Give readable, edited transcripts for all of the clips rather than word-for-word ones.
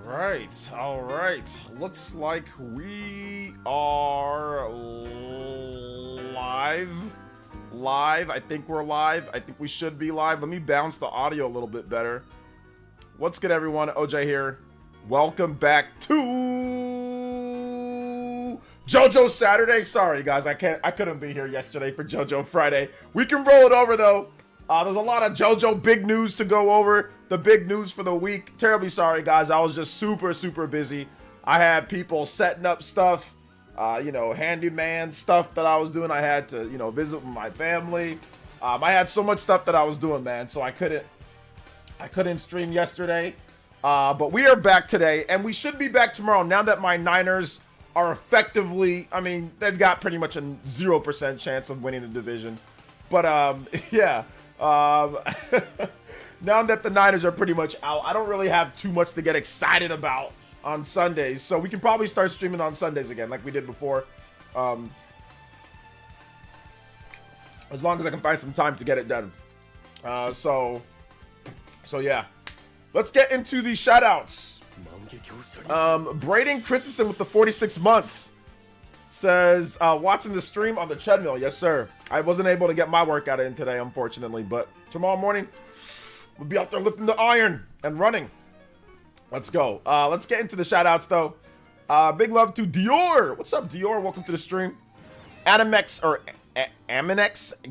All right. Looks like we are live. I think we're live. I think we should be live. Let me bounce the audio a little bit better. What's good, everyone? OJ here. Welcome back to JoJo Saturday. Sorry, guys. I couldn't be here yesterday for JoJo Friday. We can roll it over, though. There's a lot of JoJo big news to go over. The big news for the week. Terribly sorry, guys. I was just super busy. I had people setting up stuff, handyman stuff that I was doing. I had to, visit with my family. I had so much stuff that I was doing, man. So I couldn't stream yesterday. But we are back today, and we should be back tomorrow now that my Niners are effectively, they've got pretty much a 0% chance of winning the division. But, yeah. Now that the Niners are pretty much out, I don't really have too much to get excited about on Sundays. So we can probably start streaming on Sundays again like we did before. As long as I can find some time to get it done. So yeah. Let's get into the shoutouts. Braden Christensen with the 46 months says, watching the stream on the treadmill. Yes, sir. I wasn't able to get my workout in today, unfortunately, but tomorrow morning we'll be out there lifting the iron and running. Let's go. Let's get into the shoutouts, though. Big love to Dior. What's up, Dior? Welcome to the stream. Aminex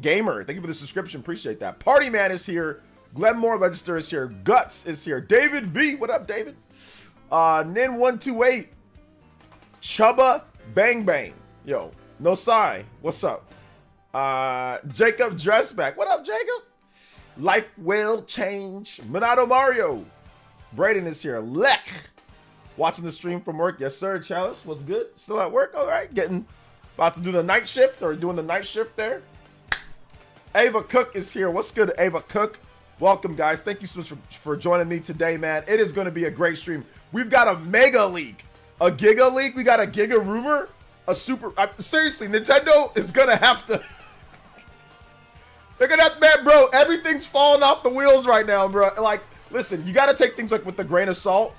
Gamer. Thank you for the subscription. Appreciate that. Party Man is here. Glenmore Register is here. Guts is here. David V. What up, David? Nin128. Chubba Bang Bang. Yo, no sigh. What's up? Jacob Dressback. What up, Jacob? Life will change. Minato Mario. Braden is here. Lek. Watching the stream from work. Yes, sir. Chalice, what's good? Still at work? All right. About to do the night shift or doing the night shift there. Ava Cook is here. What's good, Ava Cook? Welcome, guys. Thank you so much for joining me today, man. It is going to be a great stream. We've got a mega leak, a giga leak. We got a giga rumor, a super. Seriously, Nintendo is going to have to. They're going to have to, man, bro. Everything's falling off the wheels right now, bro. Like, listen, you got to take things like with a grain of salt.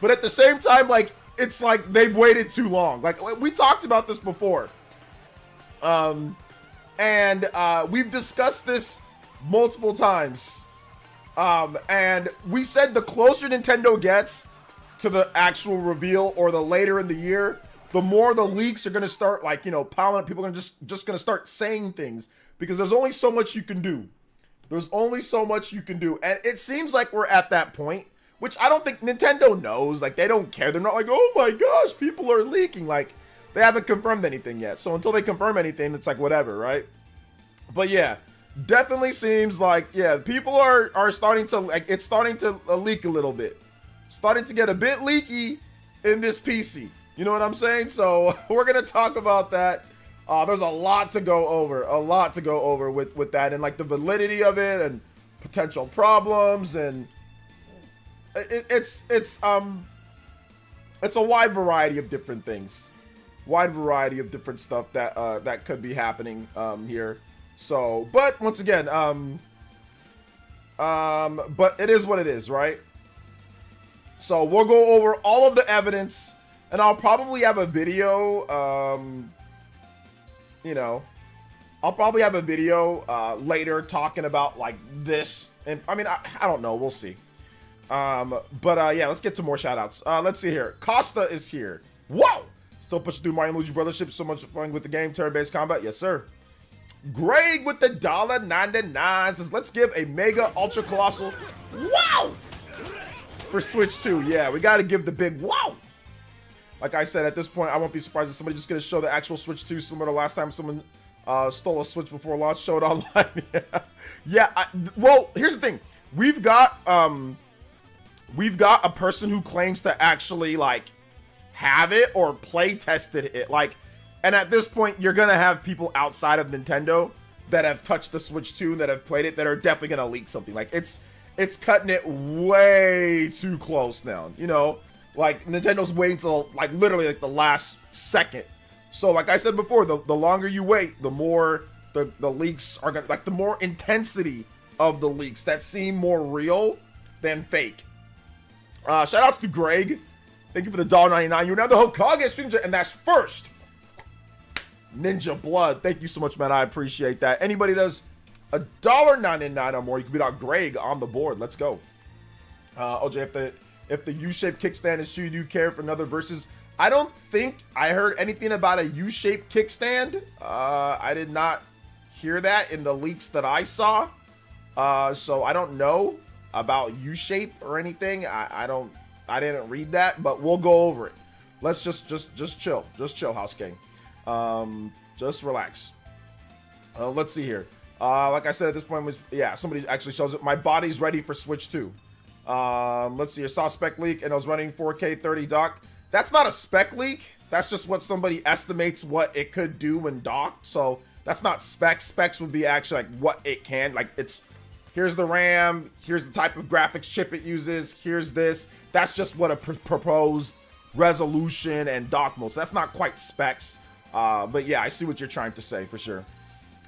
But at the same time, like, it's like they've waited too long. Like, we talked about this before. We've discussed this multiple times. And we said the closer Nintendo gets to the actual reveal or the later in the year, the more the leaks are going to start, like, piling up. People are just going to start saying things because there's only so much you can do. And it seems like we're at that point, which I don't think Nintendo knows. Like, they don't care. They're not like, oh my gosh, people are leaking. Like, they haven't confirmed anything yet. So until they confirm anything, it's like whatever, right? But yeah. Definitely seems like, yeah, people are starting to, like, it's starting to leak a little bit. Starting to get a bit leaky in this PC. You know what I'm saying? So we're going to talk about that. There's a lot to go over with that and, like, the validity of it and potential problems. And it's a wide variety of different things. Wide variety of different stuff that could be happening here. So, but once again, but it is what it is, right? So we'll go over all of the evidence, and I'll probably have a video, I'll probably have a video later talking about, like, this, and I don't know, we'll see. Yeah, let's get to more shoutouts. Let's see here. Costa is here. Whoa! Still pushing through Mario & Luigi Brothership. So much fun with the game. Turn-based combat. Yes, sir. Greg with the $1.99 says, let's give a Mega Ultra Colossal wow for Switch 2. Yeah, we got to give the big wow. Like I said, at this point, I won't be surprised if somebody's just going to show the actual Switch 2 similar to last time someone stole a Switch before launch, showed online. Yeah. Well, here's the thing. We've got a person who claims to actually, like, have it or play tested it. Like, and at this point, you're going to have people outside of Nintendo that have touched the Switch 2, that have played it, that are definitely going to leak something. Like, it's cutting it way too close now, Like, Nintendo's waiting till, like, literally, like, the last second. So, like I said before, the longer you wait, the more the leaks are going to, like, the more intensity of the leaks that seem more real than fake. Shout outs to Greg. Thank you for the $1.99. You're now the Hokage streamer, and that's first. Ninja Blood. Thank you so much, man. I appreciate that. Anybody does $1.99 or more, you can beat out Greg on the board. Let's go. OJ, if the U-shaped kickstand is true, do you care for another versus? I don't think I heard anything about a U-shaped kickstand. I did not hear that in the leaks that I saw. So I don't know about U-shape or anything. I didn't read that, but we'll go over it. Let's just chill. Just chill, house gang. Just relax. Let's see here. Like I said, at this point, yeah, somebody actually shows it. My body's ready for Switch 2. Let's see. I saw spec leak and I was running 4K 30 dock. That's not a spec leak. That's just what somebody estimates what it could do when docked. So that's not specs. Specs would be actually like what it can. Like it's, here's the RAM. Here's the type of graphics chip it uses. Here's this. That's just what a proposed resolution and dock mode. So that's not quite specs. But yeah, I see what you're trying to say for sure.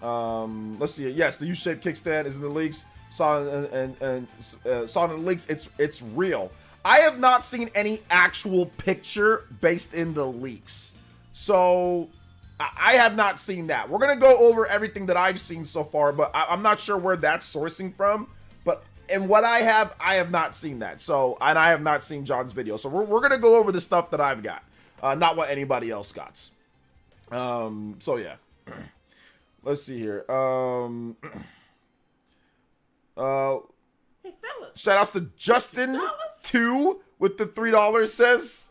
Let's see. Yes, the U-shaped kickstand is in the leaks. Saw it in the leaks. It's real. I have not seen any actual picture based in the leaks, so I have not seen that. We're gonna go over everything that I've seen so far, but I'm not sure where that's sourcing from. But in what I have not seen that. So, and I have not seen John's video. So we're gonna go over the stuff that I've got, not what anybody else got. So yeah. Let's see here. Hey, fellas. Shout outs to Justin 2 with the $3 says.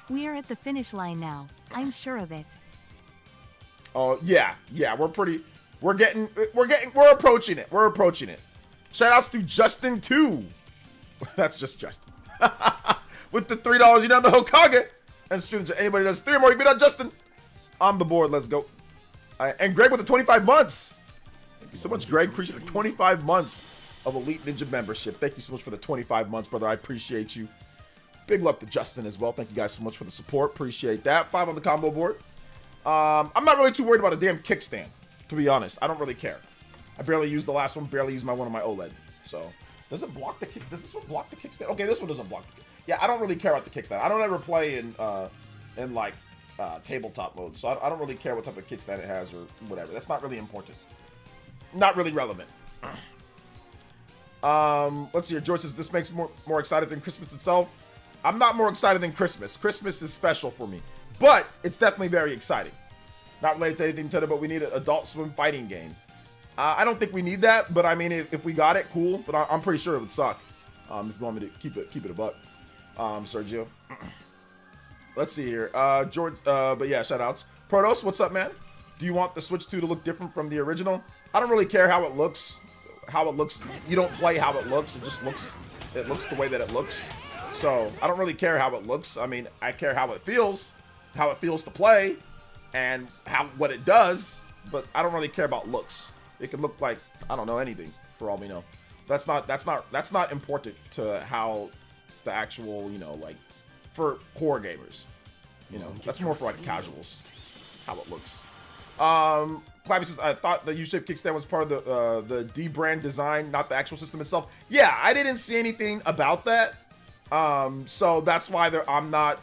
We are at the finish line now. I'm sure of it. Oh yeah, we're approaching it. We're approaching it. Shout outs to Justin 2. That's just Justin. With the $3, you know the Hokage. And anybody does 3 or more, you beat out Justin. On the board, let's go. And Greg with the 25 months. Thank you so much, Greg. Appreciate the 25 months of Elite Ninja membership. Thank you so much for the 25 months, brother. I appreciate you. Big love to Justin as well. Thank you guys so much for the support. Appreciate that. 5 on the combo board. I'm not really too worried about a damn kickstand, to be honest. I don't really care. I barely used the last one. Barely used my one on my OLED. So, does it block the kick? Does this one block the kickstand? Okay, this one doesn't block the kick. Yeah, I don't really care about the kickstand. I don't ever play in like tabletop mode, so I don't really care what type of kickstand it has or whatever. That's not really important. Not really relevant. Let's see here. George says this makes more excited than Christmas itself. I'm not more excited than Christmas. Christmas is special for me, but it's definitely very exciting. Not related to anything today, but we need an Adult Swim fighting game. I don't think we need that, but I mean, if we got it, cool. But I'm pretty sure it would suck. If you want me to keep it a buck, Sergio. Let's see here. George, but yeah, shout outs. Protos, what's up, man? Do you want the Switch 2 to look different from the original? I don't really care how it looks. You don't play how it looks. It looks the way that it looks. So I don't really care how it looks. I mean, I care how it feels to play, and what it does. But I don't really care about looks. It can look like, I don't know, anything for all we know. That's not important to how the actual, you know, like for core gamers. You know, that's more for like casuals. How it looks. Clappy says, I thought the U-shaped kickstand was part of the D brand design, not the actual system itself. Yeah, I didn't see anything about that. So that's why I'm not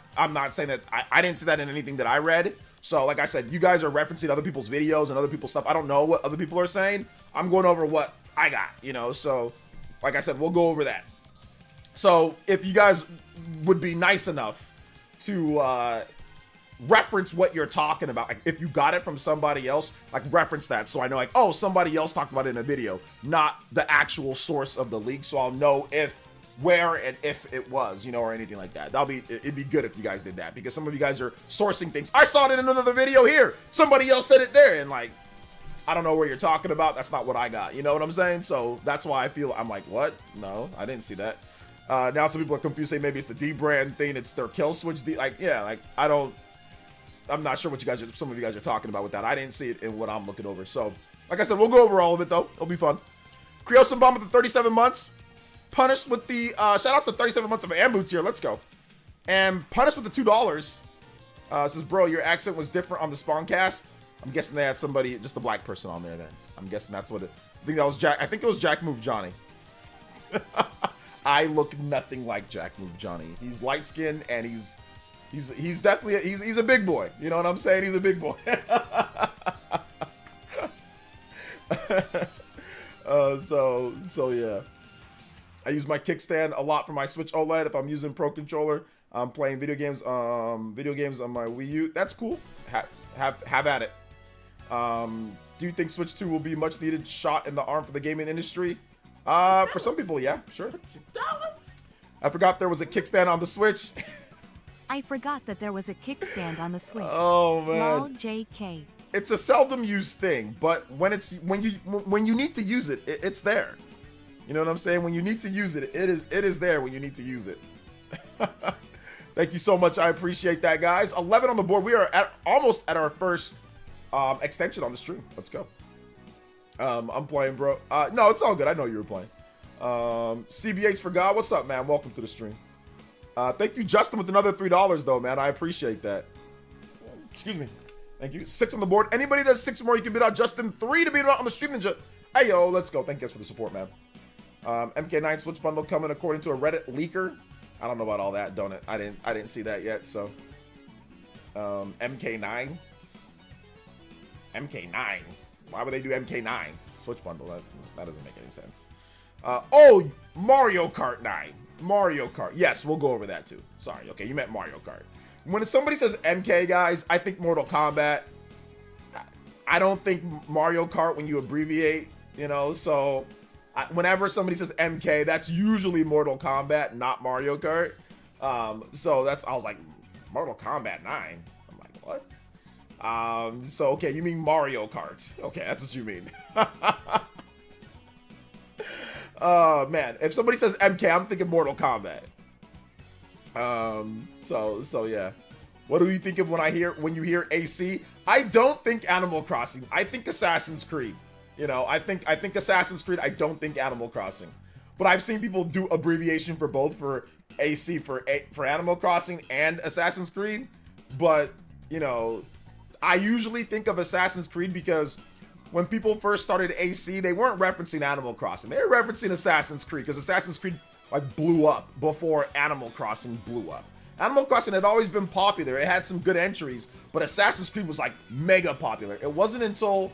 saying that I didn't see that in anything that I read. So like I said, you guys are referencing other people's videos and other people's stuff. I don't know what other people are saying. I'm going over what I got, you know. So like I said, we'll go over that. So if you guys would be nice enough to reference what you're talking about, like if you got it from somebody else, like reference that, so I know, like, oh, somebody else talked about it in a video, not the actual source of the leak, so I'll know where and if it was, you know, or anything like that. It'd be good if you guys did that, because some of you guys are sourcing things. I saw it in another video here, somebody else said it there, and like, I don't know where you're talking about. That's not what I got, you know what I'm saying? So that's why I'm like, what? No, I didn't see that. Now some people are confused, say maybe it's the D brand thing, it's their kill switch. Like, yeah, like I'm not sure what some of you guys are talking about with that. I didn't see it in what I'm looking over. So, like I said, we'll go over all of it though. It'll be fun. Creoson Bomb with the 37 months. Punished with the shout out to 37 months of Amboots here. Let's go. And Punished with the $2. Says, bro, your accent was different on the Spawncast. I'm guessing they had somebody, just a black person on there then. I'm guessing that's what it. I think that was Jack. I think it was Jack Move Johnny. I look nothing like Jack Move Johnny. He's light skinned and he's definitely he's a big boy. You know what I'm saying? He's a big boy. So yeah. I use my kickstand a lot for my Switch OLED. If I'm using Pro Controller, I'm playing video games on my Wii U. That's cool. Have at it. Do you think Switch 2 will be much needed shot in the arm for the gaming industry? For some people, yeah, sure. I forgot there was a kickstand on the Switch. I forgot that there was a kickstand on the Switch. Oh man. Lol JK. It's a seldom used thing, but when you need to use it, it's there. You know what I'm saying? When you need to use it, it is there when you need to use it. Thank you so much. I appreciate that, guys. 11 on the board. We are almost at our first extension on the stream. Let's go. I'm playing, bro. No, it's all good. I know you were playing. CBH for God. What's up, man? Welcome to the stream. Thank you, Justin, with another $3, though, man. I appreciate that. Excuse me. Thank you. 6 on the board. Anybody does 6 or more, you can beat out Justin. 3 to beat out on the stream ninja. Hey, yo, let's go. Thank you guys for the support, man. MK9 Switch bundle coming according to a Reddit leaker. I don't know about all that, don't it? I didn't see that yet, so. MK9? MK9? Why would they do MK9? Switch bundle, that doesn't make any sense. Oh, Mario Kart 9. Mario Kart. Yes, we'll go over that too. Sorry, okay, you meant Mario Kart. When somebody says MK, guys, I think Mortal Kombat. I don't think Mario Kart when you abbreviate, you know, so whenever somebody says MK, that's usually Mortal Kombat, not Mario Kart. So I was like, Mortal Kombat 9? I'm like, what? So, okay, you mean Mario Kart. Okay, that's what you mean. Man, if somebody says MK, I'm thinking Mortal Kombat. So yeah. What do you think of when you hear AC? I don't think Animal Crossing. I think Assassin's Creed. You know, I think Assassin's Creed. I don't think Animal Crossing. But I've seen people do abbreviation for both, for AC for Animal Crossing and Assassin's Creed. But, you know, I usually think of Assassin's Creed because when people first started AC, they weren't referencing Animal Crossing. They were referencing Assassin's Creed because Assassin's Creed like blew up before Animal Crossing blew up. Animal Crossing had always been popular. It had some good entries, but Assassin's Creed was like mega popular. It wasn't until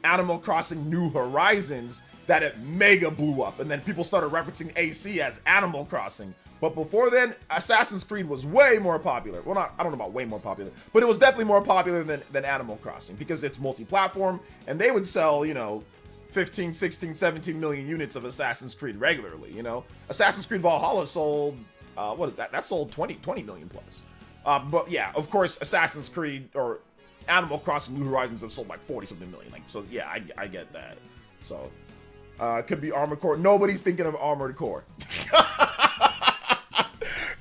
Animal Crossing New Horizons that it mega blew up, and then people started referencing AC as Animal Crossing. But before then, Assassin's Creed was way more popular. Well, I don't know about way more popular, but it was definitely more popular than Animal Crossing because it's multi-platform, and they would sell, you know, 15, 16, 17 million units of Assassin's Creed regularly, you know? Assassin's Creed Valhalla sold, what is that? That sold 20 million plus. But yeah, of course, Assassin's Creed or Animal Crossing New Horizons have sold like 40 something million. Like, so yeah, I get that. So, could be Armored Core. Nobody's thinking of Armored Core.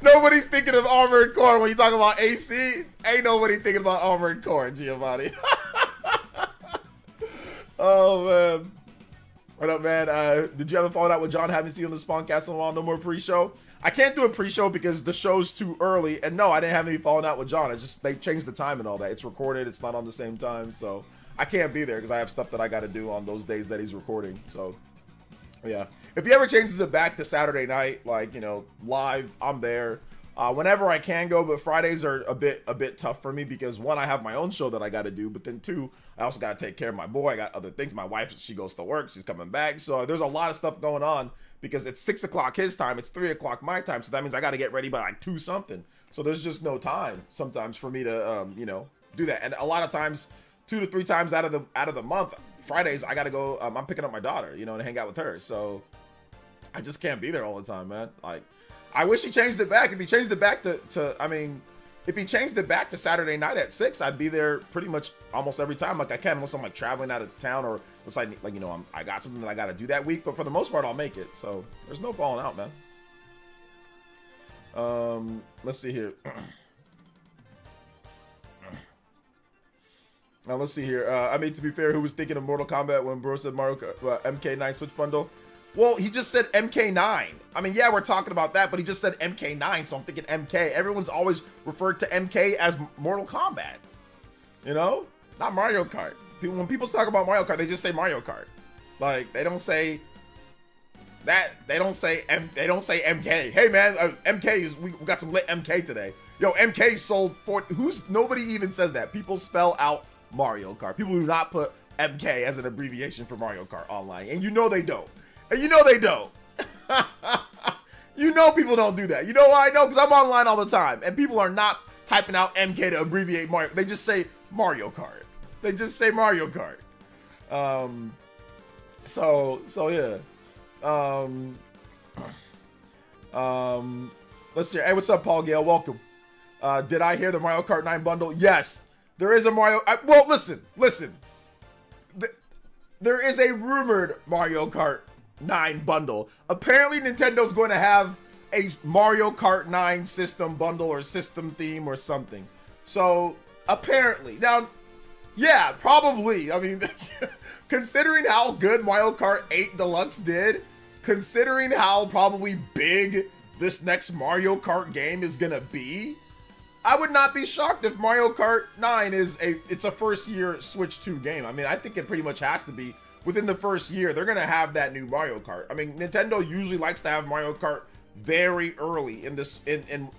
Nobody's thinking of Armored Core when you talk about AC. Ain't nobody thinking about Armored Core, Giovanni. Oh, man. What up, man? Did you ever fall out with John? Haven't seen you on the Spawncast in a while. No more pre-show. I can't do a pre-show because the show's too early. And no, I didn't have any falling out with John. They changed the time and all that. It's recorded. It's not on the same time. So I can't be there because I have stuff that I got to do on those days that he's recording. So, yeah. If he ever changes it back to Saturday night, like, you know, live, I'm there. Whenever I can go, but Fridays are a bit tough for me because one, I have my own show that I got to do, but then two, I also got to take care of my boy. I got other things. My wife, she goes to work. She's coming back. So there's a lot of stuff going on because it's 6 o'clock his time. It's 3 o'clock my time. So that means I got to get ready by like 2 something. So there's just no time sometimes for me to, you know, do that. And a lot of times, 2 to 3 times out of the month, Fridays, I got to go, I'm picking up my daughter, you know, to hang out with her. So I just can't be there all the time, man. Like, I wish he changed it back. If he changed it back if he changed it back to Saturday night at 6, I'd be there pretty much almost every time. Like I can, unless I'm like traveling out of town or it's like you know, I got something that I got to do that week. But for the most part, I'll make it. So there's no falling out, man. Let's see here. Now let's see here. I mean, to be fair, who was thinking of Mortal Kombat when bro said Mario MK9 Switch bundle? Well, he just said MK9. I mean, yeah, we're talking about that, but he just said MK9, so I'm thinking MK. Everyone's always referred to MK as Mortal Kombat. You know? Not Mario Kart. When people talk about Mario Kart, they just say Mario Kart. Like, they don't say That they don't say MK. Hey man, MK is we got some lit MK today. Yo, MK sold for nobody even says that. People spell out Mario Kart. People do not put MK as an abbreviation for Mario Kart online, and you know they don't. And you know they don't. You know people don't do that. You know why I know? Because I'm online all the time, and people are not typing out MK to abbreviate Mario. They just say Mario Kart. They just say Mario Kart. So yeah. Let's see. Hey, what's up, Paul Gale? Welcome. Did I hear the Mario Kart 9 bundle? Yes, there is a Mario. Well, listen. There is a rumored Mario Kart 9 bundle. Apparently, Nintendo's going to have a Mario Kart 9 system bundle or system theme or something. So apparently, now, yeah, probably. I mean, considering how good Mario Kart 8 Deluxe did, considering how probably big this next Mario Kart game is gonna be, I would not be shocked if Mario Kart 9 it's a first year Switch 2 game. I mean, I think it pretty much has to be. Within the first year, they're gonna have that new Mario Kart. I mean, Nintendo usually likes to have Mario Kart very early in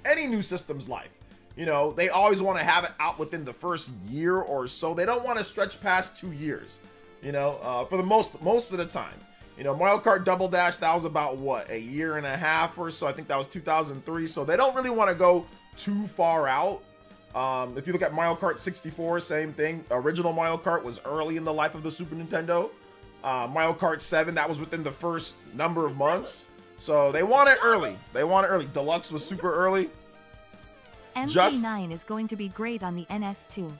any new system's life. You know, they always want to have it out within the first year or so. They don't want to stretch past 2 years. You know, for the most of the time. You know, Mario Kart Double Dash, that was about what, a year and a half or so. I think that was 2003. So they don't really want to go too far out. If you look at Mario Kart 64, same thing. Original Mario Kart was early in the life of the Super Nintendo. Mario Kart 7, that was within the first number of months. So they want it early. Deluxe was super early. MK9 is going to be great on the NS too.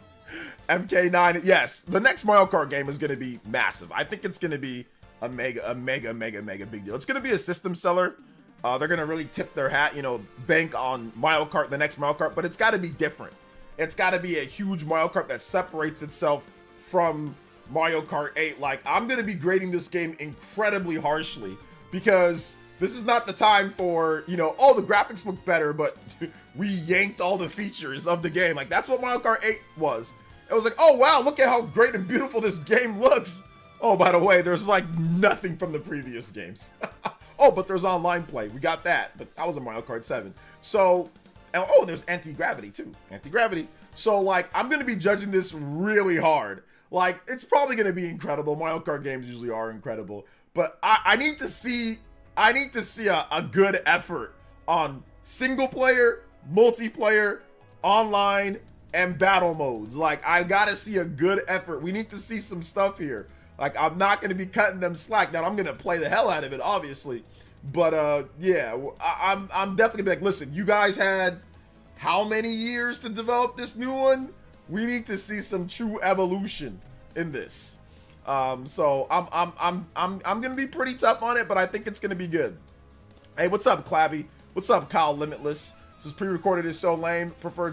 MK9, yes. The next Mario Kart game is going to be massive. I think it's going to be a mega big deal. It's going to be a system seller. They're going to really tip their hat, you know, bank on Mario Kart, the next Mario Kart, but it's got to be different. It's got to be a huge Mario Kart that separates itself from Mario Kart 8. Like, I'm going to be grading this game incredibly harshly because this is not the time for, you know, oh, the graphics look better, but we yanked all the features of the game. Like, that's what Mario Kart 8 was. It was like, oh, wow, look at how great and beautiful this game looks. Oh, by the way, there's like nothing from the previous games. Oh, but there's online play. We got that. But that was a Mario Kart 7. So, and, oh, there's anti-gravity too. Anti-gravity. So, like, I'm going to be judging this really hard. Like, it's probably going to be incredible. Mario Kart games usually are incredible. But I need to see a good effort on single player, multiplayer, online, and battle modes. Like, I gotta see a good effort. We need to see some stuff here. Like, I'm not gonna be cutting them slack. Now, I'm gonna play the hell out of it, obviously. But yeah, I'm definitely gonna be like, listen, you guys had how many years to develop this new one? We need to see some true evolution in this. So I'm gonna be pretty tough on it, but I think it's gonna be good. Hey, what's up, Clabby? What's up, Kyle Limitless? This pre-recorded is so lame. Prefer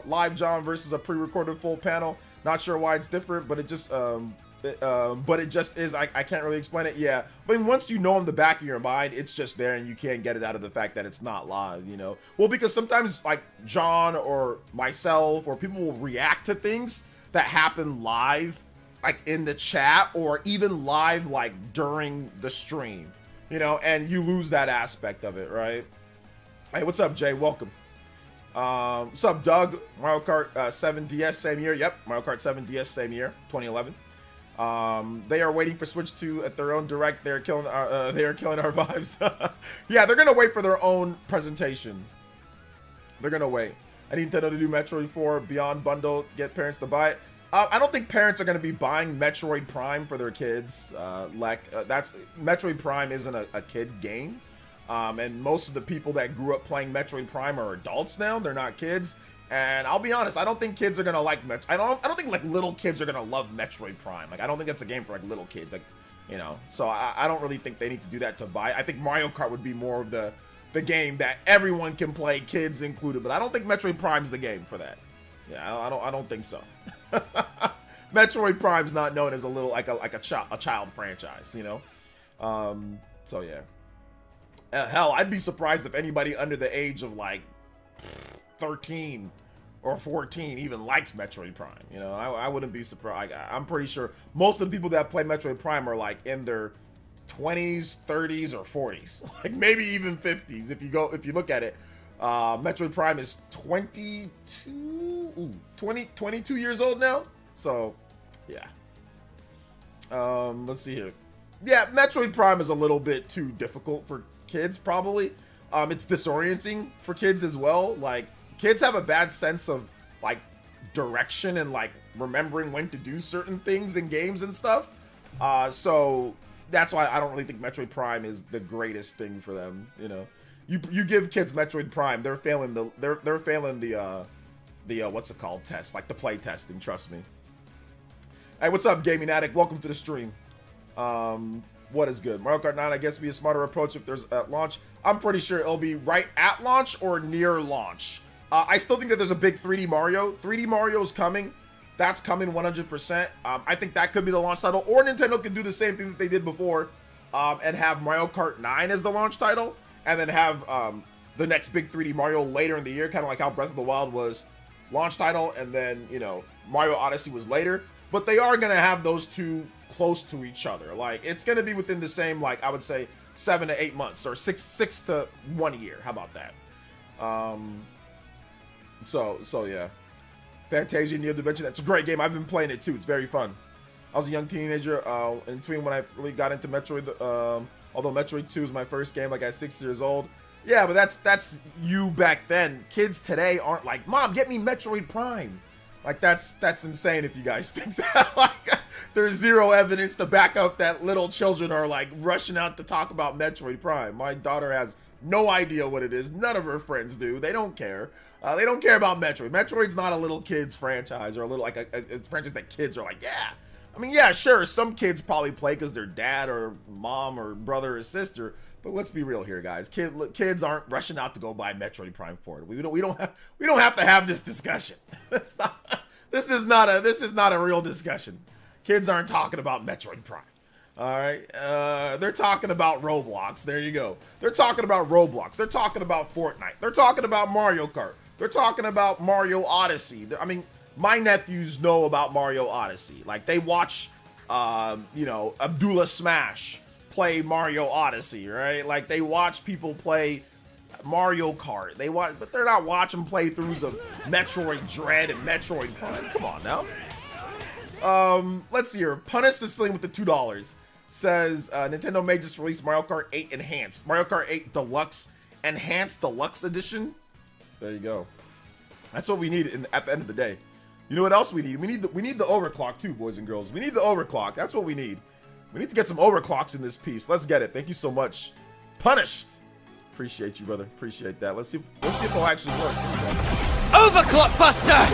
live John versus a pre-recorded full panel. Not sure why it's different, but it just is. I can't really explain it. Yeah, I mean, once you know in the back of your mind, it's just there, and you can't get it out of the fact that it's not live. You know, well, because sometimes like John or myself or people will react to things that happen live, like in the chat or even live like during the stream. You know, and you lose that aspect of it, right? Hey, what's up, Jay? Welcome. What's up, Doug? Mario Kart 7 DS same year. Yep, Mario Kart 7 DS same year, 2011. They are waiting for Switch 2 at their own direct. They are killing our vibes. Yeah, they're gonna wait for their own presentation. They're gonna wait. I need Nintendo to do Metroid 4 Beyond bundle, get parents to buy it. I don't think parents are going to be buying Metroid Prime for their kids. That's Metroid Prime isn't a kid game, and most of the people that grew up playing Metroid Prime are adults now. They're not kids, and I'll be honest. I don't think kids are going to like I don't think like little kids are going to love Metroid Prime. Like, I don't think that's a game for like little kids. Like, you know, so I don't really think they need to do that to buy. I think Mario Kart would be more of the game that everyone can play, kids included. But I don't think Metroid Prime's the game for that. Yeah, I don't think so. Metroid Prime's not known as a little like a child franchise, you know. So yeah. Hell, I'd be surprised if anybody under the age of like 13 or 14 even likes Metroid Prime. You know, I wouldn't be surprised. I'm pretty sure most of the people that play Metroid Prime are like in their 20s, 30s, or 40s, like maybe even 50s if you look at it. Metroid Prime is 22 years old now. So, yeah. Let's see here. Yeah, Metroid Prime is a little bit too difficult for kids, probably. It's disorienting for kids as well. Like, kids have a bad sense of, like, direction and, like, remembering when to do certain things in games and stuff. So that's why I don't really think Metroid Prime is the greatest thing for them, you know. You give kids Metroid Prime, they're failing the what's it called, test, like the play testing, trust me. Hey, what's up, Gaming Addict? Welcome to the stream. What is good? Mario Kart 9, I guess, would be a smarter approach if there's at launch. I'm pretty sure it'll be right at launch or near launch. I still think that there's a big 3D Mario. 3D Mario is coming. That's coming 100%. I think that could be the launch title, or Nintendo could do the same thing that they did before, and have Mario Kart 9 as the launch title, and then have the next big 3D Mario later in the year, kind of like how Breath of the Wild was launch title, and then, you know, Mario Odyssey was later. But they are going to have those two close to each other. Like, it's going to be within the same, like, I would say 7 to 8 months, or six to 1 year. How about that? So yeah. Fantasia Neo Dimension, that's a great game. I've been playing it too. It's very fun. I was a young teenager in between when I really got into Metroid. Although Metroid 2 was my first game, like at 6 years old. Yeah, but that's you back then. Kids today aren't like, Mom, get me Metroid Prime. Like, that's insane if you guys think that. Like, there's zero evidence to back up that little children are like rushing out to talk about Metroid Prime. My daughter has no idea what it is. None of her friends do. They don't care. They don't care about Metroid. Metroid's not a little kids franchise, or a little, like, a franchise that kids are like, yeah. I mean, yeah, sure, some kids probably play because their dad or mom or brother or sister, but let's be real here, guys. Kids aren't rushing out to go buy Metroid Prime 4. We don't have to have this discussion. This is not a real discussion. Kids aren't talking about Metroid Prime. All right, they're talking about Roblox. There you go. They're talking about Roblox. They're talking about Fortnite. They're talking about Mario Kart. They're talking about Mario Odyssey. I mean, my nephews know about Mario Odyssey. Like, they watch, you know, Abdullah Smash play Mario Odyssey, right? Like, they watch people play Mario Kart. They watch, but they're not watching playthroughs of Metroid Dread and Metroid Prime. Come on now. Let's see here. Punish the Sling with the $2. Says Nintendo may just release Mario Kart 8 Enhanced. Mario Kart 8 Deluxe Enhanced Deluxe Edition. There you go. That's what we need at the end of the day. You know what else we need? We need the overclock too, boys and girls. We need the overclock. That's what we need. We need to get some overclocks in this piece. Let's get it. Thank you so much. Punished. Appreciate you, brother. Appreciate that. Let's see if it'll actually work. Overclock Buster!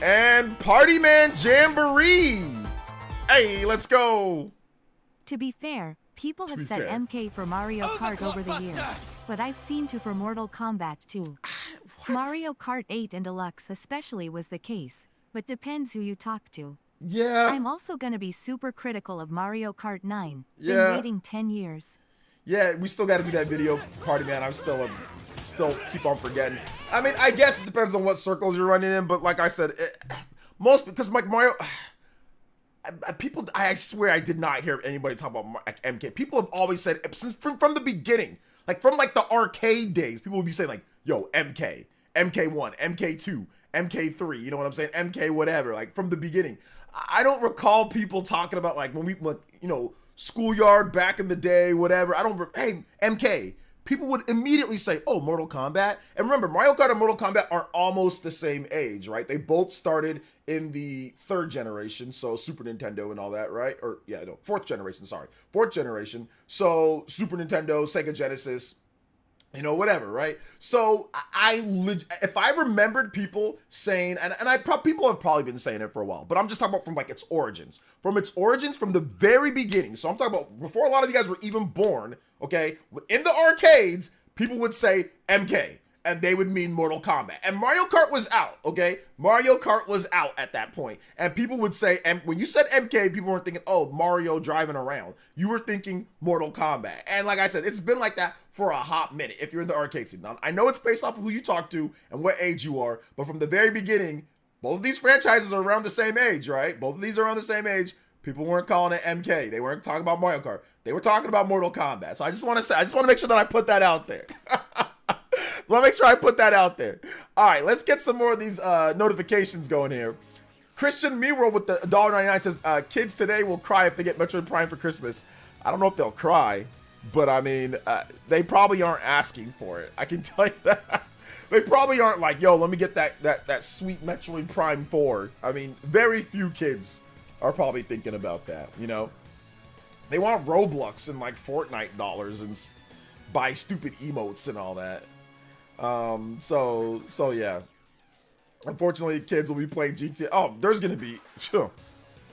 And Party Man Jamboree. Hey, let's go. To be fair, people have said MK for Mario Kart over the years, but I've seen 2 for Mortal Kombat too. Mario Kart 8 and Deluxe especially was the case, but depends who you talk to. Yeah. I'm also gonna be super critical of Mario Kart 9. Yeah. Been waiting 10 years. Yeah, we still got to do that video, Party Man. I'm still keep on forgetting. I mean, I guess it depends on what circles you're running in, but like I said, because like Mario, people, I swear I did not hear anybody talk about like MK. People have always said since from the beginning, like from like the arcade days, people would be saying like, yo, MK, MK1, MK2, MK3, you know what I'm saying? MK whatever, like from the beginning. I don't recall people talking about like when we, like, you know, Schoolyard back in the day, whatever. Hey, MK. People would immediately say, oh, Mortal Kombat. And remember, Mario Kart and Mortal Kombat are almost the same age, right? They both started in the 3rd generation, so Super Nintendo and all that, right? Or, yeah, no, 4th generation, sorry. 4th generation. So Super Nintendo, Sega Genesis, you know, whatever, right? So if I remembered people saying, and people have probably been saying it for a while, but I'm just talking about from like its origins. From its origins, from the very beginning. So I'm talking about before a lot of you guys were even born, okay? In the arcades, people would say MK, and they would mean Mortal Kombat. And Mario Kart was out, okay? Mario Kart was out at that point. And people would say, and when you said MK, people weren't thinking, oh, Mario driving around. You were thinking Mortal Kombat. And like I said, it's been like that for a hot minute if you're in the arcade scene. Now, I know it's based off of who you talk to and what age you are, but from the very beginning, both of these franchises are around the same age, right? Both of these are around the same age. People weren't calling it MK. They weren't talking about Mario Kart. They were talking about Mortal Kombat. So I just want to make sure that I put that out there. Want to make sure I put that out there. All right, let's get some more of these notifications going here. Christian Miro with the $1.99 says, kids today will cry if they get Metroid Prime for Christmas. I don't know if they'll cry, but I mean, they probably aren't asking for it. I can tell you that. They probably aren't like, yo, let me get that sweet Metroid Prime 4. I mean, very few kids are probably thinking about that, you know? They want Roblox and like Fortnite dollars and buy stupid emotes and all that. So yeah. Unfortunately, kids will be playing GTA. Oh, there's gonna be,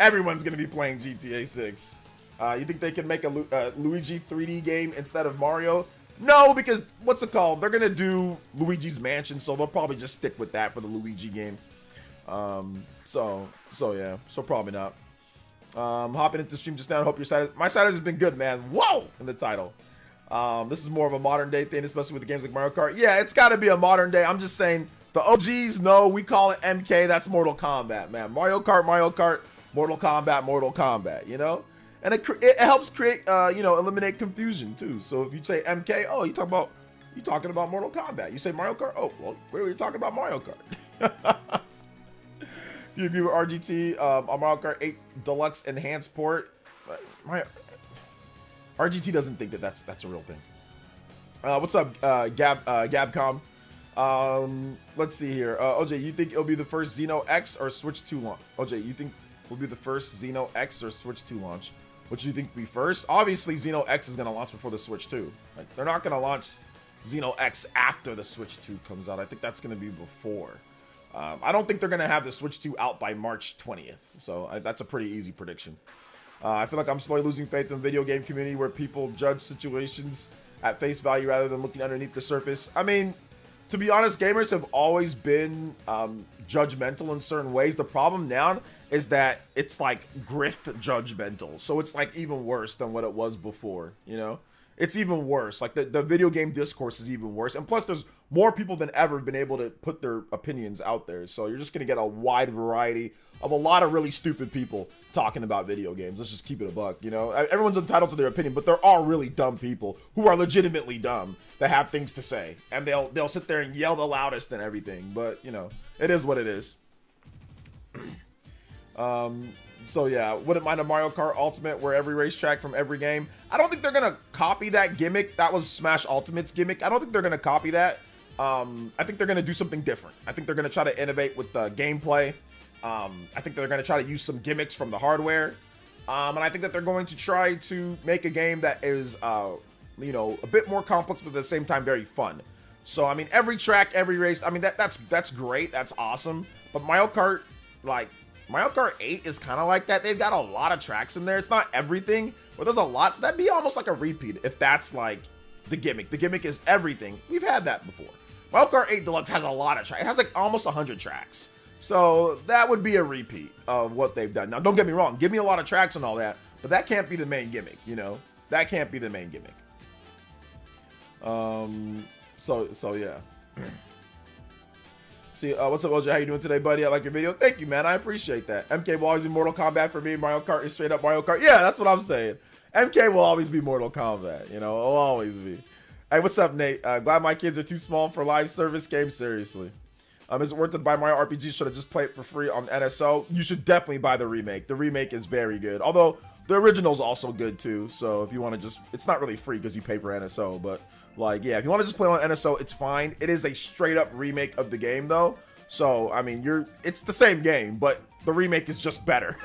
everyone's gonna be playing GTA 6. You think they can make a Luigi 3D game instead of Mario? No, because what's it called? They're gonna do Luigi's Mansion, so they'll probably just stick with that for the Luigi game. So yeah, so probably not. Hopping into the stream just now. Hope your status. My status has been good, man. Whoa! In the title. This is more of a modern day thing, especially with the games like Mario Kart. Yeah, it's got to be a modern day. I'm just saying the OGs. No, we call it MK. That's Mortal Kombat, man. Mario Kart, Mortal Kombat. You know, and it helps create, eliminate confusion too. So if you say MK, oh, you talking about Mortal Kombat. You say Mario Kart, oh, well, clearly you're talking about Mario Kart. Do you agree with RGT on Mario Kart 8 Deluxe Enhanced Port? RGT doesn't think that's a real thing. What's up, Gabcom? Let's see here. OJ, you think it'll be the first Xeno X or Switch 2 launch? OJ, you think will be the first Xeno X or Switch 2 launch? Which do you think will be first? Obviously, Xeno X is going to launch before the Switch 2. Like, they're not going to launch Xeno X after the Switch 2 comes out. I think that's going to be before. I don't think they're going to have the Switch 2 out by March 20th. So that's a pretty easy prediction. I feel like I'm slowly losing faith in the video game community where people judge situations at face value rather than looking underneath the surface. I mean, to be honest, gamers have always been judgmental in certain ways. The problem now is that it's like grift judgmental. So it's like even worse than what it was before, you know? It's even worse. Like the video game discourse is even worse. And plus there's more people than ever been able to put their opinions out there. So you're just going to get a wide variety of a lot of really stupid people talking about video games. Let's just keep it a buck, you know? Everyone's entitled to their opinion, but there are really dumb people who are legitimately dumb that have things to say. And they'll sit there and yell the loudest and everything. But, you know, it is what it is. So yeah, wouldn't mind a Mario Kart Ultimate where every racetrack from every game. I don't think they're gonna copy that gimmick. That was Smash Ultimate's gimmick. I don't think they're gonna copy that. I think they're gonna do something different. I think they're gonna try to innovate with the gameplay. I think they're gonna try to use some gimmicks from the hardware. And I think that they're going to try to make a game that is, a bit more complex, but at the same time very fun. So I mean, every track, every race. I mean, that's great. That's awesome. But Mario Kart 8 is kind of like that. They've got a lot of tracks in there. It's not everything, but there's a lot. So that'd be almost like a repeat if that's like the gimmick. The gimmick is everything. We've had that before. Mario Kart 8 Deluxe has a lot of tracks. It has like almost 100 tracks. So that would be a repeat of what they've done. Now, don't get me wrong. Give me a lot of tracks and all that, but that can't be the main gimmick, you know? That can't be the main gimmick. So yeah. See, what's up, OJ? How you doing today, buddy? I like your video. Thank you, man. I appreciate that. MK will always be Mortal Kombat for me. Mario Kart is straight up Mario Kart. Yeah, that's what I'm saying. MK will always be Mortal Kombat. You know, it'll always be. Hey, what's up, Nate? Glad my kids are too small for live service games. Seriously. Is it worth it to buy Mario RPG? Should I just play it for free on NSO? You should definitely buy the remake. The remake is very good. Although, the original is also good, too. So, if you want to just... It's not really free because you pay for NSO, but... Like, yeah, if you want to just play on NSO, it's fine. It is a straight-up remake of the game, though. So, I mean, it's the same game, but the remake is just better.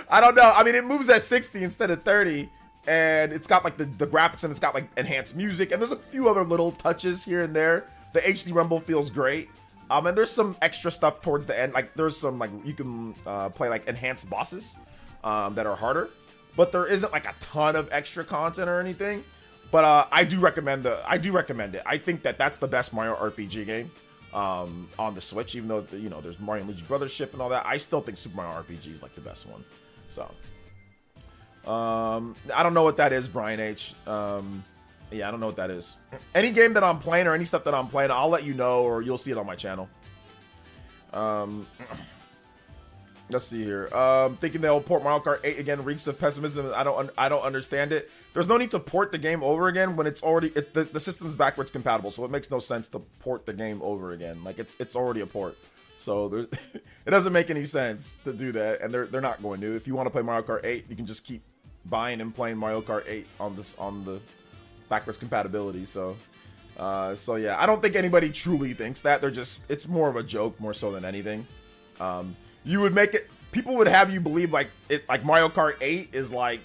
I don't know. I mean, it moves at 60 instead of 30, and it's got, like, the graphics, and it's got, like, enhanced music, and there's a few other little touches here and there. The HD Rumble feels great. And there's some extra stuff towards the end. Like, there's some, like, you can play, like, enhanced bosses that are harder. But there isn't, like, a ton of extra content or anything. But I do recommend it. I think that that's the best Mario RPG game on the Switch. Even though, you know, there's Mario and Luigi Brothers ship and all that. I still think Super Mario RPG is, like, the best one. So, I don't know what that is, Brian H. Yeah, I don't know what that is. Any game that I'm playing or any stuff that I'm playing, I'll let you know or you'll see it on my channel. Let's see here. Thinking they'll port Mario Kart 8 again reeks of pessimism. I don't understand it. There's no need to port the game over again when it's already the system's backwards compatible. So it makes no sense to port the game over again. Like it's already a port. So it doesn't make any sense to do that, and they're not going to. If you want to play Mario Kart 8, you can just keep buying and playing Mario Kart 8 on the backwards compatibility. So yeah, I don't think anybody truly thinks that. It's more of a joke more so than anything. You would make it, people would have you believe like Mario Kart 8 is like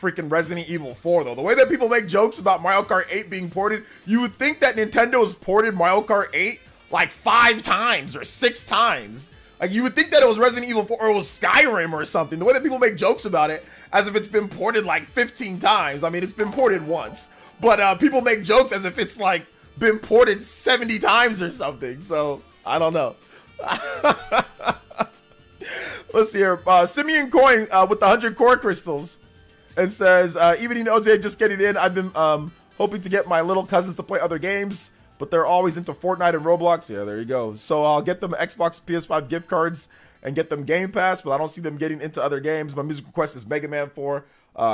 freaking Resident Evil 4 though. The way that people make jokes about Mario Kart 8 being ported, you would think that Nintendo has ported Mario Kart 8 like 5 times or 6 times. Like you would think that it was Resident Evil 4 or it was Skyrim or something. The way that people make jokes about it as if it's been ported like 15 times. I mean, it's been ported once, but people make jokes as if it's like been ported 70 times or something. So I don't know. Let's see here. Simeon Coin with the 100 core crystals. It says, Evening OJ just getting in. I've been hoping to get my little cousins to play other games, but they're always into Fortnite and Roblox. Yeah, there you go. So I'll get them Xbox, PS5 gift cards and get them Game Pass, but I don't see them getting into other games. My music request is Mega Man 4,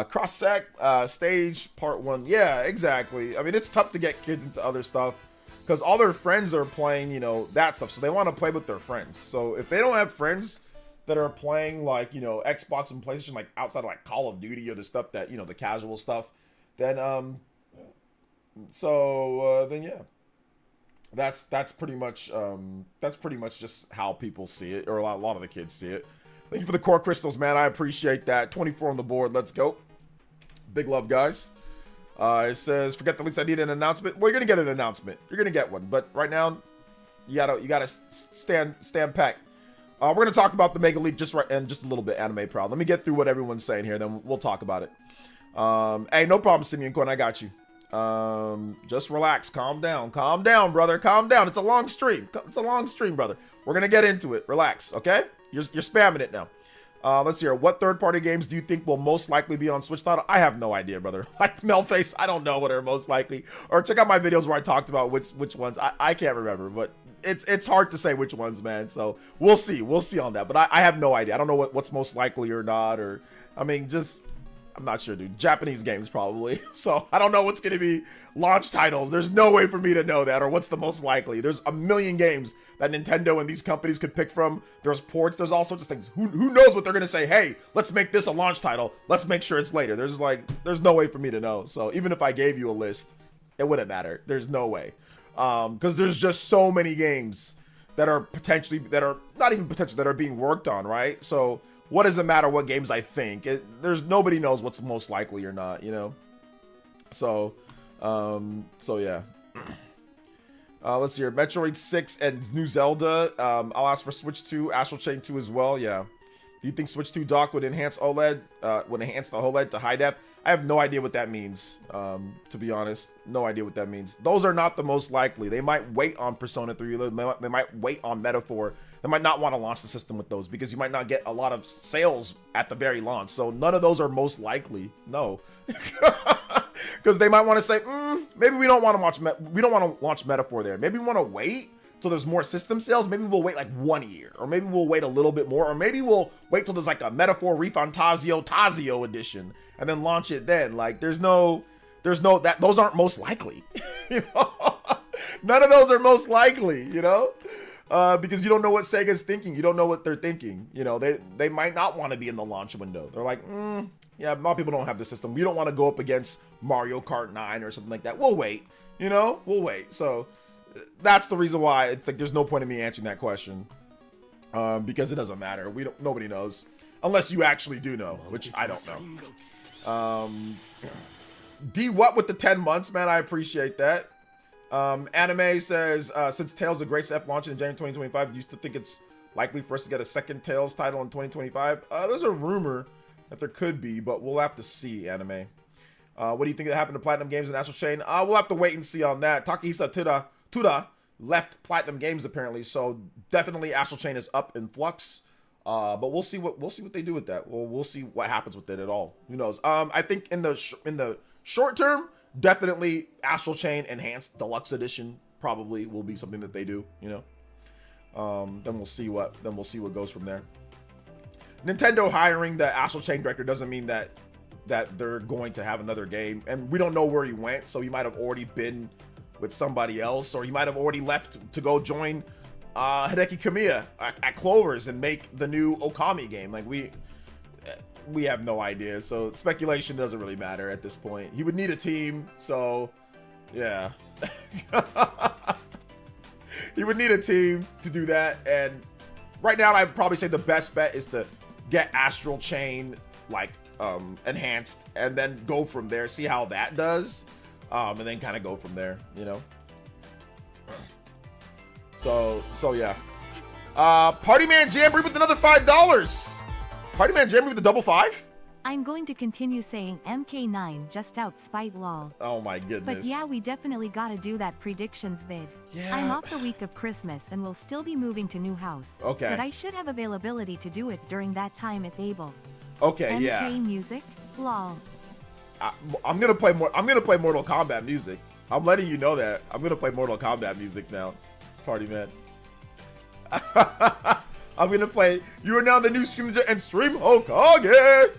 Cross-Sec, Stage, Part 1. Yeah, exactly. I mean, it's tough to get kids into other stuff because all their friends are playing, you know, that stuff. So they want to play with their friends. So if they don't have friends that are playing like, you know, Xbox and PlayStation, like outside of like Call of Duty or the stuff that, you know, the casual stuff, then then yeah, that's pretty much just how people see it, or a lot of the kids see it. Thank you for the core crystals, man. I appreciate that. 24 on the board. Let's go. Big love, guys. It says, forget the links. I need an announcement. Well, you're gonna get an announcement. You're gonna get one, but right now, you gotta stand packed. We're going to talk about the Mega Leak just a little bit, Anime Proud. Let me get through what everyone's saying here, then we'll talk about it. Hey, no problem, Simeon Coin. I got you. Just relax. Calm down. Calm down, brother. Calm down. It's a long stream. It's a long stream, brother. We're going to get into it. Relax, okay? You're spamming it now. Let's see here. What third-party games do you think will most likely be on Switch title? I have no idea, brother. Like Melface, I don't know what are most likely. Or check out my videos where I talked about which ones. I can't remember, but it's hard to say which ones, man. So we'll see on that. But I have no idea. I don't know what's most likely or not. Or I mean, I'm not sure, dude. Japanese games probably. So I don't know what's gonna be launch titles. There's no way for me to know that, or what's the most likely. There's a million games that Nintendo and these companies could pick from. There's ports. There's all sorts of things. Who knows what they're gonna say? Hey, let's make this a launch title. Let's make sure it's later. There's no way for me to know. So even if I gave you a list, it wouldn't matter. There's no way. Because there's just so many games that are being worked on, right? So what does it matter what games I think? There's nobody knows what's most likely or not, you know? So yeah. Let's see here. Metroid 6 and New Zelda. I'll ask for Switch 2, Astral Chain 2 as well, yeah. Do you think Switch 2 dock would enhance OLED, would enhance the OLED to high def? I have no idea what that means, to be honest. No idea what that means. Those are not the most likely. They might wait on Persona 3. They might wait on Metaphor. They might not want to launch the system with those because you might not get a lot of sales at the very launch. So none of those are most likely. No. Because they might want to say, maybe we don't want to launch Metaphor there. Maybe we want to wait till there's more system sales. Maybe we'll wait like 1 year, or maybe we'll wait a little bit more, or maybe we'll wait till there's like a Metaphor Refantasio Tazio edition and then launch it then. Like those aren't most likely. You know? None of those are most likely, you know? Because you don't know what Sega's thinking. You don't know what they're thinking. You know, they might not want to be in the launch window. They're like, yeah, a lot of people don't have the system. We don't want to go up against Mario Kart 9 or something like that. We'll wait, you know? We'll wait. So that's the reason why it's like there's no point in me answering that question, because it doesn't matter. Nobody knows unless you actually do know, which I don't know. D what with the 10 months, man? I appreciate that. Anime says, since Tales of Grace F launching in January 2025, do you still think it's likely for us to get a second Tales title in 2025? There's a rumor that there could be, but we'll have to see, Anime. What do you think that happened to Platinum Games and Astral Chain? We'll have to wait and see on that. Takahisa Tuda left Platinum Games apparently, so definitely Astral Chain is up in flux. But we'll see what they do with that. We'll see what happens with it at all. Who knows? I think in the short term, definitely Astral Chain Enhanced Deluxe Edition probably will be something that they do. You know. Then we'll see what goes from there. Nintendo hiring the Astral Chain director doesn't mean that they're going to have another game, and we don't know where he went, so he might have already been with somebody else, or he might have already left to go join Hideki Kamiya at Clovers and make the new Okami game. Like, we have no idea, so speculation doesn't really matter at this point. He would need a team, so yeah. He would need a team to do that, and right now I'd probably say the best bet is to get Astral Chain like enhanced and then go from there, see how that does, and then kind of go from there, you know. So yeah. Party Man Jamboree with another $5. Party Man Jamboree with the double 5. I'm going to continue saying MK9 just out spite lol. Oh my goodness. But yeah, we definitely gotta do that predictions vid. Yeah. I'm off the week of Christmas and will still be moving to new house. Okay. But I should have availability to do it during that time if able. Okay, MK yeah. music? Lol. I'm gonna play Mortal Kombat music. I'm letting you know that. I'm gonna play Mortal Kombat music now. Party Man. I'm gonna play You Are Now the New Stream Ninja and Stream Hokage.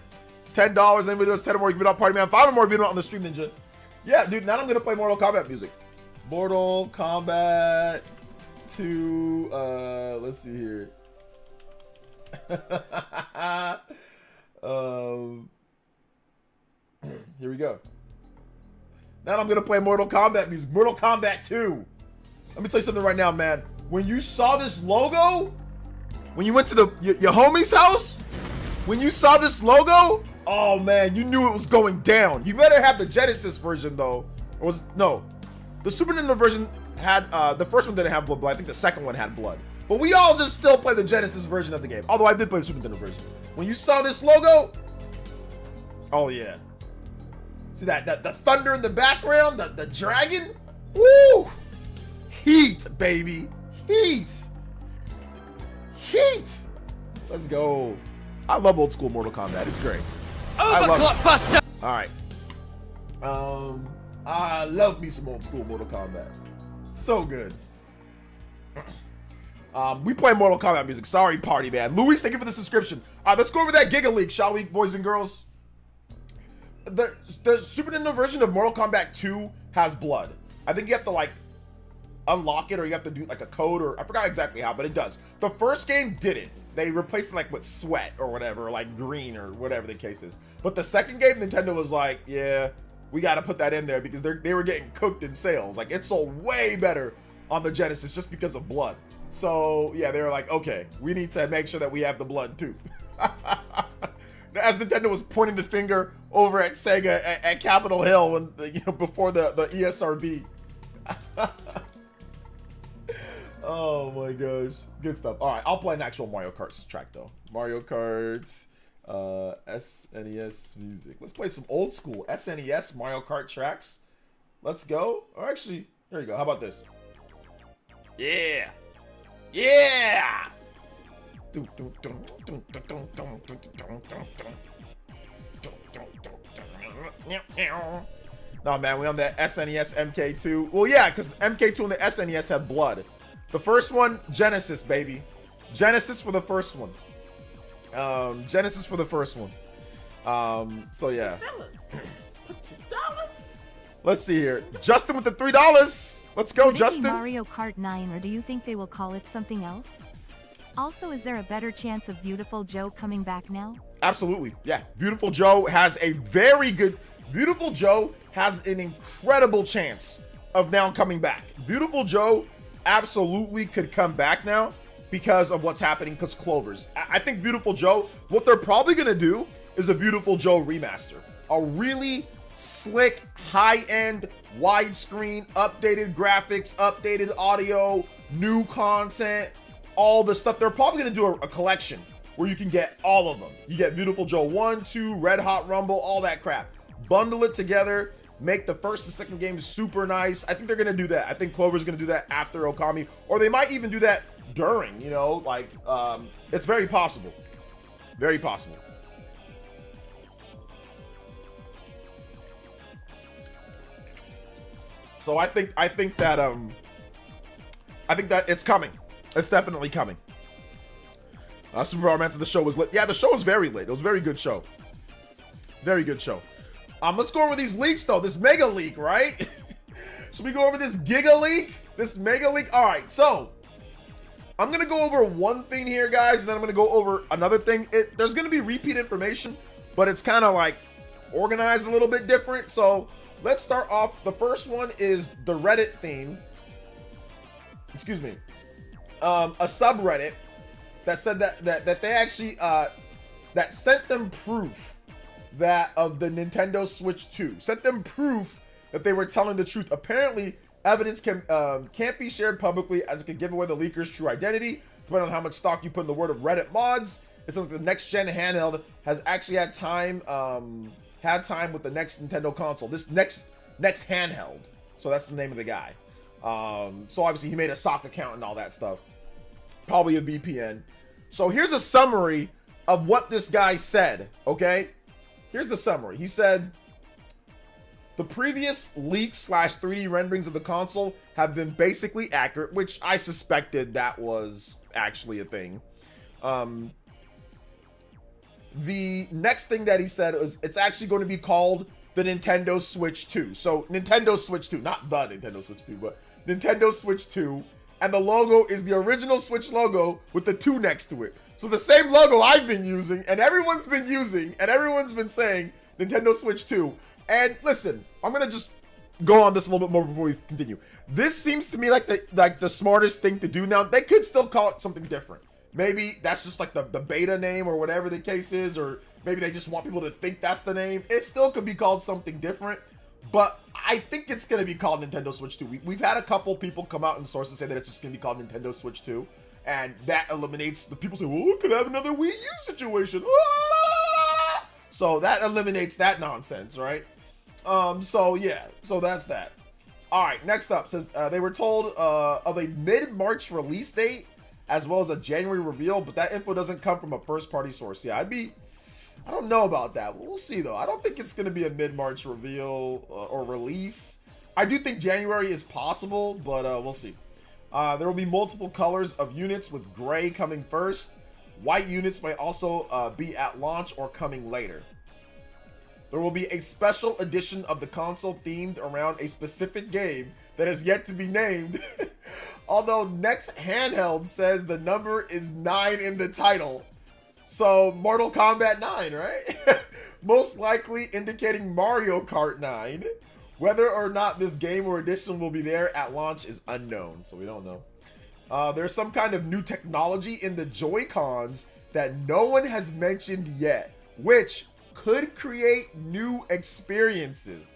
$10 and with us 10 or more, you can beat out Party Man. 5 or more, beat out on the Stream Ninja. Yeah, dude, now I'm gonna play Mortal Kombat music. Mortal Kombat 2, let's see here. Here we go. Now I'm gonna play Mortal Kombat music. Mortal Kombat 2. Let me tell you something right now, man. When you saw this logo, when you went to your homie's house, when you saw this logo, oh man, you knew it was going down. You better have the Genesis version though. Or was no, the Super Nintendo version had the first one didn't have blood. I think the second one had blood. But we all just still play the Genesis version of the game. Although I did play the Super Nintendo version. When you saw this logo, oh yeah. See that the thunder in the background, the dragon? Woo! Heat, baby. Heat. Heat. Let's go. I love old school Mortal Kombat. It's great. Overclock Buster! Alright. I love me some old school Mortal Kombat. So good. We play Mortal Kombat music. Sorry, Party Man. Luis, thank you for the subscription. Alright, let's go over that GigaLeak, shall we, boys and girls? The Super Nintendo version of Mortal Kombat 2 has blood. I think you have to like unlock it, or you have to do like a code, or I forgot exactly how, but it does. The first game didn't. They replaced it like with sweat or whatever, or like green or whatever the case is. But the second game, Nintendo was like, yeah, we got to put that in there because they were getting cooked in sales. Like it sold way better on the Genesis just because of blood. So yeah, they were like, okay, we need to make sure that we have the blood too. As Nintendo was pointing the finger over at Sega at Capitol Hill when before the ESRB. Oh my gosh, good stuff. All right, I'll play an actual Mario Kart track though. Mario Kart, SNES music. Let's play some old school SNES Mario Kart tracks. Let's go. Or actually, here you go. How about this? Yeah, yeah. No man, we on that SNES MK2. Well, yeah, because MK2 and the SNES have blood. The first one, Genesis, baby. Genesis for the first one. Genesis for the first one. So yeah. Let's see here. Justin with the $3. Let's go, Justin. Mario Kart 9, or do you think they will call it something else? Also, is there a better chance of Beautiful Joe coming back now? Absolutely. Yeah. Beautiful Joe has a very good... Beautiful Joe has an incredible chance of now coming back. Beautiful Joe absolutely could come back now because of what's happening, because Clovers. I think Beautiful Joe, what they're probably going to do is a Beautiful Joe remaster. A really slick, high-end, widescreen, updated graphics, updated audio, new content, all the stuff. They're probably going to do a collection where you can get all of them. You get Beautiful Joe 1, 2, Red Hot Rumble, all that crap. Bundle it together, make the first and second game super nice. I think they're going to do that. I think Clover's going to do that after Okami, or they might even do that during, like, it's very possible. Very possible. So I think that it's coming. It's definitely coming. Super Power Man said the show was lit. Yeah, the show was very lit. It was a very good show. Very good show. Let's go over these leaks though. This mega leak, right? Should we go over this giga leak? This mega leak? All right, so I'm gonna go over one thing here, guys, and then I'm gonna go over another thing. There's gonna be repeat information, but it's kind of like organized a little bit different. So let's start off. The first one is the Reddit theme. Excuse me. A subreddit that said that they actually that sent them proof that of the Nintendo Switch 2. Sent them proof that they were telling the truth. Apparently, evidence can't be shared publicly as it could give away the leaker's true identity, depending on how much stock you put in the word of Reddit mods. It's like the next gen handheld has actually had time with the next Nintendo console. This next handheld. So that's the name of the guy. So obviously he made a sock account and all that stuff. Probably a VPN. So here's a summary of what this guy said, okay? Here's the summary. He said, the previous leaks / 3D renderings of the console have been basically accurate, which I suspected that was actually a thing. The next thing that he said was it's actually going to be called the Nintendo Switch 2. So Nintendo Switch 2, not the Nintendo Switch 2, but Nintendo Switch 2. And the logo is the original Switch logo with the 2 next to it. So the same logo I've been using and everyone's been using and everyone's been saying Nintendo Switch 2. And listen, I'm going to just go on this a little bit more before we continue. This seems to me like the smartest thing to do now. They could still call it something different. Maybe that's just like the beta name or whatever the case is, or maybe they just want people to think that's the name. It still could be called something different, but I think it's going to be called Nintendo Switch 2. We've had a couple people come out in sources say that it's just going to be called Nintendo Switch 2, and that eliminates the people say, well, it could have another Wii U situation. Ah! So that eliminates that nonsense, right? So yeah, so that's that. All right, next up says they were told of a mid-March release date as well as a January reveal, but that info doesn't come from a first-party source. Yeah, I don't know about that. We'll see though. I don't think it's going to be a mid-March reveal or release. I do think January is possible, but we'll see. There will be multiple colors of units, with gray coming first. White units may also be at launch or coming later. There will be a special edition of the console themed around a specific game that is yet to be named. Although Next Handheld says the number is 9 in the title. So Mortal Kombat 9, right? Most likely indicating Mario Kart 9. Whether or not this game or edition will be there at launch is unknown, so we don't know. There's some kind of new technology in the Joy-Cons that no one has mentioned yet, which could create new experiences.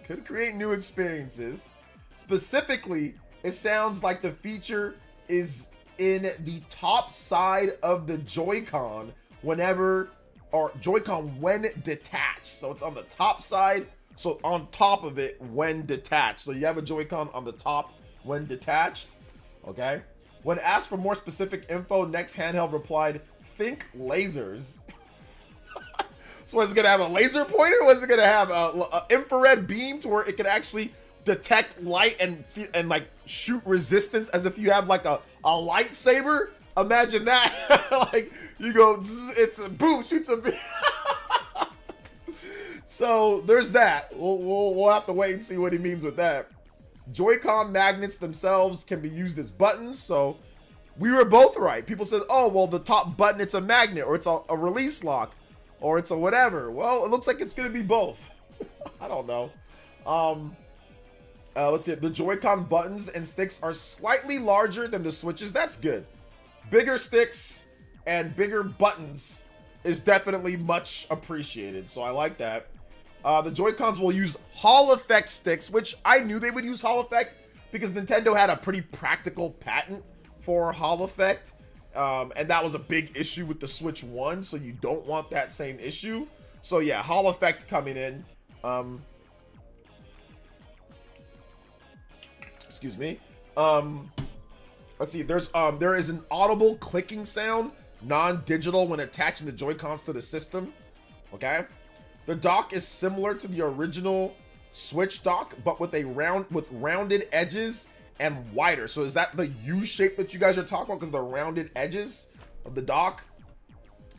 Specifically, it sounds like the feature is in the top side of the Joy-Con when detached. So it's on the top side, so on top of it when detached. So you have a Joy-Con on the top when detached, okay? When asked for more specific info, Next Handheld replied, think lasers. So is it gonna have a laser pointer? Or is it gonna have a infrared beam to where it can actually detect light and like shoot resistance as if you have like a lightsaber? Imagine that. Like you go, it's a boom, shoots a beam. So there's that. We'll have to wait and see what he means with that. Joy-Con magnets themselves can be used as buttons, so we were both right. People said, oh well, the top button, it's a magnet, or it's a release lock, or it's a whatever. Well, it looks like it's gonna be both. I don't know. Let's see. The Joy-Con buttons and sticks are slightly larger than the Switches. That's good. Bigger sticks and bigger buttons is definitely much appreciated. So I like that. The Joy-Cons will use Hall Effect sticks, which I knew they would use Hall Effect because Nintendo had a pretty practical patent for Hall Effect. And that was a big issue with the Switch 1, so you don't want that same issue. So yeah, Hall Effect coming in. Excuse me. Let's see. There is an audible clicking sound, non-digital, when attaching the Joy-Cons to the system. Okay. The dock is similar to the original Switch dock, but with rounded edges and wider. So is that the U shape that you guys are talking about because the rounded edges of the dock?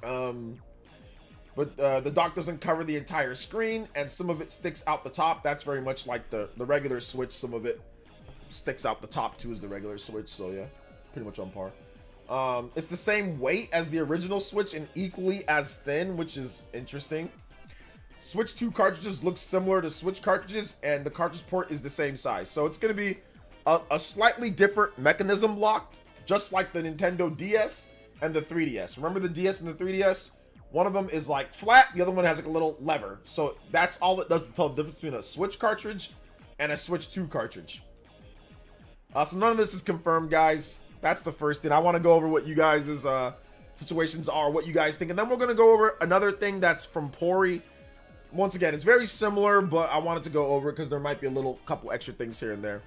But the dock doesn't cover the entire screen, and some of it sticks out the top. That's very much like the regular Switch. Some of it sticks out the top too as the regular Switch. So yeah, pretty much on par. It's the same weight as the original Switch and equally as thin, which is interesting. Switch 2 cartridges look similar to Switch cartridges, and the cartridge port is the same size. So it's going to be a slightly different mechanism lock, just like the Nintendo DS and the 3DS. Remember the DS and the 3DS? One of them is like flat, the other one has like a little lever. So that's all it does to tell the difference between a Switch cartridge and a Switch 2 cartridge. So none of this is confirmed, guys. That's the first thing. I want to go over what you guys' situations are, what you guys think. And then we're going to go over another thing that's from Pori. Once again, it's very similar, but I wanted to go over it because there might be a couple extra things here and there.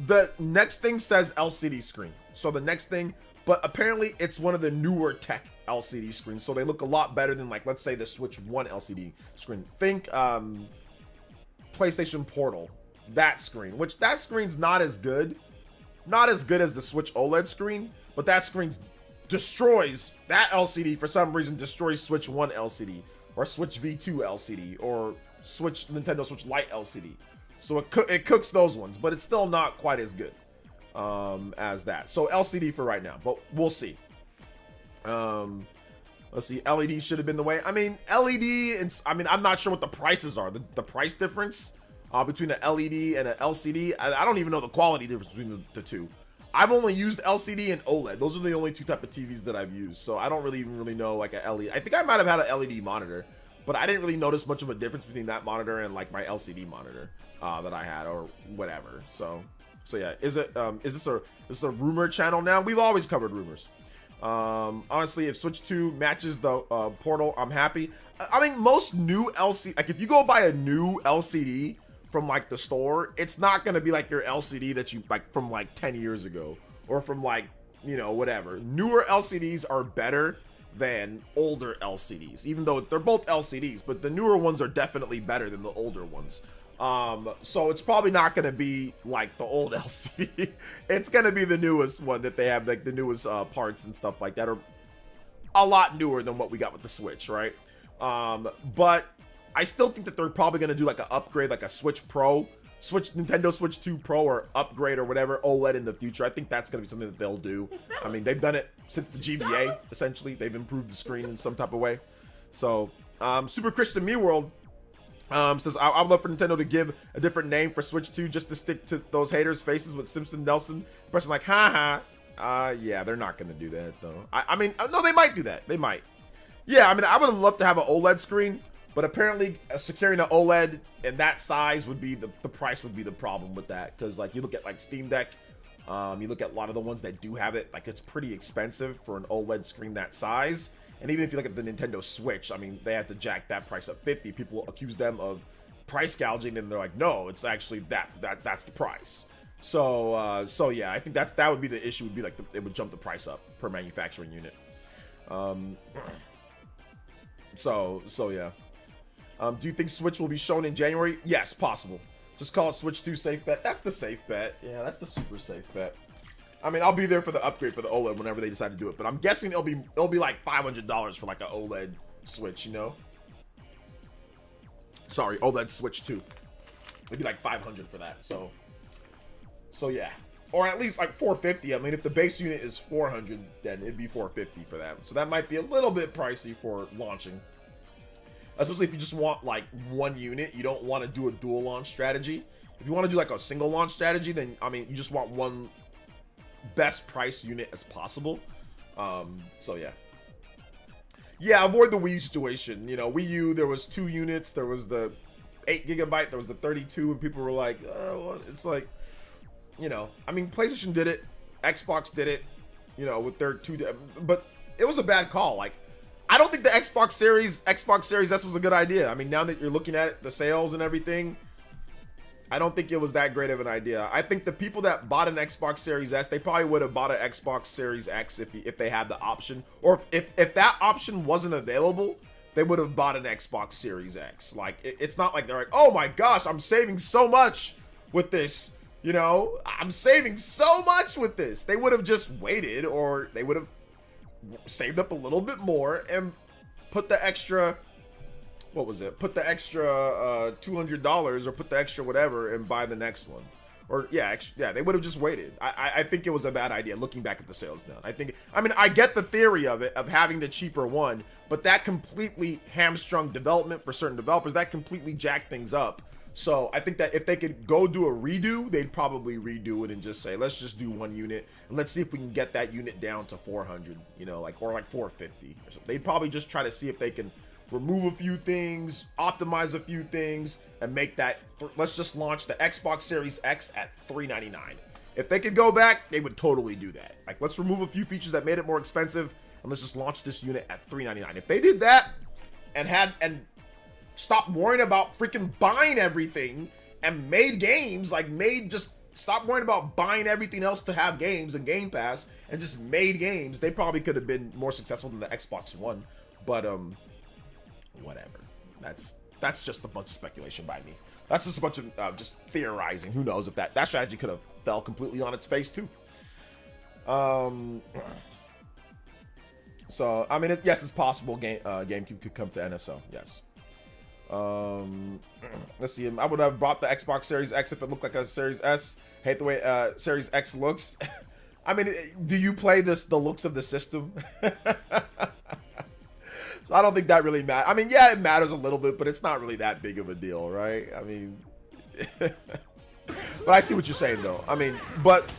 The next thing says LCD screen. So the next thing, but apparently it's one of the newer tech LCD screens. So they look a lot better than, like, let's say the Switch 1 LCD screen. Think PlayStation Portal, that screen, which that screen's not as good. Not as good as the Switch OLED screen, but that screen destroys, that LCD for some reason destroys Switch 1 LCD or Switch V2 LCD or Nintendo Switch Lite LCD. So it cooks those ones, but it's still not quite as good as that. So LCD for right now, but we'll see. Let's see, LED should have been the way. I mean, LED, I'm not sure what the prices are. The price difference between an LED and an LCD. I don't even know the quality difference between the two. I've only used LCD and OLED. Those are the only two type of TVs that I've used. So I don't really know like a LED. I think I might have had an LED monitor, but I didn't really notice much of a difference between that monitor and like my LCD monitor that I had or whatever. So yeah, is this a rumor channel now? We've always covered rumors. Honestly, if Switch 2 matches the Portal, I'm happy. I mean, most new LCD, like if you go buy a new LCD from like the store, it's not going to be like your LCD that you like from like 10 years ago or from like, you know, whatever. Newer LCDs are better than older LCDs, even though they're both LCDs, but the newer ones are definitely better than the older ones. So it's probably not going to be like the old LCD. It's going to be the newest one that they have, like the newest parts and stuff like that are a lot newer than what we got with the Switch, right? But I still think that they're probably going to do like an upgrade, like a Switch Pro, Nintendo Switch 2 Pro or upgrade or whatever, OLED in the future. I think that's going to be something that they'll do. I mean, they've done it since the GBA, essentially. They've improved the screen in some type of way. So, Super Christian Me World says, I would love for Nintendo to give a different name for Switch 2 just to stick to those haters' faces with Simpson Nelson. Person like, haha. Yeah, they're not going to do that, though. I mean, no, they might do that. They might. Yeah, I mean, I would have loved to have an OLED screen. But apparently, securing an OLED in that size would be the price would be the problem with that. Because like you look at like Steam Deck, you look at a lot of the ones that do have it, like it's pretty expensive for an OLED screen that size. And even if you look at the Nintendo Switch, I mean, they have to jack that price up 50. People accuse them of price gouging, and they're like, no, it's actually that's the price. So yeah, I think that would be the issue. Would be like it would jump the price up per manufacturing unit. So yeah. Do you think Switch will be shown in January? Yes, possible. Just call it Switch 2 safe bet. That's the safe bet. Yeah, that's the super safe bet. I mean, I'll be there for the upgrade for the OLED whenever they decide to do it, but I'm guessing it'll be like $500 for like an OLED Switch, you know? Sorry, OLED Switch 2. It'd be like 500 for that. So yeah. Or at least like 450. I mean, if the base unit is 400, then it'd be 450 for that. So that might be a little bit pricey for launching. Especially if you just want like one unit, you don't want to do a dual launch strategy. If you want to do like a single launch strategy, then I mean, you just want one best price unit as possible. So yeah, avoid the Wii U situation. You know, Wii U, there was 2 units. There was the 8GB, there was the 32, and people were like, oh, well, it's like, you know, I mean, PlayStation did it, Xbox did it, you know, with their 2, but it was a bad call. Like, I don't think the Xbox Series S was a good idea. I mean, now that you're looking at it, the sales and everything, I don't think it was that great of an idea. I think the people that bought an Xbox Series S, they probably would have bought an Xbox Series X if they had the option. Or if that option wasn't available, they would have bought an Xbox Series X. Like, it's not like they're like, oh my gosh, I'm saving so much with this. You know, I'm saving so much with this. They would have just waited, or they would have saved up a little bit more and put the extra, what was it? Put the extra $200 or put the extra whatever and buy the next one. Or yeah, they would have just waited. I think it was a bad idea looking back at the sales now. I mean, I get the theory of it, of having the cheaper one, but that completely hamstrung development for certain developers. That completely jacked things up. So I think that if they could go do a redo, they'd probably redo it and just say, let's just do one unit and let's see if we can get that unit down to 400, you know, like, or like 450 or something. They'd probably just try to see if they can remove a few things, optimize a few things, and make that, let's just launch the Xbox Series X at $399. If they could go back, they would totally do that. Like, let's remove a few features that made it more expensive, and let's just launch this unit at $399. If they did that, and stopped worrying about freaking buying everything, and made games, like, just stop worrying about buying everything else to have games and Game Pass, and just made games, they probably could have been more successful than the Xbox One. But, whatever. That's just a bunch of speculation by me. That's just a bunch of just theorizing. Who knows if that strategy could have fell completely on its face too. So I mean, yes, it's possible. GameCube could come to NSO. Yes. Let's see. I would have bought the Xbox Series X if it looked like a Series S. Hate the way Series X looks. I mean, do you play the looks of the system? So I don't think that really matters. I mean, yeah, it matters a little bit, but it's not really that big of a deal, right? I mean, but I see what you're saying, though. I mean, but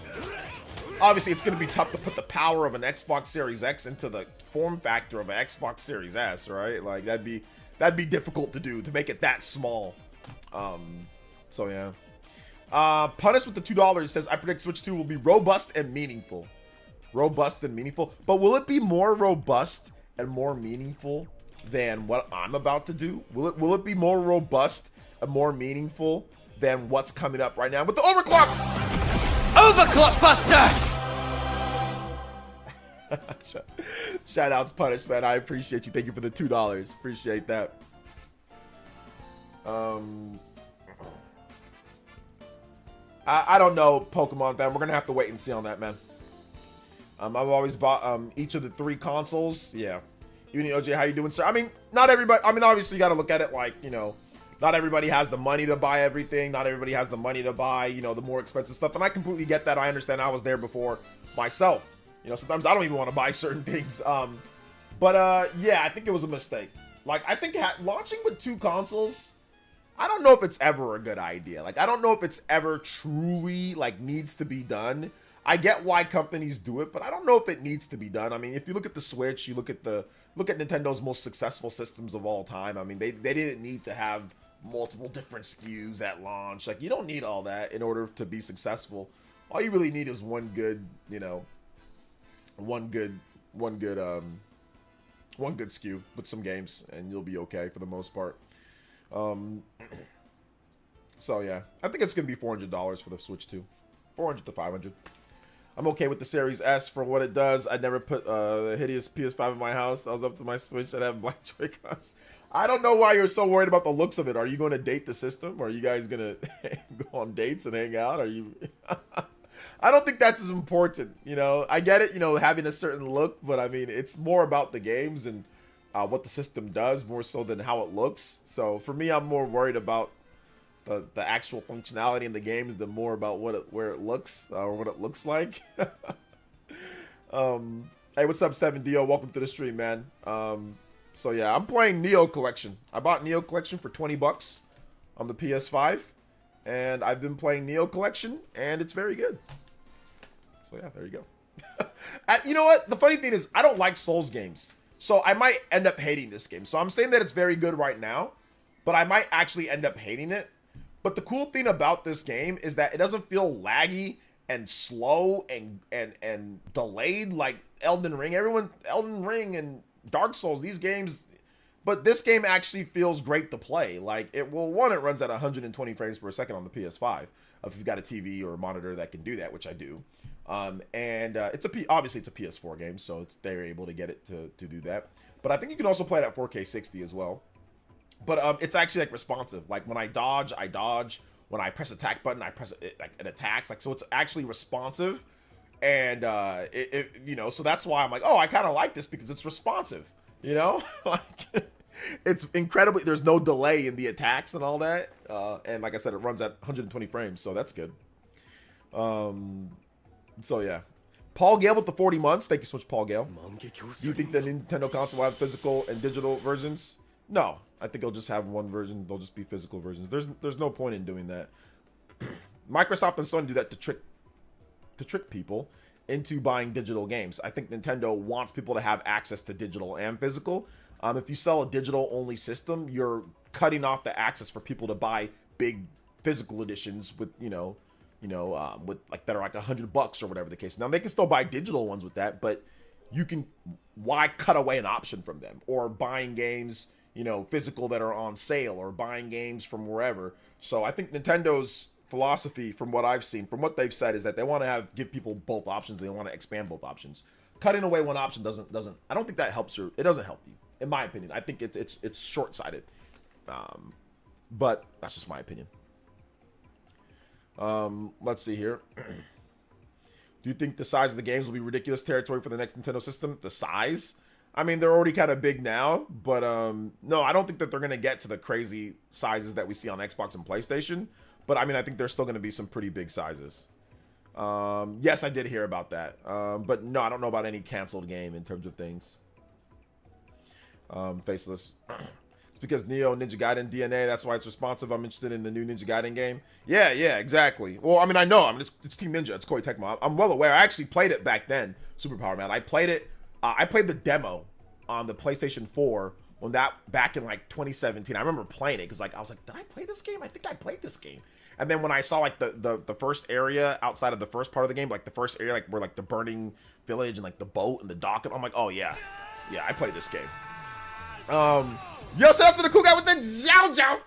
obviously it's going to be tough to put the power of an Xbox Series X into the form factor of an Xbox Series S, right? Like, that'd be difficult to do, to make it that small. So yeah. Punish with the $2 says, I predict Switch 2 will be robust and meaningful. Robust and meaningful. But will it be more robust and more meaningful than what I'm about to do? Will it be more robust and more meaningful than what's coming up right now with the overclock? Overclock Buster! Shout outs, Punish, man. I appreciate you. Thank you for the $2. Appreciate that. I don't know, Pokemon fan. We're gonna have to wait and see on that, man. I've always bought each of the 3 consoles. Yeah. Even OJ, how you doing, sir? I mean, not everybody. I mean, obviously, you got to look at it like, you know, not everybody has the money to buy everything. Not everybody has the money to buy, you know, the more expensive stuff. And I completely get that. I understand. I was there before myself. You know, sometimes I don't even want to buy certain things. Yeah, I think it was a mistake. Like, I think launching with 2 consoles, I don't know if it's ever a good idea. Like, I don't know if it's ever truly, like, needs to be done. I get why companies do it, but I don't know if it needs to be done. I mean, if you look at the Switch, you look at Nintendo's most successful systems of all time. I mean, they didn't need to have multiple different SKUs at launch. Like, you don't need all that in order to be successful. All you really need is one good, you know, one good SKU with some games, and you'll be okay for the most part. So yeah, I think it's gonna be $400 for the Switch 2, 400 to 500. I'm okay with the Series S for what it does. I never put the hideous PS5 in my house. I was up to my Switch. I'd have black Joy-Cons. I don't know why you're so worried about the looks of it. Are you going to date the system? Are you guys going to go on dates and hang out? Are you? I don't think that's as important. You know, I get it, you know, having a certain look, but I mean, it's more about the games and what the system does more so than how it looks. So for me, I'm more worried about the actual functionality in the games than more about where it looks or what it looks like. Hey, what's up, 7DO? Welcome to the stream, man. So yeah, I'm playing Neo Collection. I bought Neo Collection for $20 on the PS5, and I've been playing Neo Collection, and it's very good. So yeah, there you go. You know what? The funny thing is, I don't like Souls games, so I might end up hating this game. So I'm saying that it's very good right now, but I might actually end up hating it. But the cool thing about this game is that it doesn't feel laggy and slow and delayed like Elden Ring. Elden Ring and Dark Souls, these games, but this game actually feels great to play. Like, it runs at 120 frames per second on the PS5 if you've got a TV or a monitor that can do that, which I do. Obviously it's a PS4 game, so they're able to get it to do that. But I think you can also play it at 4K 60 as well. But it's actually like responsive. Like, when I dodge. When I press attack button, I press it, like, it attacks. Like, so it's actually responsive. And you know, so that's why I'm like, oh, I kind of like this because it's responsive, you know. Like, it's incredibly, there's no delay in the attacks and all that, and like I said, it runs at 120 frames, so that's good. So yeah, Paul Gale with the 40 months. Thank you so much, Paul Gale. Do you think the Nintendo console will have physical and digital versions? No, I think it'll just have one version. They'll just be physical versions. There's no point in doing that. Microsoft and Sony do that to trick people into buying digital games. I think Nintendo wants people to have access to digital and physical. If you sell a digital only system, you're cutting off the access for people to buy big physical editions with, with like that are like $100 or whatever the case. Now they can still buy digital ones with that, but why cut away an option from them, or buying games, physical that are on sale, or buying games from wherever. So I think Nintendo's philosophy, from what I've seen, from what they've said, is that they want to give people both options. They want to expand both options. Cutting away one option doesn't. I don't think that helps you. It doesn't help you, in my opinion. I think it's short-sighted. But that's just my opinion. Let's see here. Do you think the size of the games will be ridiculous territory for the next Nintendo system? The size? I mean, they're already kind of big now, but no, I don't think that they're going to get to the crazy sizes that we see on Xbox and PlayStation. But I mean, I think there's still going to be some pretty big sizes. Yes, I did hear about that. But no, I don't know about any canceled game in terms of things. Faceless. It's because Neo Ninja Gaiden DNA, that's why it's responsive. I'm interested in the new Ninja Gaiden game. Yeah, exactly. Well, I mean, I know. I mean, it's Team Ninja. It's Koei Tecmo. I'm well aware. I actually played it back then, Superpower Man. I played it. I played the demo on the PlayStation 4 when back in like 2017. I remember playing it because I was like, did I play this game? I think I played this game. And then when I saw like the first area outside of the first part of the game, like the first area like where like the burning village and like the boat and the dock, I'm like, oh yeah, I played this game. Yo, shout out to the cool guy with the Zhao Zhao.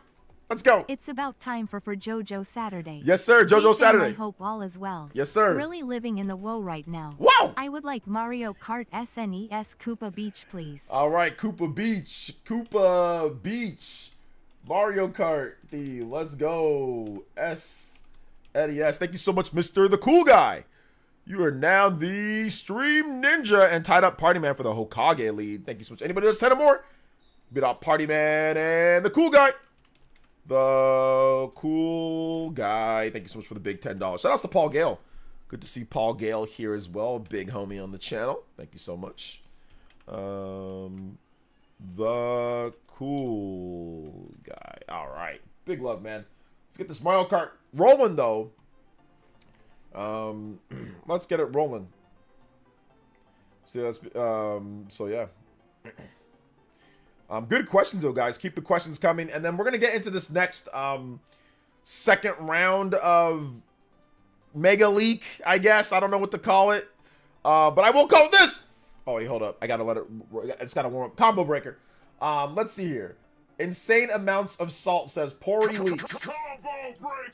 Let's go. It's about time for JoJo Saturday. Yes, sir. JoJo Saturday. I hope all is well. Yes, sir. Really living in the woe right now. Wow. I would like Mario Kart SNES Koopa Beach, please. All right, Koopa Beach. Koopa Beach. Mario Kart. Let's go. SNES. Thank you so much, Mr. The Cool Guy. You are now the Stream Ninja and tied up Party Man for the Hokage lead. Thank you so much. Anybody else 10 or more? Beat out Party Man and the Cool Guy. The Cool Guy. Thank you so much for the big $10. Shout out to Paul Gale. Good to see Paul Gale here as well. Big homie on the channel. Thank you so much. The Cool Guy. All right. Big love, man. Let's get this Mario Kart rolling, though. Let's get it rolling. See, so yeah. Good questions though, guys. Keep the questions coming, and then we're gonna get into this next second round of MEGALEAK, I guess. I don't know what to call it, but I will call it this. Oh wait, hold up. I gotta let it. It's gotta warm up. Combo breaker. Let's see here. Insane amounts of salt says Pori leaks.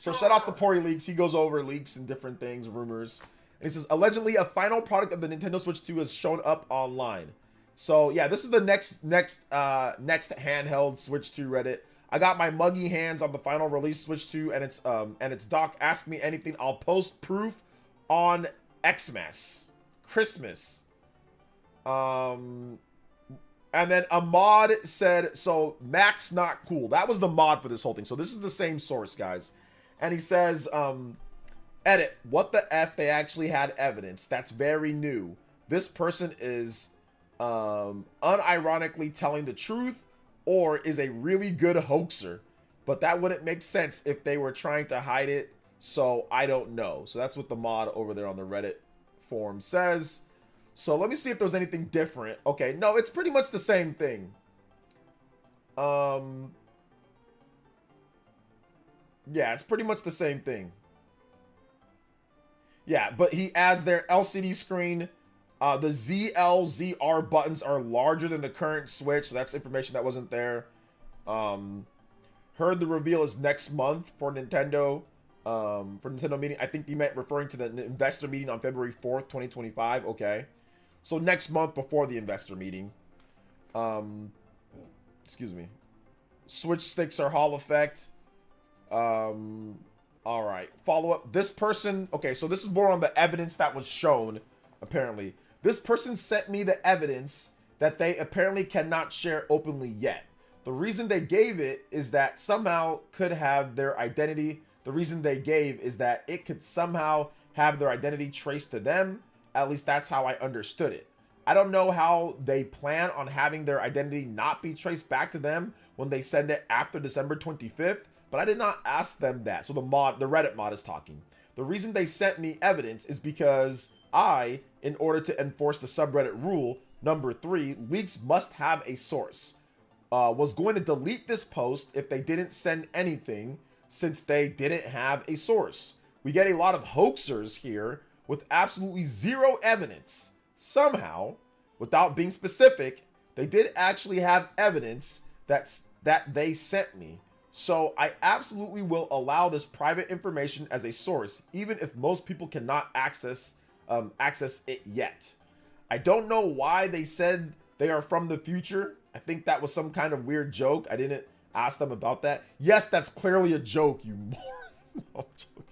So shout outs to Pori leaks. He goes over leaks and different things, rumors. And he says allegedly a final product of the Nintendo Switch 2 has shown up online. So yeah, this is the next handheld Switch 2 Reddit. I got my muggy hands on the final release Switch 2, and it's Doc, ask me anything. I'll post proof on Xmas. Christmas. And then a mod said, so Max not cool. That was the mod for this whole thing. So this is the same source, guys. And he says, edit, what the F, they actually had evidence. That's very new. This person is unironically telling the truth or is a really good hoaxer. But that wouldn't make sense if they were trying to hide it. So I don't know. So that's what the mod over there on the Reddit forum says. So let me see if there's anything different. Okay, no, it's pretty much the same thing. Yeah, it's pretty much the same thing. Yeah, but he adds their LCD screen. The ZLZR buttons are larger than the current Switch, so that's information that wasn't there. Heard the reveal is next month for Nintendo. For Nintendo meeting. I think he meant referring to the investor meeting on February 4th, 2025. Okay. So next month before the investor meeting. Excuse me. Switch sticks are Hall effect. All right, follow up. This person, okay, so this is more on the evidence that was shown, apparently. This person sent me the evidence that they apparently cannot share openly yet. The reason they gave it is that somehow could have their identity. The reason they gave is that it could somehow have their identity traced to them. At least that's how I understood it. I don't know how they plan on having their identity not be traced back to them when they send it after December 25th, but I did not ask them that. So the Reddit mod is talking. The reason they sent me evidence is because I, in order to enforce the subreddit rule, number 3, leaks must have a source. Was going to delete this post if they didn't send anything since they didn't have a source. We get a lot of hoaxers here with absolutely zero evidence. Somehow, without being specific, they did actually have evidence that they sent me. So I absolutely will allow this private information as a source, even if most people cannot access it yet. I don't know why they said they are from the future. I think that was some kind of weird joke. I didn't ask them about that. Yes, that's clearly a joke, you moron. No, I'm joking.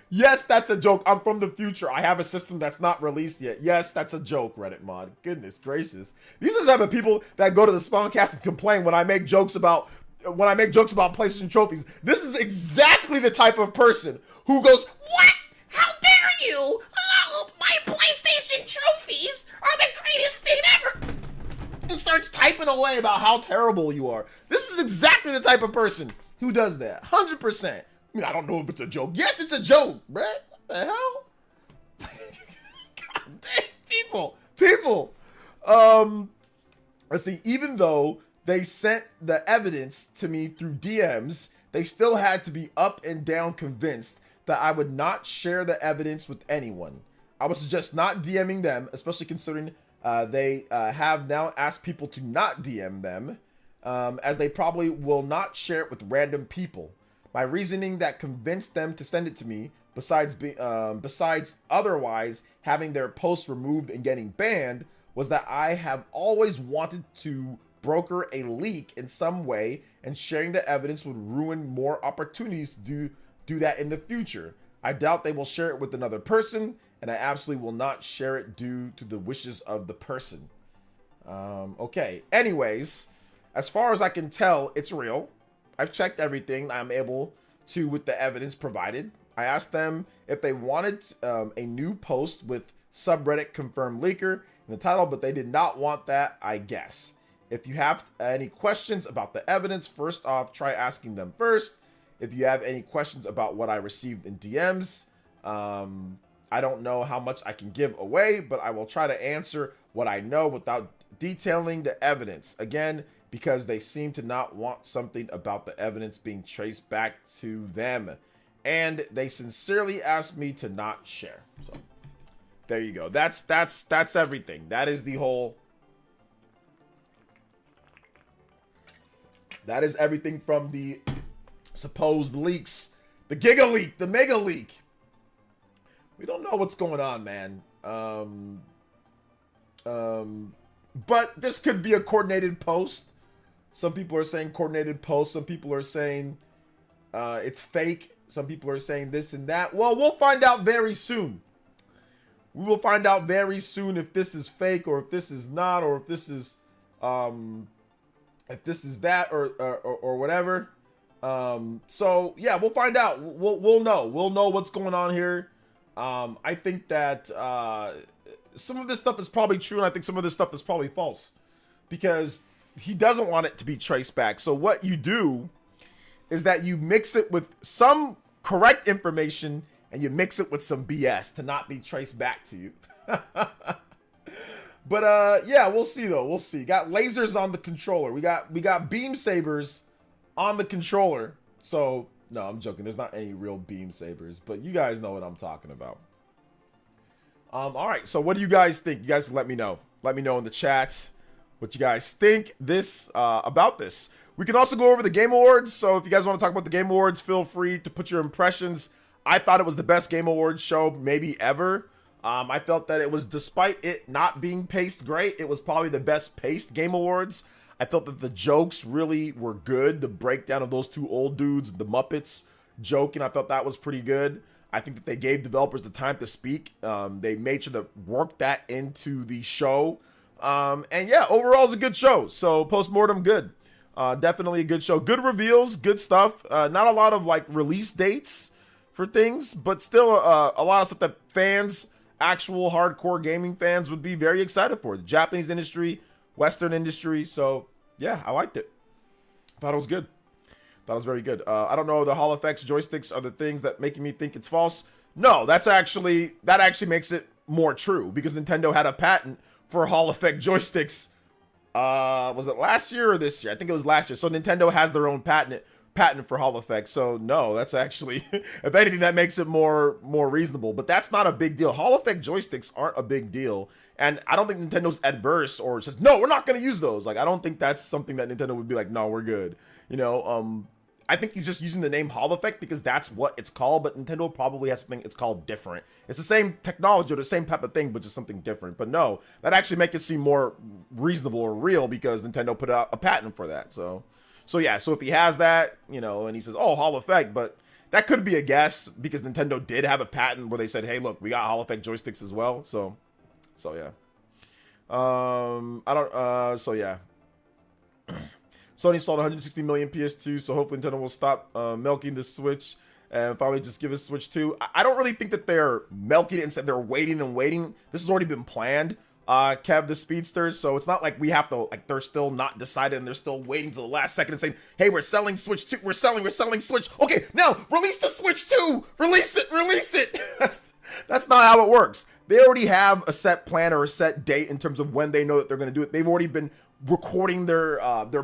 Yes, that's a joke. I'm from the future. I have a system that's not released yet. Yes, that's a joke, Reddit mod. Goodness gracious. These are the type of people that go to the Spawncast and complain when I make jokes about PlayStation trophies. This is exactly the type of person who goes, "What? How dare you? Oh, my PlayStation trophies are the greatest thing ever!" And starts typing away about how terrible you are. This is exactly the type of person who does that. 100%. I mean, I don't know if it's a joke. Yes, it's a joke, bruh. What the hell? God dang, people. Let's see. Even though they sent the evidence to me through DMs, they still had to be up and down convinced that I would not share the evidence with anyone. I was just not DMing them, especially considering they have now asked people to not DM them, as they probably will not share it with random people. My reasoning that convinced them to send it to me, besides otherwise having their posts removed and getting banned, was that I have always wanted to broker a leak in some way, and sharing the evidence would ruin more opportunities to do that in the future. I doubt they will share it with another person, and I absolutely will not share it due to the wishes of the person. Okay. Anyways, as far as I can tell, it's real. I've checked everything I'm able to with the evidence provided. I asked them if they wanted a new post with subreddit confirmed leaker in the title, but they did not want that, I guess. If you have any questions about the evidence, first off, try asking them first. If you have any questions about what I received in DMs, I don't know how much I can give away, but I will try to answer what I know without detailing the evidence. Again, because they seem to not want something about the evidence being traced back to them. And they sincerely asked me to not share. So there you go. That's everything. That is the whole... That is everything from the supposed leaks. The Giga Leak, the Mega Leak. We don't know what's going on, man. But this could be a coordinated post. Some people are saying coordinated post. Some people are saying it's fake. Some people are saying this and that. Well, we'll find out very soon. We will find out very soon if this is fake or if this is not, or if this is that or whatever. So yeah, we'll find out. We'll know. We'll know what's going on here. I think that some of this stuff is probably true, and I think some of this stuff is probably false, because he doesn't want it to be traced back. So what you do is that you mix it with some correct information and you mix it with some BS to not be traced back to you. But yeah, we'll see though. We'll see. Got lasers on the controller. We got beam sabers on the controller. So no, I'm joking. There's not any real beam sabers, but you guys know what I'm talking about. All right. So what do you guys think? You guys let me know. Let me know in the chat what you guys think about this. We can also go over the Game Awards. So if you guys want to talk about the Game Awards, feel free to put your impressions. I thought it was the best Game Awards show maybe ever. I felt that it was, despite it not being paced great, it was probably the best paced Game Awards. I felt that the jokes really were good. The breakdown of those two old dudes, the Muppets, joking. I thought that was pretty good. I think that they gave developers the time to speak. They made sure to work that into the show. And yeah, overall it's a good show. So Postmortem, good. Definitely a good show. Good reveals, good stuff. Not a lot of like release dates for things, but still a lot of stuff that fans, actual hardcore gaming fans, would be very excited for. The Japanese industry, Western industry. So yeah, I liked it. Thought it was good. Thought it was very good. I don't know, the Hall effects joysticks are the things that making me think it's false. No, that actually makes it more true, because Nintendo had a patent for Hall effect joysticks. Was it last year or this year? I think it was last year. So Nintendo has their own patent for Hall effects. So no, that's actually, if anything, that makes it more reasonable. But that's not a big deal. Hall effect joysticks aren't a big deal, and I don't think Nintendo's adverse or says no, we're not going to use those. Like, I don't think that's something that Nintendo would be like, no, we're good. You know, I think he's just using the name Hall effect because that's what it's called, but Nintendo probably has something it's called different. It's the same technology or the same type of thing, but just something different. But no, that actually makes it seem more reasonable or real because Nintendo put out a patent for that. So yeah, so if he has that, you know, and he says, oh, Hall effect, but that could be a guess because Nintendo did have a patent where they said, hey, look, we got Hall effect joysticks as well. So yeah. So yeah. Sony sold 160 million PS2, so hopefully Nintendo will stop milking the Switch and finally just give us Switch 2. I don't really think that they're milking it and said they're waiting and waiting. This has already been planned, Kev, the Speedsters, so it's not like we have to, like, they're still not decided and they're still waiting to the last second and saying, hey, we're selling Switch 2, we're selling Switch. Okay, now, release the Switch 2! Release it! That's not how it works. They already have a set plan or a set date in terms of when they know that they're going to do it. They've already been recording their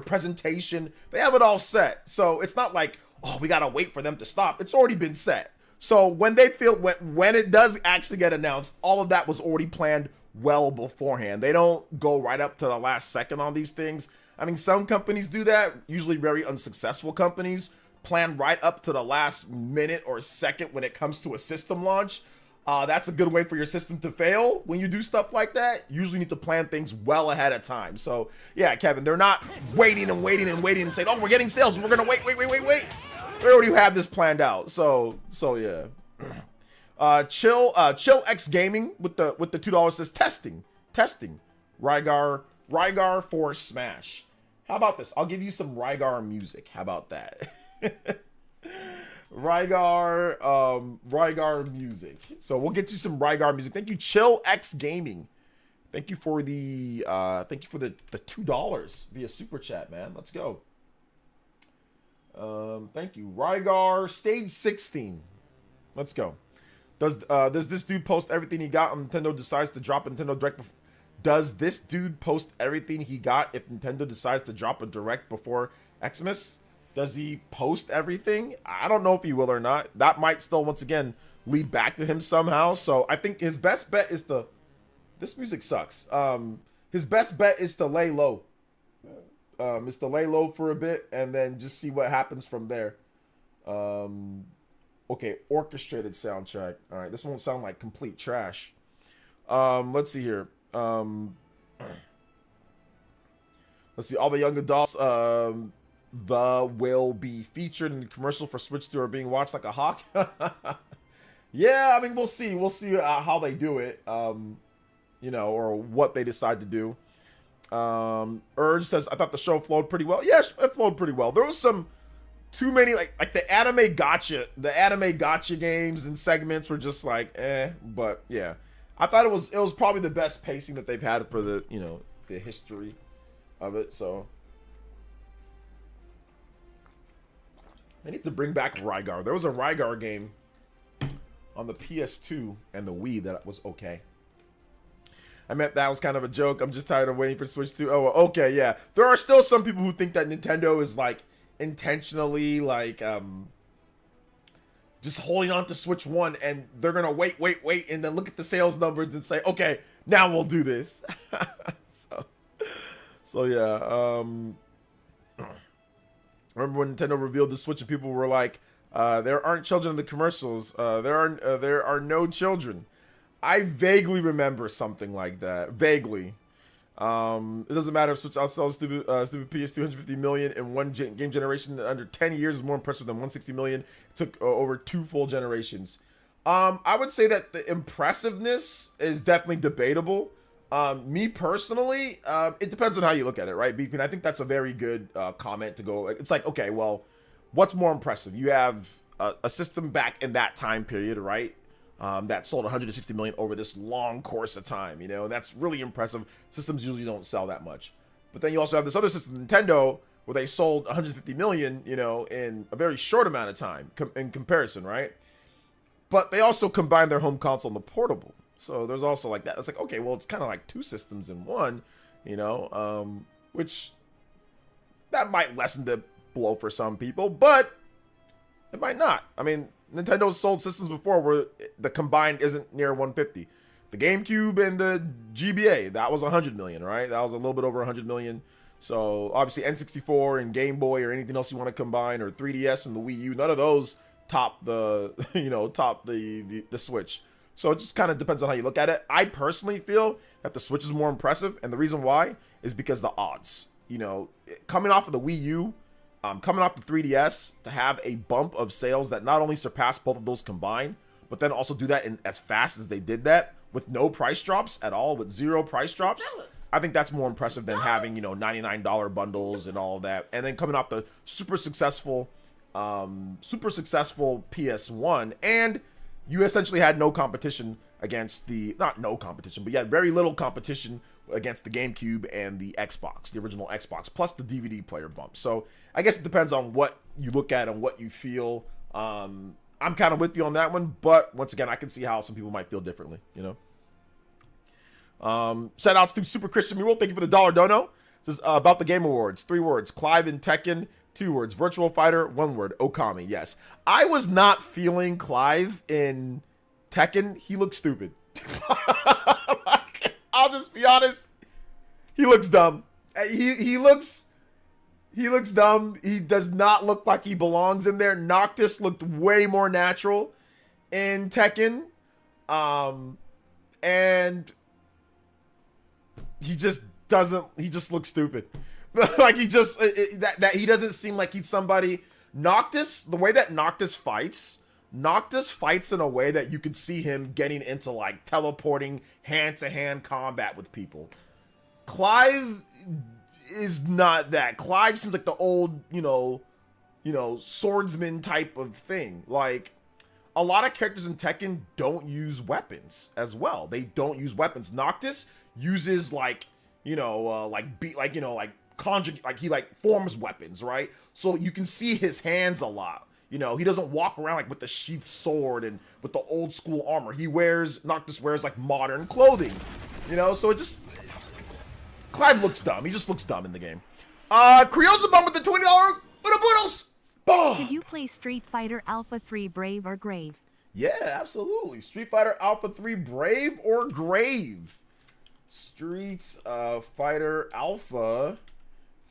presentation. They have it all set. So it's not like, oh, we got to wait for them to stop. It's already been set. So when they feel, when it does actually get announced, all of that was already planned well beforehand. They don't go right up to the last second on these things. I mean, some companies do that, usually very unsuccessful companies, plan right up to the last minute or second when it comes to a system launch. That's a good way for your system to fail when you do stuff like that. You usually need to plan things well ahead of time. So yeah, Kevin, they're not waiting and saying, oh, we're getting sales, we're gonna wait. They already have this planned out. So yeah. Chill X Gaming with the $2 says testing. Rygar for Smash. How about this? I'll give you some Rygar music. How about that? Rygar music. So we'll get you some Rygar music. Thank you, Chill X Gaming. Thank you for the $2 via super chat, man. Let's go. Thank you, Rygar Stage 16. Let's go. Does this dude post everything he got on Nintendo decides to drop a Nintendo Direct? Does this dude post everything he got if Nintendo decides to drop a Direct before Xmas? Does he post everything? I don't know if he will or not. That might still, once again, lead back to him somehow. So I think his best bet is to... This music sucks. His best bet is to lay low. Is to lay low for a bit and then just see what happens from there. Okay, orchestrated soundtrack. All right, this won't sound like complete trash. Let's see here. Let's see. All the young adults... will be featured in the commercial for Switch 2 are being watched like a hawk. Yeah, I mean, we'll see how they do it, you know, or what they decide to do. Urge says, I thought the show flowed pretty well. Yes, it flowed pretty well. There was some too many, like the anime gotcha games and segments were just like, but yeah, I thought it was probably the best pacing that they've had for the, you know, the history of it. So I need to bring back Rygar. There was a Rygar game on the PS2 and the Wii that was okay. I meant that was kind of a joke. I'm just tired of waiting for Switch 2. Oh, okay, yeah. There are still some people who think that Nintendo is like intentionally like just holding on to Switch 1 and they're gonna wait and then look at the sales numbers and say, okay, now we'll do this. so yeah. Remember when Nintendo revealed the Switch and people were like, there aren't children in the commercials. There are no children. I vaguely remember something like that. Vaguely. It doesn't matter if Switch outsells stupid PS 250 million in one game generation under 10 years is more impressive than 160 million. It took over 2 full generations. I would say that the impressiveness is definitely debatable. Me personally, it depends on how you look at it, right? Beepin, I think that's a very good comment to go. It's like, okay, well, what's more impressive? You have a system back in that time period, right? That sold 160 million over this long course of time, you know, and that's really impressive. Systems usually don't sell that much. But then you also have this other system, Nintendo, where they sold 150 million, you know, in a very short amount of time in comparison, right? But they also combined their home console and the portable. So there's also like that. It's like, okay, well, it's kind of like 2 systems in one, you know, which that might lessen the blow for some people, but it might not. I mean, Nintendo's sold systems before where the combined isn't near 150. The GameCube and the GBA, that was 100 million, right? That was a little bit over 100 million. So obviously N64 and Game Boy or anything else you want to combine, or 3DS and the Wii U, none of those top the, you know, top the Switch. So it just kind of depends on how you look at it. I personally feel that the Switch is more impressive, and the reason why is because the odds. You know, coming off of the Wii U, coming off the 3DS, to have a bump of sales that not only surpass both of those combined, but then also do that in as fast as they did that with no price drops at all, with 0 price drops. I think that's more impressive than having, you know, $99 bundles and all of that. And then coming off the super successful PS1, and you essentially had no competition against not no competition, but you had very little competition against the GameCube and the Xbox, the original Xbox, plus the DVD player bump. So I guess it depends on what you look at and what you feel. I'm kind of with you on that one, but once again, I can see how some people might feel differently, you know. Shout outs to Super Christian Mule. Thank you for the $1 dono. This is about the Game Awards. 3 words: Clive in Tekken. 2 words: Virtual Fighter. 1 word: Okami. Yes, I was not feeling Clive in Tekken. He looks stupid. I'll just be honest. He looks dumb. He looks dumb. He does not look like he belongs in there. Noctis looked way more natural in Tekken. And he just looks stupid. Like he just that he doesn't seem like he's somebody. Noctis, the way that Noctis fights in a way that you could see him getting into like teleporting hand-to-hand combat with people. Clive is not that. Clive seems like the old, you know, swordsman type of thing. Like a lot of characters in Tekken don't use weapons as well. They don't use weapons. Noctis uses like, conjugate, like he like forms weapons, right? So you can see his hands a lot. You know, he doesn't walk around like with the sheathed sword and with the old school armor. Noctis wears like modern clothing, you know? So it just, Clive looks dumb. He just looks dumb in the game. Kriosabum with the $20 Buenos. Did you play Street Fighter Alpha 3 Brave or Grave? Yeah, absolutely. Street Fighter Alpha 3 Brave or Grave? Street Fighter Alpha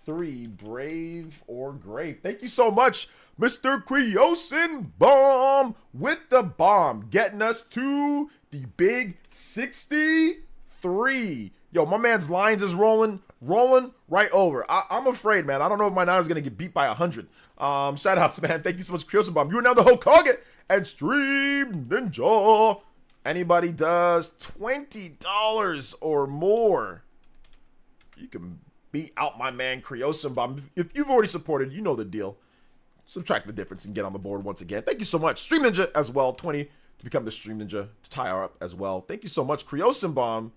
3 Brave or Grave. Thank you so much, Mr. Creosin Bomb with the bomb, getting us to the big 63. Yo, my man's lines is rolling right over. I'm afraid, man. I don't know if my Niners going to get beat by 100. Shout outs, man. Thank you so much, Creosin Bomb. You are now the Hokage and Stream Ninja. Anybody does $20 or more, you can beat out my man Creosin Bomb. If you've already supported, you know the deal. Subtract the difference and get on the board once again. Thank you so much. Stream Ninja as well. 20 to become the Stream Ninja to tie her up as well. Thank you so much, Creosin Bomb.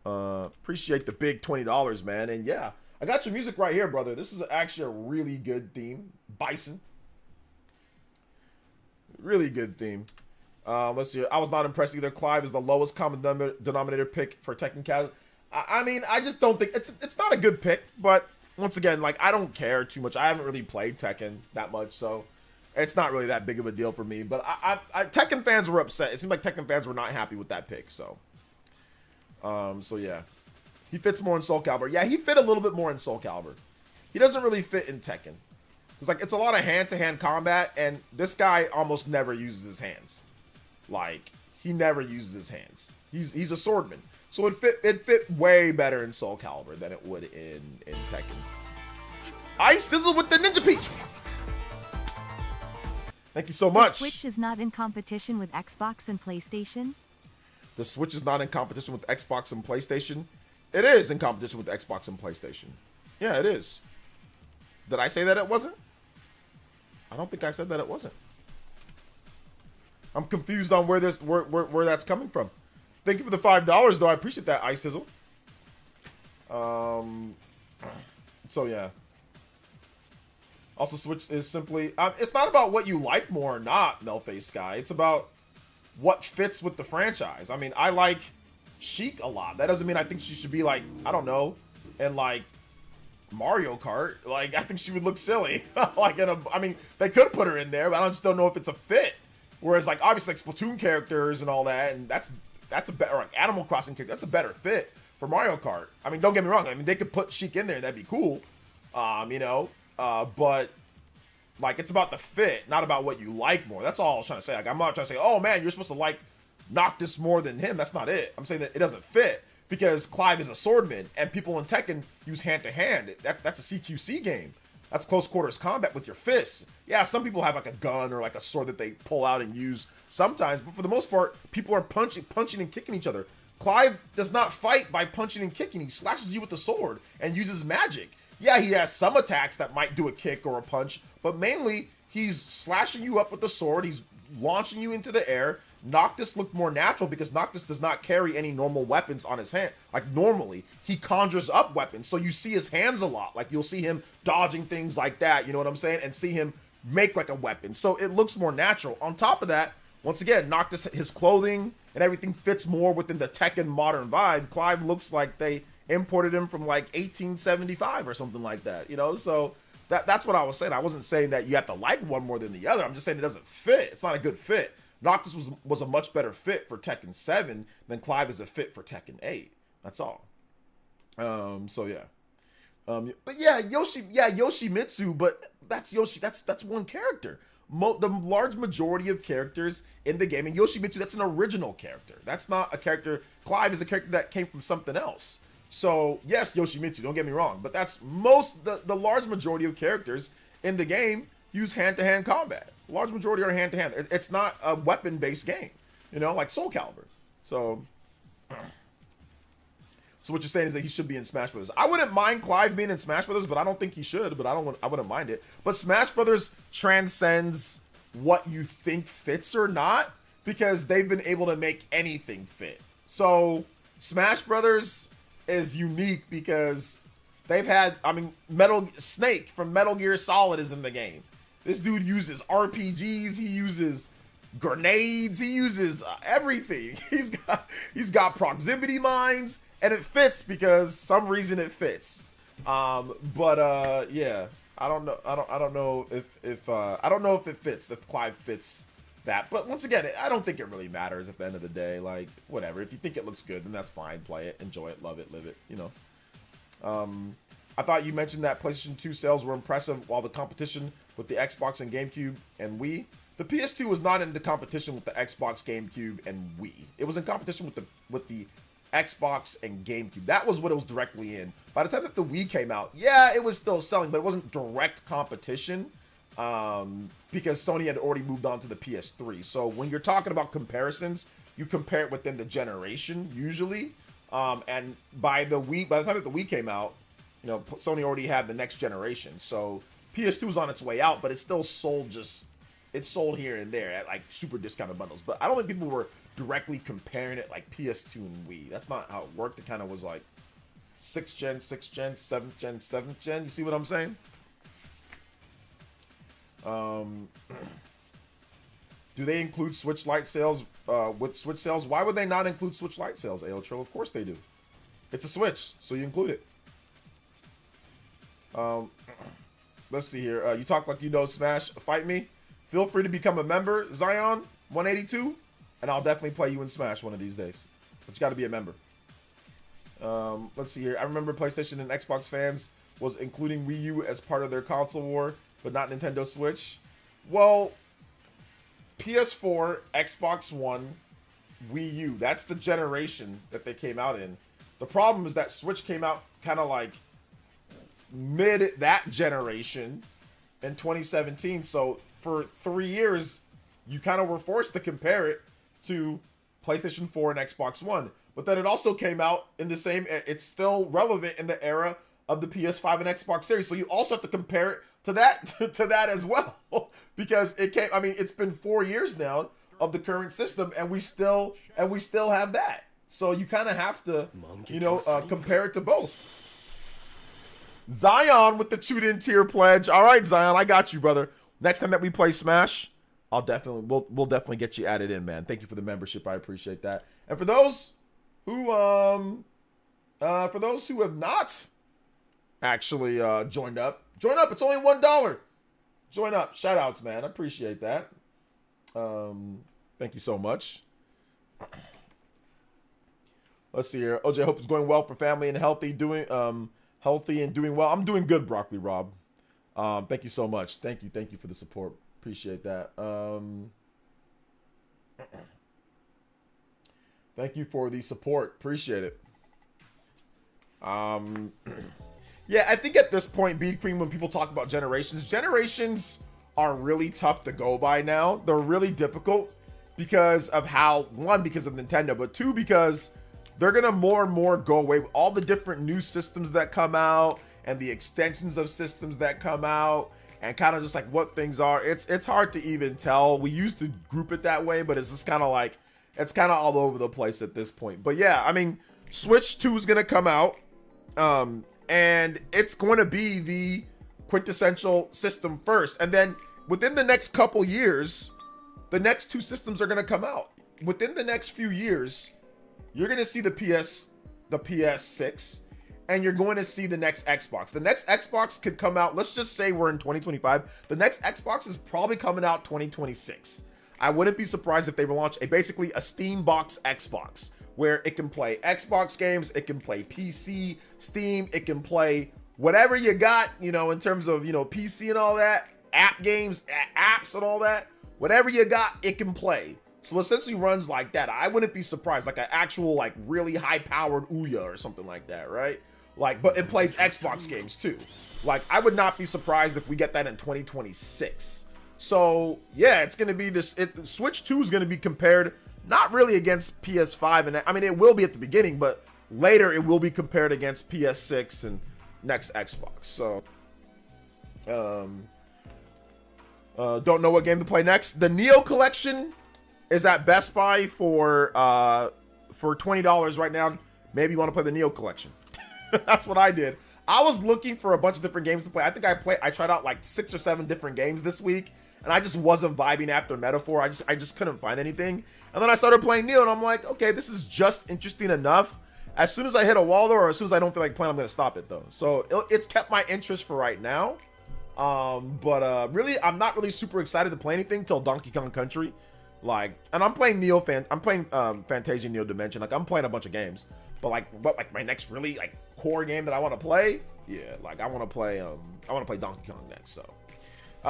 Appreciate the big $20, man. And yeah, I got your music right here, brother. This is actually a really good theme. Bison. Really good theme. Let's see. I was not impressed either. Clive is the lowest common denominator pick for Tekken casual. I mean, I just don't think it's not a good pick. But once again, like I don't care too much. I haven't really played Tekken that much, so it's not really that big of a deal for me. But Tekken fans were upset. It seemed like Tekken fans were not happy with that pick. So yeah, he fits more in Soul Calibur. Yeah, he fit a little bit more in Soul Calibur. He doesn't really fit in Tekken. It's a lot of hand-to-hand combat, and this guy almost never uses his hands. Like, he never uses his hands. He's a swordman. So it fit way better in Soul Calibur than it would in Tekken. Ice Sizzle with the Ninja Peach. Thank you so much. The Switch is not in competition with Xbox and PlayStation? The Switch is not in competition with Xbox and PlayStation. It is in competition with Xbox and PlayStation. Yeah, it is. Did I say that it wasn't? I don't think I said that it wasn't. I'm confused on where that's coming from. Thank you for the $5 though. I appreciate that, Ice Sizzle. So yeah. Also, Switch is simply it's not about what you like more or not, Melface Sky. It's about what fits with the franchise. I mean, I like Sheik a lot. That doesn't mean I think she should be like, I don't know, in like Mario Kart. Like, I think she would look silly. Like I mean, they could put her in there, but I just don't know if it's a fit. Whereas like obviously like Splatoon characters and all that, and that's a better, like Animal Crossing character, that's a better fit for Mario Kart. I mean, don't get me wrong. I mean, they could put Sheik in there, that'd be cool. You know, but like it's about the fit, not about what you like more. That's all I was trying to say. Like, I'm not trying to say, oh man, you're supposed to like Noctis more than him. That's not it. I'm saying that it doesn't fit because Clive is a swordman and people in Tekken use hand to hand. That's a CQC game. That's close quarters combat with your fists. Yeah, some people have like a gun or like a sword that they pull out and use sometimes, but for the most part, people are punching and kicking each other. Clive does not fight by punching and kicking. He slashes you with the sword and uses magic. Yeah, he has some attacks that might do a kick or a punch, but mainly he's slashing you up with the sword. He's launching you into the air. Noctis looked more natural because Noctis does not carry any normal weapons on his hand. Like normally, he conjures up weapons, so you see his hands a lot. Like you'll see him dodging things like that, you know what I'm saying? And see him make like a weapon. So it looks more natural. On top of that, once again, Noctis, his clothing and everything fits more within the Tekken modern vibe. Clive looks like they imported him from like 1875 or something like that, you know? So that's what I was saying. I wasn't saying that you have to like one more than the other. I'm just saying it doesn't fit. It's not a good fit. Noctis was a much better fit for Tekken 7 than Clive is a fit for Tekken 8. That's all. So yeah. But yeah, Yoshimitsu, but that's Yoshi. That's one character. The large majority of characters in the game, and Yoshimitsu, that's an original character. That's not a character. Clive is a character that came from something else. So yes, Yoshimitsu, don't get me wrong, but that's the large majority of characters in the game use hand-to-hand combat. Large majority are hand-to-hand. It's not a weapon-based game, you know, like Soul Calibur. So what you're saying is that he should be in Smash Brothers. I wouldn't mind Clive being in Smash Brothers, but I don't think he should. But I wouldn't mind it. But Smash Brothers transcends what you think fits or not because they've been able to make anything fit. So Smash Brothers is unique because they've had, I mean, Snake from Metal Gear Solid is in the game. This dude uses RPGs, he uses grenades, he uses everything. He's got proximity mines, and it fits because some reason it fits. Yeah, I don't know if it fits, if Clive fits that. But once again, I don't think it really matters at the end of the day. Like, whatever. If you think it looks good, then that's fine. Play it, enjoy it, love it, live it, you know. I thought you mentioned that PlayStation 2 sales were impressive while the competition with the Xbox and GameCube and Wii. The PS2 was not in the competition with the Xbox, GameCube, and Wii. It was in competition with the Xbox and GameCube. That was what it was directly in. By the time that the Wii came out, yeah, it was still selling, but it wasn't direct competition because Sony had already moved on to the PS3. So when you're talking about comparisons, you compare it within the generation usually. And by the time that the Wii came out, you know, Sony already had the next generation. So PS2 was on its way out, but it still sold it sold here and there at like super discounted bundles. But I don't think people were directly comparing it like PS2 and Wii. That's not how it worked. It kind of was like 6th gen, 7th gen, 7th gen. You see what I'm saying? Do they include Switch Lite sales with Switch sales? Why would they not include Switch Lite sales, AOTRIL? Of course they do. It's a Switch, so you include it. Let's see here. You talk like you know Smash. Fight me. Feel free to become a member, Zion 182, and I'll definitely play you in Smash one of these days. But you got to be a member. Let's see here. I remember PlayStation and Xbox fans was including Wii U as part of their console war, but not Nintendo Switch. Well, PS4, Xbox One, Wii U. That's the generation that they came out in. The problem is that Switch came out kind of like mid that generation in 2017. So for 3 years, you kind of were forced to compare it to PlayStation 4 and Xbox One. But then it also came out in the same, it's still relevant in the era of the PS5 and Xbox Series. So you also have to compare it to that as well. Because it came, I mean, it's been 4 years now of the current system, and we still have that. So you kind of have to, you know, compare it to both. Zion with the tuned-in tier pledge. All right, Zion, I got you, brother. Next time that we play Smash, we'll definitely get you added in, man. Thank you for the membership. I appreciate that. And for those who have not actually joined up. It's only $1. Join up. Shout outs, man. I appreciate that. Thank you so much. Let's see here. OJ, hope it's going well for family and healthy and doing well. I'm doing good, Broccoli Rob. Thank you so much. Thank you for the support. Appreciate that. Thank you for the support. Appreciate it. Yeah, I think at this point, Beat Queen, when people talk about generations are really tough to go by now. They're really difficult because of because of Nintendo, but two, because they're gonna more and more go away with all the different new systems that come out and the extensions of systems that come out and kind of just like what things are. It's hard to even tell. We used to group it that way, but it's just kind of like, it's kind of all over the place at this point. But yeah, I mean, Switch 2 is gonna come out. And it's going to be the quintessential system first. And then within the next couple years, the next two systems are going to come out. Within the next few years, you're going to see the PS6, and you're going to see the next Xbox. The next Xbox could come out, let's just say we're in 2025. The next Xbox is probably coming out 2026. I wouldn't be surprised if they launch basically a Steam box Xbox, where it can play Xbox games, it can play PC, Steam, it can play whatever you got, you know, in terms of, you know, PC and all that, app games, apps and all that, whatever you got, it can play. So essentially runs like that. I wouldn't be surprised, like an actual, like really high-powered Ouya or something like that, right? Like, but it plays Xbox games too. Like, I would not be surprised if we get that in 2026. So yeah, it's gonna be this. Switch 2 is gonna be compared not really against PS5, and I mean it will be at the beginning, but later it will be compared against PS6 and next Xbox. So, don't know what game to play next. The Neo Collection is at Best Buy for $20 right now. Maybe you want to play the Neo Collection. That's what I did. I was looking for a bunch of different games to play. I think I tried out like 6 or 7 different games this week, and I just wasn't vibing after Metaphor. I just couldn't find anything. And then I started playing Neo, and I'm like, okay, this is just interesting enough. As soon as I hit a wall, though, or as soon as I don't feel like playing, I'm going to stop it, though. So it's kept my interest for right now. But really, I'm not really super excited to play anything till Donkey Kong Country. Like, and I'm playing Fantasia Neo Dimension. Like, I'm playing a bunch of games. But like my next really like core game that I want to play, yeah, like I want to play Donkey Kong next. So,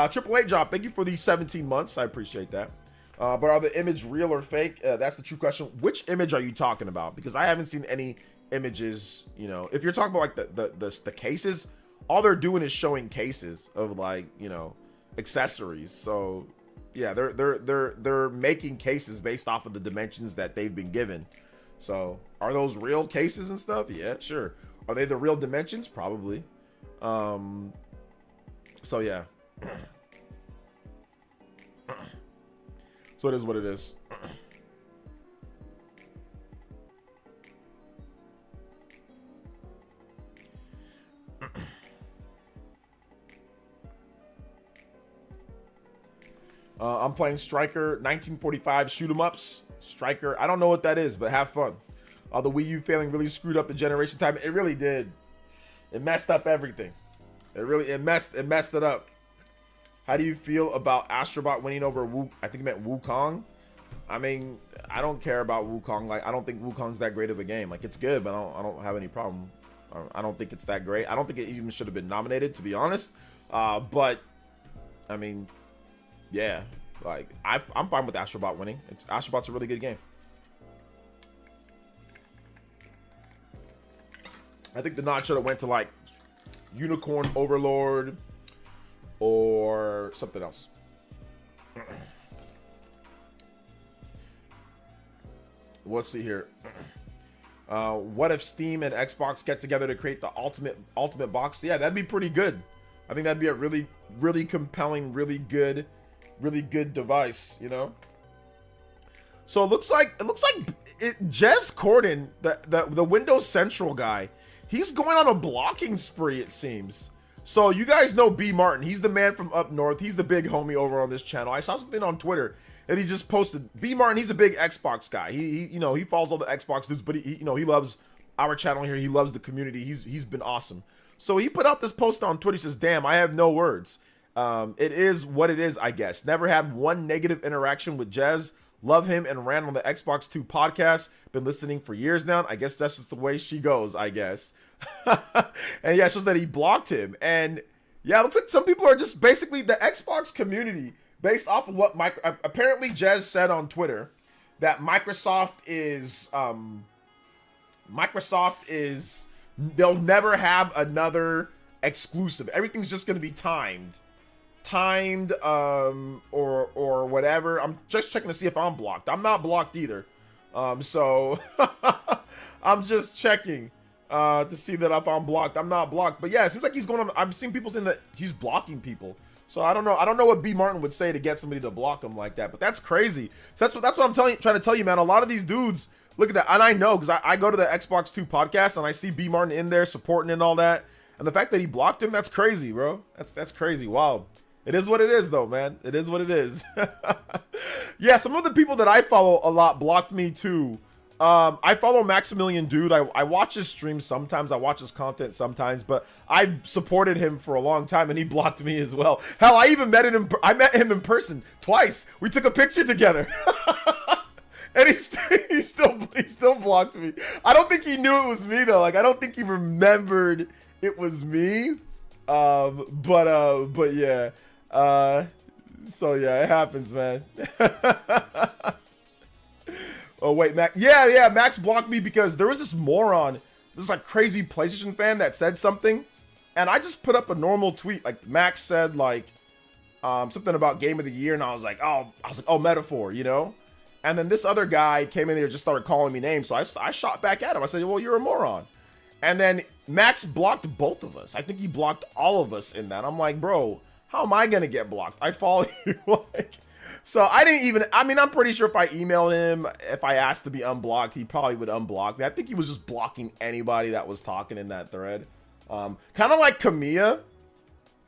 Triple Eight Job, thank you for the 17 months. I appreciate that. But are the image real or fake? That's the true question. Which image are you talking about? Because I haven't seen any images. You know, if you're talking about like the cases, all they're doing is showing cases of like, you know, accessories. So yeah, they're making cases based off of the dimensions that they've been given. So are those real cases and stuff? Yeah, sure. Are they the real dimensions? Probably. So yeah. So it is what it is. I'm playing Striker 1945 shoot 'em ups. Striker, I don't know what that is, but have fun. The Wii U failing really screwed up the generation time. It really did. It messed up everything. It messed it up. How do you feel about Astrobot winning over I think it meant Wukong? I mean, I don't care about Wukong. Like, I don't think Wukong's that great of a game. Like, it's good, but I don't have any problem. I don't think it's that great. I don't think it even should have been nominated, to be honest. But I mean, yeah, like I'm fine with Astrobot winning. Astrobot's a really good game. I think the nod should have went to like Unicorn Overlord or something else. Let's see here. What if Steam and Xbox get together to create the ultimate box? Yeah, that'd be pretty good. I think that'd be a really compelling, really good device, you know. So it looks like Jez Corden, the Windows Central guy, he's going on a blocking spree, it seems. So you guys know B Martin, he's the man from up north. He's the big homie over on this channel. I saw something on Twitter and he just posted. B Martin, he's a big Xbox guy. He you know, he follows all the Xbox dudes, but he you know, he loves our channel here. He loves the community. He's been awesome. So he put out this post on Twitter. He says, "Damn, I have no words. It is what it is, I guess. Never had one negative interaction with Jez. Love him and ran on the Xbox 2 podcast. Been listening for years now. I guess that's just the way she goes, I guess." And yeah, it shows that he blocked him. And yeah, it looks like some people are just basically the Xbox community, based off of what apparently Jez said on Twitter, that Microsoft is they'll never have another exclusive. Everything's just going to be timed or whatever. I'm just checking to see if I'm blocked. I'm not blocked either. So I'm just checking to see that if I'm blocked. I'm not blocked. But yeah, it seems like he's going on. I'm seeing people saying that he's blocking people. So I don't know what B Martin would say to get somebody to block him like that. But that's crazy. So that's what I'm trying to tell you, man. A lot of these dudes, look at that. And I know, because I go to the Xbox 2 podcast and I see B Martin in there supporting and all that. And the fact that he blocked him, that's crazy, bro. That's crazy. Wow. It is what it is, though, man. It is what it is. Yeah, some of the people that I follow a lot blocked me, too. I follow Maximilian Dude. I watch his streams sometimes. I watch his content sometimes. But I've supported him for a long time, and he blocked me as well. Hell, I even met him in person twice. We took a picture together. And he still blocked me. I don't think he knew it was me, though. Like, I don't think he remembered it was me. But yeah. So yeah, it happens, man. Oh wait, Max. Yeah, Max blocked me because there was this moron, this like crazy PlayStation fan that said something, and I just put up a normal tweet. Like Max said like something about Game of the Year, and I was like, oh, metaphor, you know. And then this other guy came in there and just started calling me names, so I shot back at him. I said, well, you're a moron. And then Max blocked both of us. I think he blocked all of us in that. I'm like, bro, how am I gonna get blocked? I follow you. Like, so I didn't even, I mean, I'm pretty sure if I emailed him, if I asked to be unblocked, he probably would unblock me. I think he was just blocking anybody that was talking in that thread. Kind of like Kamiya.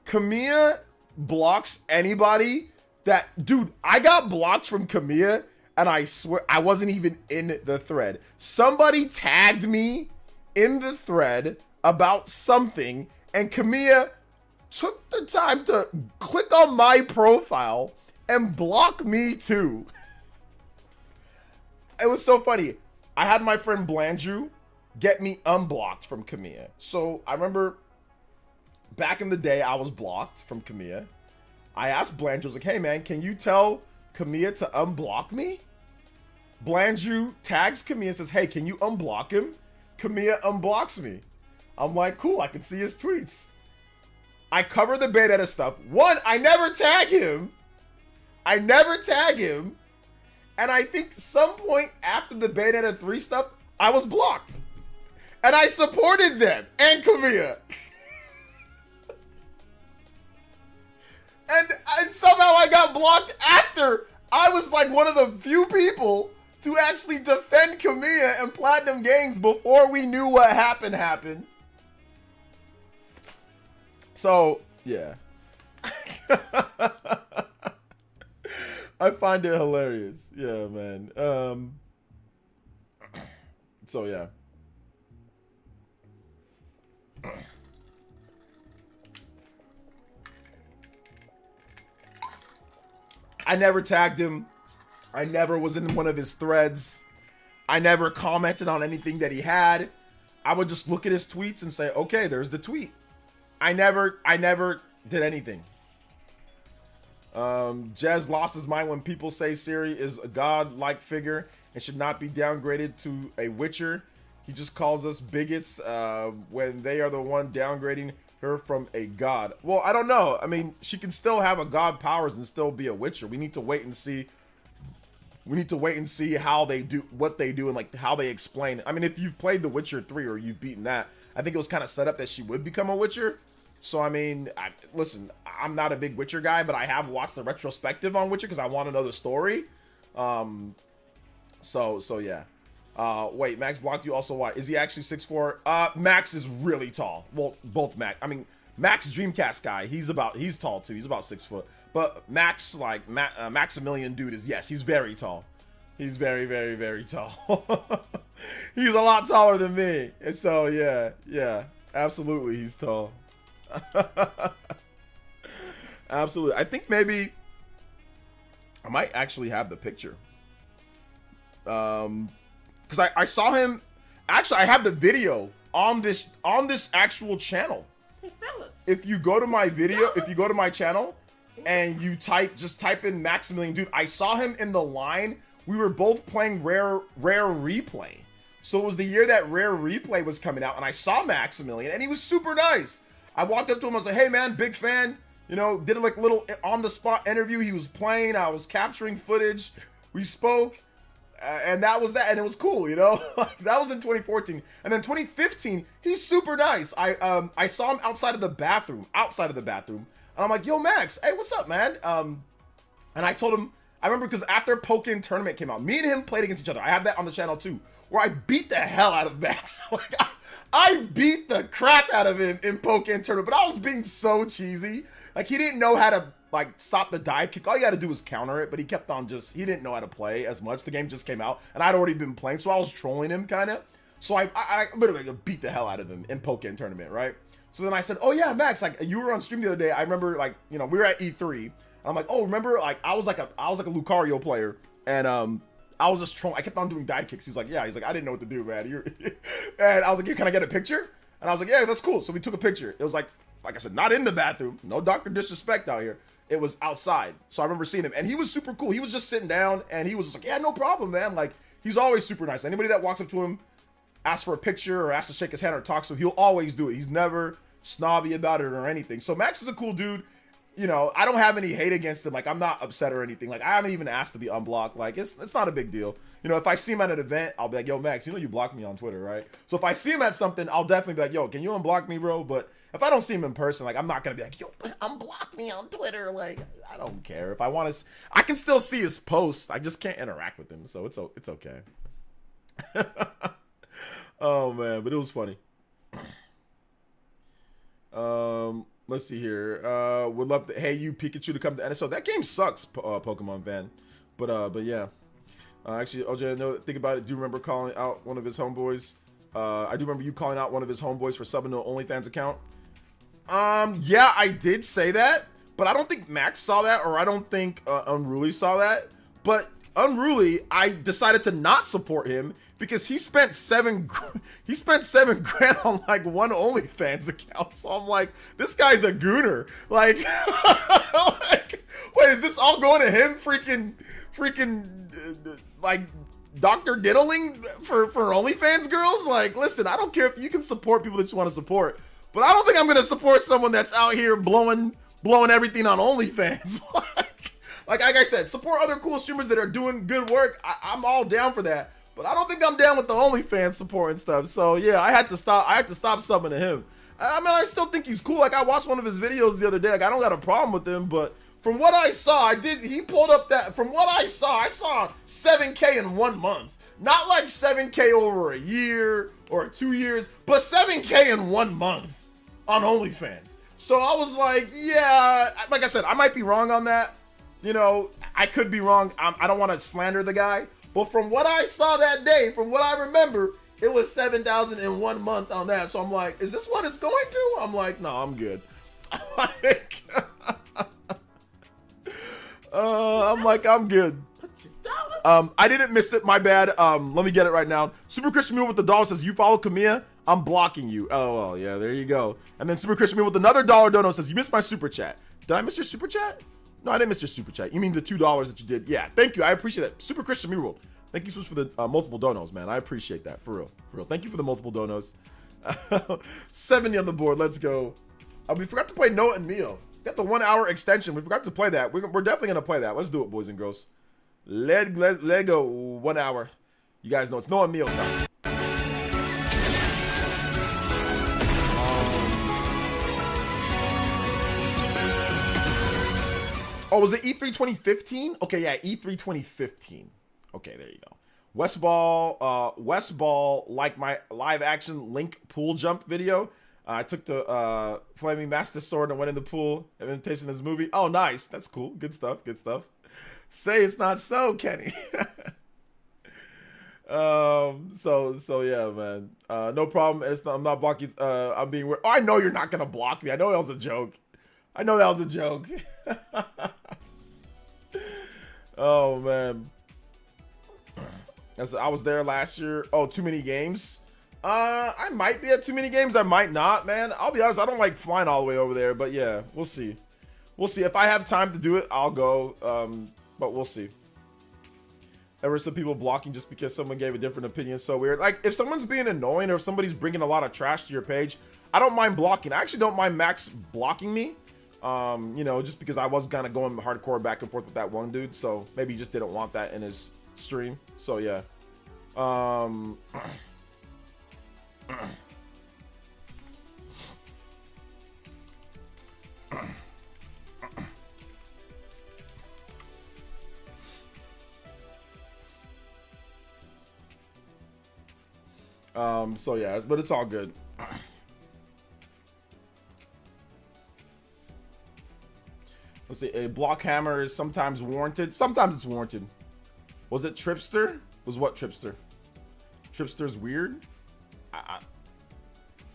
Kamiya blocks anybody that, dude, I got blocked from Kamiya, and I swear I wasn't even in the thread. Somebody tagged me in the thread about something, and Kamiya took the time to click on my profile and block me too. It was so funny. I had my friend Blandrew get me unblocked from Kamiya. So I remember back in the day I was blocked from Kamiya. I asked Blandrew, I was like, hey man, can you tell Kamiya to unblock me? Blandrew tags Kamiya and says, hey, can you unblock him? Kamiya unblocks me. I'm like, cool, I can see his tweets. I cover the Bayonetta stuff. One, I never tag him. And I think some point after the Bayonetta 3 stuff, I was blocked. And I supported them and Kamiya. and somehow I got blocked after I was like one of the few people to actually defend Kamiya and Platinum Games before we knew what happened. So, yeah. I find it hilarious. Yeah, man. So, yeah. I never tagged him. I never was in one of his threads. I never commented on anything that he had. I would just look at his tweets and say, okay, there's the tweet. I never did anything. Jez lost his mind when people say Siri is a god-like figure and should not be downgraded to a Witcher. He just calls us bigots when they are the one downgrading her from a god. Well, I don't know. I mean, she can still have a god powers and still be a Witcher. We need to wait and see. We need to wait and see how they do, what they do, and like how they explain it. I mean, if you've played The Witcher 3 or you've beaten that, I think it was kind of set up that she would become a Witcher. So, I mean, listen, I'm not a big Witcher guy, but I have watched the retrospective on Witcher because I want to know the story. So yeah. Wait, Max blocked you also. Why? Is he actually 6'4"? Max is really tall. Well, both Max. I mean, Max Dreamcast guy, he's tall too. He's about 6 foot. But Max, like, Maximilian dude is, yes, he's very tall. He's very, very, very tall. He's a lot taller than me. And so, yeah, absolutely, he's tall. Absolutely. I think maybe I might actually have the picture. Because I saw him. Actually, I have the video on this actual channel. Hey, fellas. If you go to my video, if you go to my channel and you just type in Maximilian, dude, I saw him in the line. We were both playing Rare Replay. So it was the year that Rare Replay was coming out, and I saw Maximilian, and he was super nice. I walked up to him, I was like, hey man, big fan. You know, did a like little on the spot interview. He was playing, I was capturing footage. We spoke. And that was that, and it was cool, you know. That was in 2014, and then 2015, he's super nice. I saw him outside of the bathroom, and I'm like, yo, Max, hey, what's up, man? And I told him, I remember because after Pokken Tournament came out, me and him played against each other. I have that on the channel too, where I beat the hell out of Max. Like, I beat the crap out of him in Pokken Tournament, but I was being so cheesy. Like, he didn't know how to like stop the dive kick. All you got to do was counter it, but he kept on he didn't know how to play as much. The game just came out, and I'd already been playing, so I was trolling him kind of. So I literally beat the hell out of him in Pokken Tournament, right? So then I said, oh yeah, Max, like you were on stream the other day. I remember, like, you know, we were at E3. And I'm like, oh, remember, like I was like a Lucario player, and I was just trolling. I kept on doing dive kicks. He's like, yeah. He's like, I didn't know what to do, man. And I was like, yeah, can I get a picture? And I was like, yeah, that's cool. So we took a picture. It was like I said, not in the bathroom. No Dr. Disrespect out here. It was outside. So I remember seeing him, and he was super cool. He was just sitting down, and he was just like, yeah, no problem, man. Like, he's always super nice. Anybody that walks up to him, asks for a picture or asks to shake his hand or talk to him, he'll always do it. He's never snobby about it or anything. So Max is a cool dude. You know, I don't have any hate against him. Like, I'm not upset or anything. Like, I haven't even asked to be unblocked. Like, it's not a big deal. You know, if I see him at an event, I'll be like, yo, Max, you know you blocked me on Twitter, right? So if I see him at something, I'll definitely be like, yo, can you unblock me, bro? But if I don't see him in person, like, I'm not going to be like, yo, unblock me on Twitter. Like, I don't care. If I want to, I can still see his posts. I just can't interact with him. So it's okay. Oh, man. But it was funny. Let's see here. Would love to, hey, you Pikachu to come to NSO. That game sucks, Pokemon fan. But yeah. Actually, OJ, I know, think about it. Do you remember calling out one of his homeboys? I do remember you calling out one of his homeboys for subbing to an OnlyFans account. Yeah, I did say that, but I don't think Max saw that, or I don't think Unruly saw that. But Unruly, I decided to not support him because he spent $7 grand on like one OnlyFans account. So I'm like, this guy's a gooner. Like, like, wait, is this all going to him? Freaking, like, Dr. Diddling for OnlyFans girls? Like, listen, I don't care if you can support people that you want to support, but I don't think I'm gonna support someone that's out here blowing everything on OnlyFans. like I said, support other cool streamers that are doing good work. I'm all down for that, but I don't think I'm down with the OnlyFans support and stuff. So yeah, I had to stop subbing to him. I mean, I still think he's cool. Like, I watched one of his videos the other day. Like, I don't got a problem with him, but from what I saw, he pulled up that, from what I saw 7K in 1 month. Not like 7K over a year or 2 years, but 7K in 1 month on OnlyFans. So I was like, yeah, like I said, I might be wrong on that. You know, I could be wrong. I don't want to slander the guy, but from what I saw that day, from what I remember, it was 7,000 in 1 month on that. So I'm like, is this what it's going to? I'm like, no, I'm good. I'm like, I'm good. I didn't miss it, my bad. Let me get it right now. Super Christian Mule with the dollar says, you follow Kamiya, I'm blocking you. Oh, well, yeah, there you go. And then Super Christian Mule with another dollar dono says, you missed my super chat. Did I miss your super chat? No, I didn't miss your super chat. You mean the $2 that you did? Yeah, thank you. I appreciate it. Super Christian Mule. Thank you so much for the multiple donos, man. I appreciate that, for real. For real. Thank you for the multiple donos. 70 on the board. Let's go. We forgot to play Noah and Mio. Got the 1 hour extension. We forgot to play that. We're definitely going to play that. Let's do it, boys and girls. Let go. 1 hour. You guys know it's Noah and Mio time. Oh, was it E3 2015? Okay, yeah, E3 2015. Okay, there you go. Westball, like my live action Link pool jump video. I took the Flaming Master Sword and went in the pool. Imitation of this movie. Oh, nice. That's cool. Good stuff. Good stuff. Say it's not so, Kenny. So yeah, man. No problem. I'm not blocking. I'm being weird. Oh, I know you're not gonna block me. I know that was a joke. Oh man. I was there last year. Oh, too many games. I might be at too many games. I might not, man. I'll be honest. I don't like flying all the way over there, but yeah, we'll see. We'll see. If I have time to do it, I'll go. But we'll see. Ever some people blocking just because someone gave a different opinion. So weird. Like if someone's being annoying or if somebody's bringing a lot of trash to your page, I don't mind blocking. I actually don't mind Max blocking me. You know, just because I was kind of going hardcore back and forth with that one dude. So maybe he just didn't want that in his stream. So yeah. So yeah, but it's all good. Let's see. A block hammer is sometimes warranted. Sometimes it's warranted. Was it Tripster? Was what Tripster? Tripster's weird.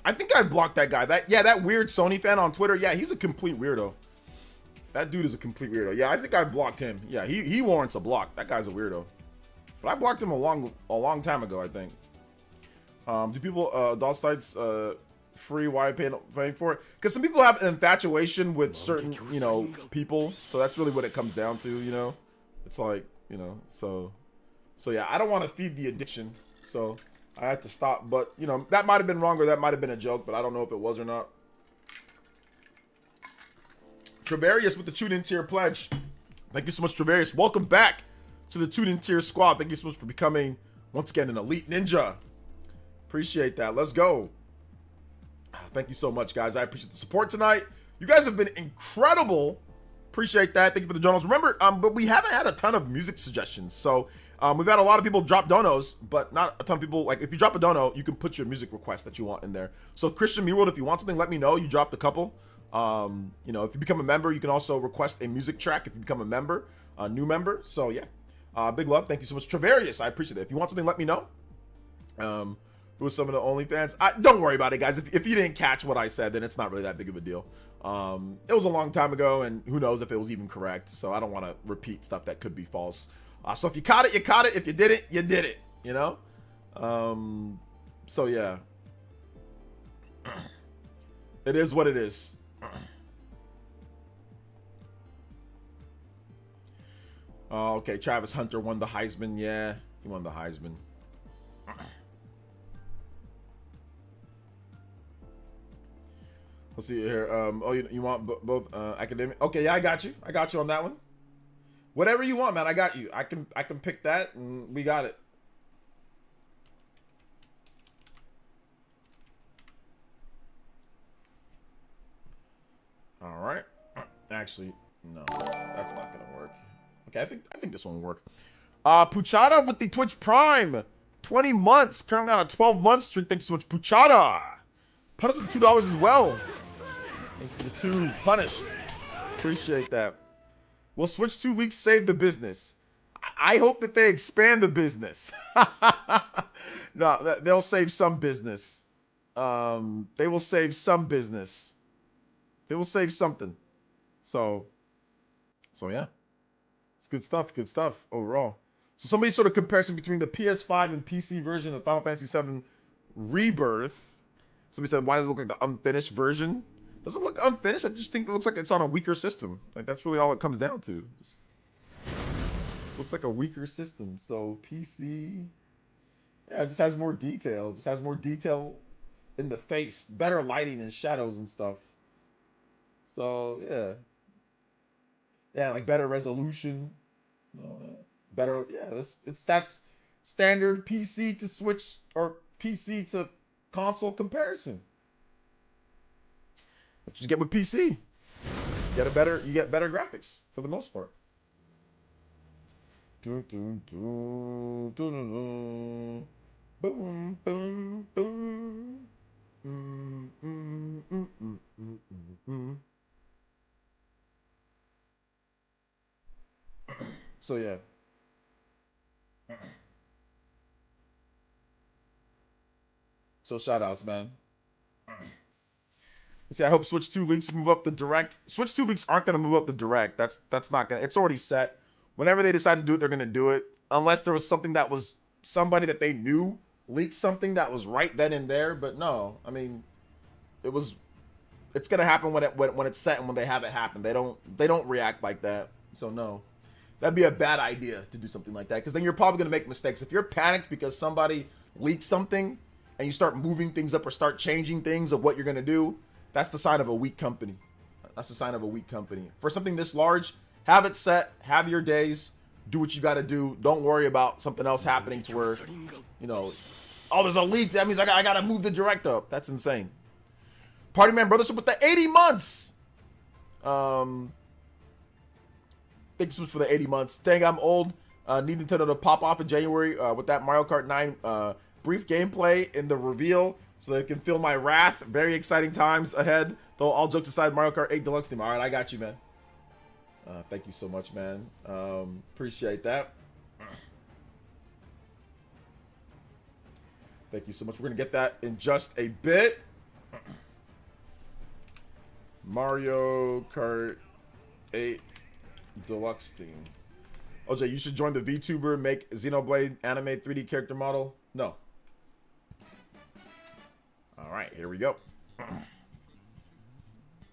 I think I blocked that guy. That weird Sony fan on Twitter. Yeah, he's a complete weirdo. That dude is a complete weirdo. Yeah, I think I blocked him. Yeah, he warrants a block. That guy's a weirdo. But I blocked him a long time ago, I think. Do people DOS sites free? Why paying for it? Because some people have an infatuation with certain, you know, people. So that's really what it comes down to, you know. It's like, you know, so yeah, I don't want to feed the addiction. So I had to stop. But, you know, that might have been wrong or that might have been a joke, but I don't know if it was or not. Travarius with the Tune In Tier pledge. Thank you so much, Travarius. Welcome back to the Tune In Tier squad. Thank you so much for becoming, once again, an elite ninja. Appreciate that. Let's go. Thank you so much, guys. I appreciate the support tonight. You guys have been incredible. Appreciate that. Thank you for the donos. Remember, but we haven't had a ton of music suggestions. So we've had a lot of people drop donos, but not a ton of people. Like, if you drop a dono, you can put your music request that you want in there. So Christian Mural, if you want something, let me know. You dropped a couple. You know, if you become a member, you can also request a music track if you become a member, a new member. So yeah, big love. Thank you so much, Travarius. I appreciate it. If you want something, let me know. Who was some of the OnlyFans? Don't worry about it, guys. If you didn't catch what I said, then it's not really that big of a deal. It was a long time ago, and who knows if it was even correct. So I don't want to repeat stuff that could be false. So if you caught it, you caught it. If you didn't, you did it. You know. So yeah, it is what it is. Oh, okay, Travis Hunter won the Heisman. Yeah, he won the Heisman. Let's see here. Oh, you want both academic? Okay, yeah, I got you. I got you on that one. Whatever you want, man. I got you. I can pick that, and we got it. All right. Actually, no, that's not gonna work. Okay, I think this one will work. Puchata with the Twitch Prime, 20 months. Currently on a 12-month streak. Thanks so much, Puchata. Punish with $2 as well. Thank you for the 2. Punished. Appreciate that. We'll switch 2 weeks. Save the business. I hope that they expand the business. No, they'll save some business. They will save some business. They will save something. So yeah. It's good stuff. Good stuff overall. So somebody sort of comparison between the PS5 and PC version of Final Fantasy VII Rebirth. Somebody said, why does it look like the unfinished version? Doesn't look unfinished. I just think it looks like it's on a weaker system. Like, that's really all it comes down to. Looks like a weaker system. So PC, yeah, it just has more detail. It just has more detail in the face, better lighting and shadows and stuff. So yeah, yeah, like better resolution, better. Yeah, that's standard PC to Switch or PC to console comparison. That's what you get with PC. You get better graphics for the most part. Dun, dun, dun, dun, dun, dun. Boom, boom, boom. Mm, mm, mm, mm, mm, mm, mm. So yeah. So shout outs, man. See, I hope Switch 2 leaks move up the direct. Switch 2 leaks aren't gonna move up the direct. That's not gonna. It's already set. Whenever they decide to do it, they're gonna do it. Unless there was something that was somebody that they knew leaked something that was right then and there. But no, I mean, it was. It's gonna happen when it's set and when they have it happen. They don't react like that. So no, that'd be a bad idea to do something like that because then you're probably gonna make mistakes. If you're panicked because somebody leaked something and you start moving things up or start changing things of what you're gonna do. That's the sign of a weak company. That's the sign of a weak company. For something this large, have it set, have your days, do what you got to do. Don't worry about something else happening to where, you know, oh, there's a leak. That means I got to move the direct up. That's insane. Party Man Brothers with the 80 months. Thank you so much for the 80 months. Dang, I'm old. Need Nintendo to pop off in January with that Mario Kart 9 brief gameplay in the reveal. So they can feel my wrath. Very exciting times ahead. Though all jokes aside, Mario Kart 8 Deluxe team. All right, I got you, man. Thank you so much, man. Appreciate that. Thank you so much. We're going to get that in just a bit. Mario Kart 8 Deluxe theme. OJ, you should join the VTuber, make Xenoblade anime 3D character model. No. All right, here we go.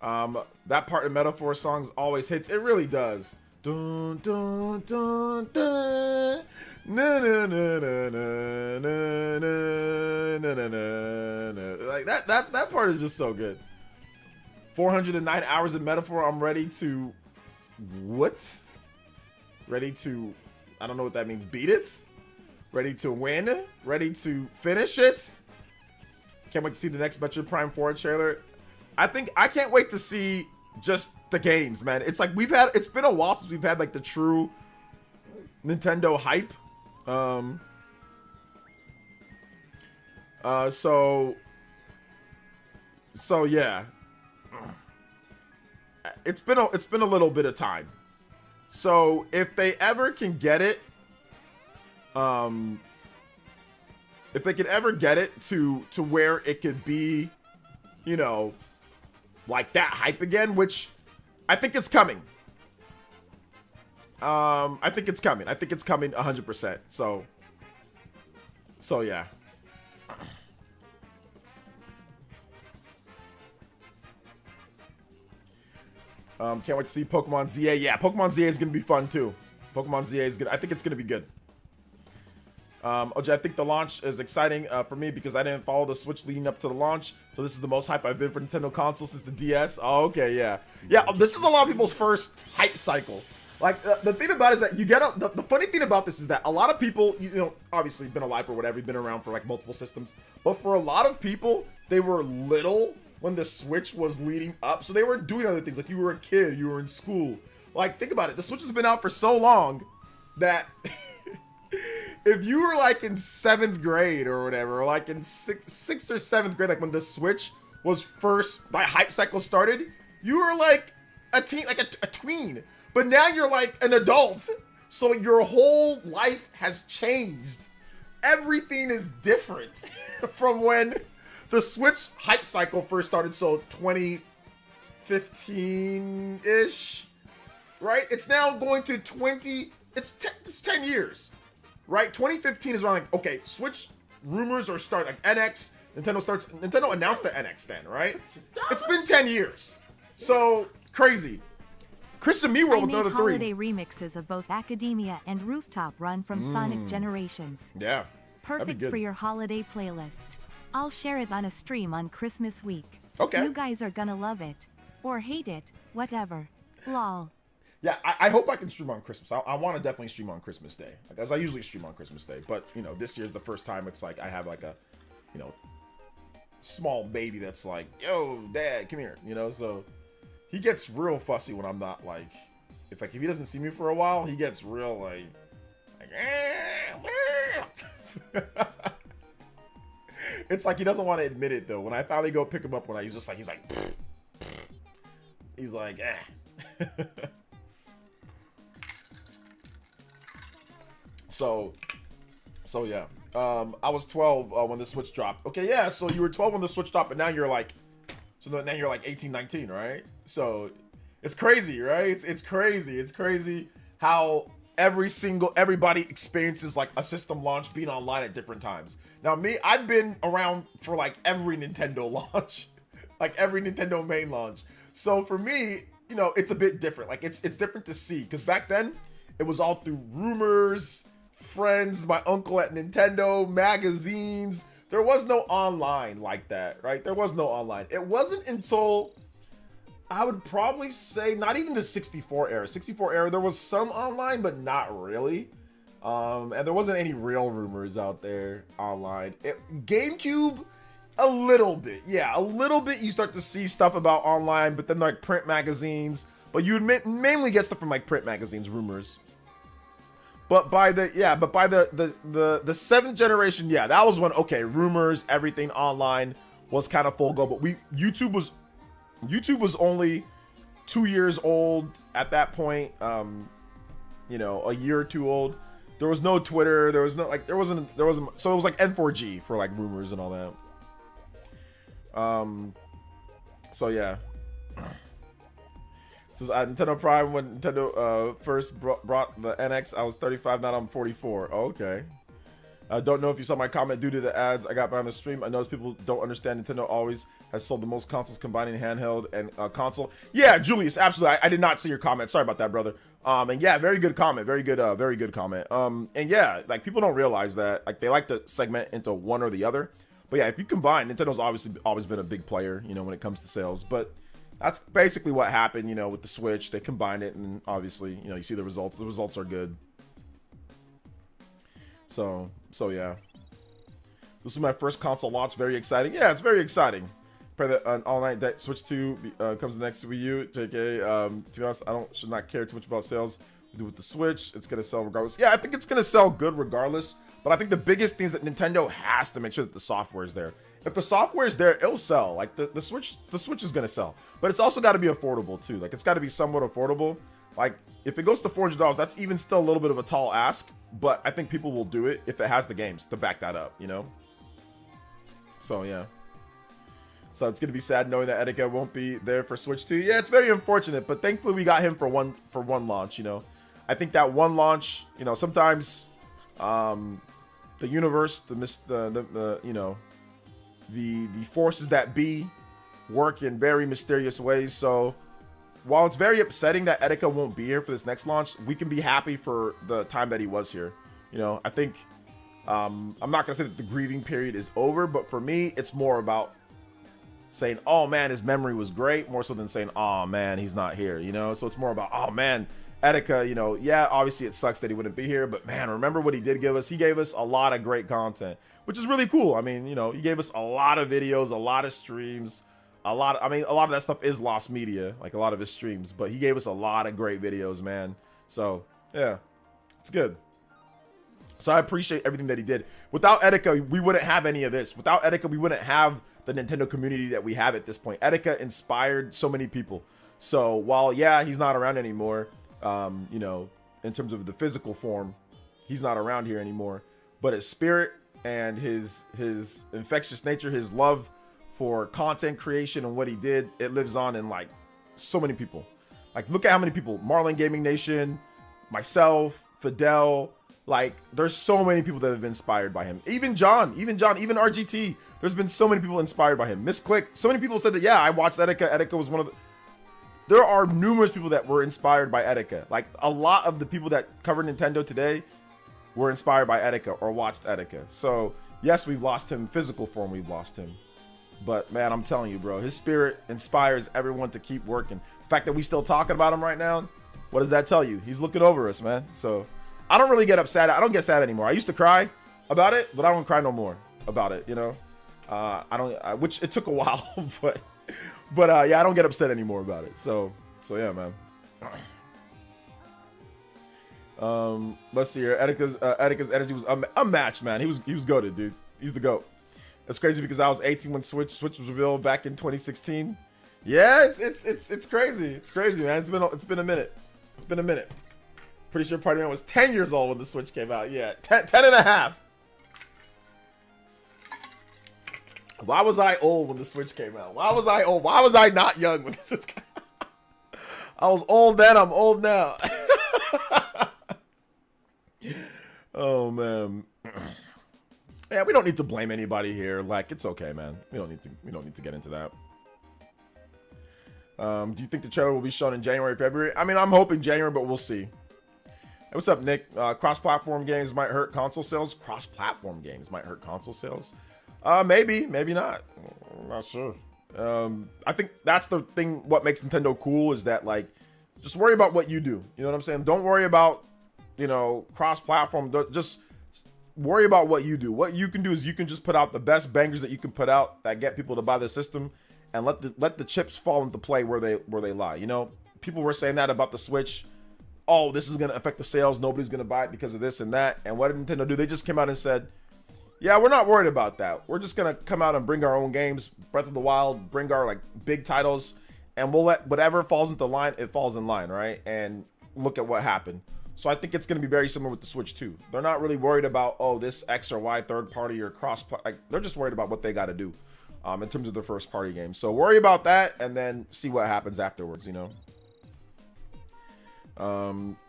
That part of Metaphor songs always hits. It really does. Dun, dun, dun, dun. Na, na, na, na, na, na, na, na, na, na. Like that part is just so good. 409 hours of Metaphor. I'm ready to what? Ready to, I don't know what that means. Beat it? Ready to win? Ready to finish it? Can't wait to see the next Metroid Prime 4 trailer. I can't wait to see just the games, man. It's like it's been a while since we've had like the true Nintendo hype. So yeah. It's been a little bit of time. So if they ever can get it, if they could ever get it to where it could be, you know, like that hype again, which I think it's coming. I think it's coming. I think it's coming 100%. So yeah. Can't wait to see Pokemon ZA. Yeah, Pokemon ZA is gonna be fun too. Pokemon ZA is good. I think it's gonna be good. OJ, I think the launch is exciting for me because I didn't follow the Switch leading up to the launch. So this is the most hype I've been for Nintendo console since the DS. Oh, okay, yeah. Yeah, this is a lot of people's first hype cycle. Like, the thing about it is that you get the funny thing about this is that a lot of people, you know, obviously been alive or whatever, been around for like multiple systems. But for a lot of people, they were little when the Switch was leading up. So they were doing other things. Like, you were a kid, you were in school. Like, think about it. The Switch has been out for so long that... if you were like in 7th grade or whatever, or like in 6th or 7th grade, like when the Switch was first, my hype cycle started, you were like a teen, like a tween. But now you're like an adult. So your whole life has changed. Everything is different from when the Switch hype cycle first started. So 2015-ish, right? It's now going to it's 10 years. Right, 2015 is around like, okay, Switch rumors are starting, like NX, Nintendo announced the NX then, right? It's been 10 years. So, crazy. Chris and me were I with made another 3. holiday remixes of both Academia and Rooftop Run from Sonic Generations. Yeah. Perfect for your holiday playlist. I'll share it on a stream on Christmas week. Okay. You guys are gonna love it. Or hate it, whatever. Lol. Yeah, I hope I can stream on Christmas. I want to definitely stream on Christmas Day. As I usually stream on Christmas Day. But, you know, this year's the first time it's like I have like a, you know, small baby that's like, yo, dad, come here. You know, so he gets real fussy when I'm not like, if he doesn't see me for a while, he gets real like it's like he doesn't want to admit it though. When I finally go pick him up, he's like, eh. So yeah. I was 12 when the Switch dropped. Okay, yeah. So you were 12 when the Switch dropped, but now you're like, now you're like 18, 19, right? So it's crazy, right? It's crazy. It's crazy how everybody experiences like a system launch being online at different times. Now me, I've been around for like every Nintendo launch, like every Nintendo main launch. So for me, you know, it's a bit different. Like it's different to see, because back then it was all through rumors, friends, my uncle at Nintendo, magazines. There was no online like that, right? There was no online. It wasn't until, I would probably say, not even the 64 era. 64 era, there was some online, but not really. And there wasn't any real rumors out there online. GameCube, a little bit. Yeah, a little bit you start to see stuff about online, but then like print magazines. But you would mainly get stuff from like print magazines, rumors. But by the 7th generation, yeah, that was when, okay, rumors, everything online was kind of full go. But YouTube was only 2 years old at that point. You know, a year or two old. There was no Twitter. There wasn't. So it was like N4G for like rumors and all that. So yeah. This is Nintendo Prime when Nintendo first brought the NX. I was 35, now I'm 44. Oh, okay. I don't know if you saw my comment due to the ads I got behind the stream. I noticed people don't understand Nintendo always has sold the most consoles combining handheld and console. Yeah, Julius, absolutely. I did not see your comment. Sorry about that, brother. And yeah, very good comment. Very good comment. And yeah, like people don't realize that. Like they like to segment into one or the other. But yeah, if you combine, Nintendo's obviously always been a big player, you know, when it comes to sales. But that's basically what happened, you know, with the Switch. They combined it, and obviously, you know, you see the results. The results are good. So yeah. This was my first console launch. Very exciting. Yeah, it's very exciting. Pray that an all-night that Switch 2 comes next to Wii U. JK, to be honest, should not care too much about sales. We do with the Switch. It's gonna sell regardless. Yeah, I think it's gonna sell good regardless. But I think the biggest thing is that Nintendo has to make sure that the software is there. If the software is there, it'll sell. Like the Switch is gonna sell, but it's also got to be affordable too. Like it's got to be somewhat affordable. Like if it goes to $400, that's even still a little bit of a tall ask, but I think people will do it if it has the games to back that up, you know. So yeah. So it's gonna be sad knowing that Etika won't be there for Switch 2. Yeah, it's very unfortunate, but thankfully we got him for one launch. You know, I think that one launch. You know, sometimes the universe, you know, the forces that be work in very mysterious ways. So while it's very upsetting that Etika won't be here for this next launch, we can be happy for the time that he was here. You know, I think I'm not gonna say that the grieving period is over, but for me, it's more about saying, oh man, his memory was great, more so than saying, oh man, he's not here, you know. So it's more about, oh man, Etika, you know, yeah, obviously it sucks that he wouldn't be here, but man, remember what he did give us. He gave us a lot of great content, which is really cool. I mean, you know, he gave us a lot of videos, a lot of streams, a lot of that stuff is lost media, like a lot of his streams, but he gave us a lot of great videos, man. So yeah, it's good. So I appreciate everything that he did. Without Etika, we wouldn't have any of this. Without Etika, we wouldn't have the Nintendo community that we have at this point. Etika inspired so many people. So while, yeah, he's not around anymore, you know, in terms of the physical form, he's not around here anymore, but his spirit and his infectious nature, his love for content creation and what he did, it lives on in like so many people. Like look at how many people, Marlin Gaming Nation, myself, Fidel, like there's so many people that have been inspired by him. Even John, even RGT, there's been so many people inspired by him. Miss Click, so many people said that, yeah, I watched Etika. Etika was one of there are numerous people that were inspired by Etika. Like a lot of the people that cover Nintendo today were inspired by Etika or watched Etika. So yes, we've lost him. Physical form, we've lost him. But man, I'm telling you, bro, his spirit inspires everyone to keep working. The fact that we still talking about him right now, what does that tell you? He's looking over us, man. So I don't really get upset. I don't get sad anymore. I used to cry about it, but I don't cry no more about it, you know? Which it took a while, but yeah, I don't get upset anymore about it. So yeah, man. Let's see here. Etika's energy was unmatched, man. He was goated, dude. He's the GOAT. It's crazy because I was 18 when Switch was revealed back in 2016. Yeah, it's crazy. It's crazy, man. It's been a minute. It's been a minute. Pretty sure Party Man was 10 years old when the Switch came out. Yeah, 10 and a half. Why was I old when the Switch came out? Why was I old? Why was I not young when the Switch came out? I was old then, I'm old now. Oh, man. Yeah, we don't need to blame anybody here. Like, it's okay, man. We don't need to get into that. Do you think the trailer will be shown in January, February? I mean, I'm hoping January, but we'll see. Hey, what's up, Nick? Cross-platform games might hurt console sales. Cross-platform games might hurt console sales. Maybe not. I'm not sure. I think that's the thing. What makes Nintendo cool is that, like, just worry about what you do. You know what I'm saying? Don't worry about, you know, cross-platform. Just worry about what you do. What you can do is you can just put out the best bangers that you can put out that get people to buy the system, and let the chips fall into play where they lie. You know, people were saying that about the Switch. Oh, this is gonna affect the sales. Nobody's gonna buy it because of this and that. And what did Nintendo do? They just came out and said, yeah, we're not worried about that. We're just gonna come out and bring our own games, Breath of the Wild, bring our like big titles, and we'll let whatever falls into line, it falls in line, right? And look at what happened. So I think it's gonna be very similar with the Switch too. They're not really worried about, oh, this X or Y third party or cross. Like, they're just worried about what they got to do, in terms of their first party game. So worry about that and then see what happens afterwards. You know.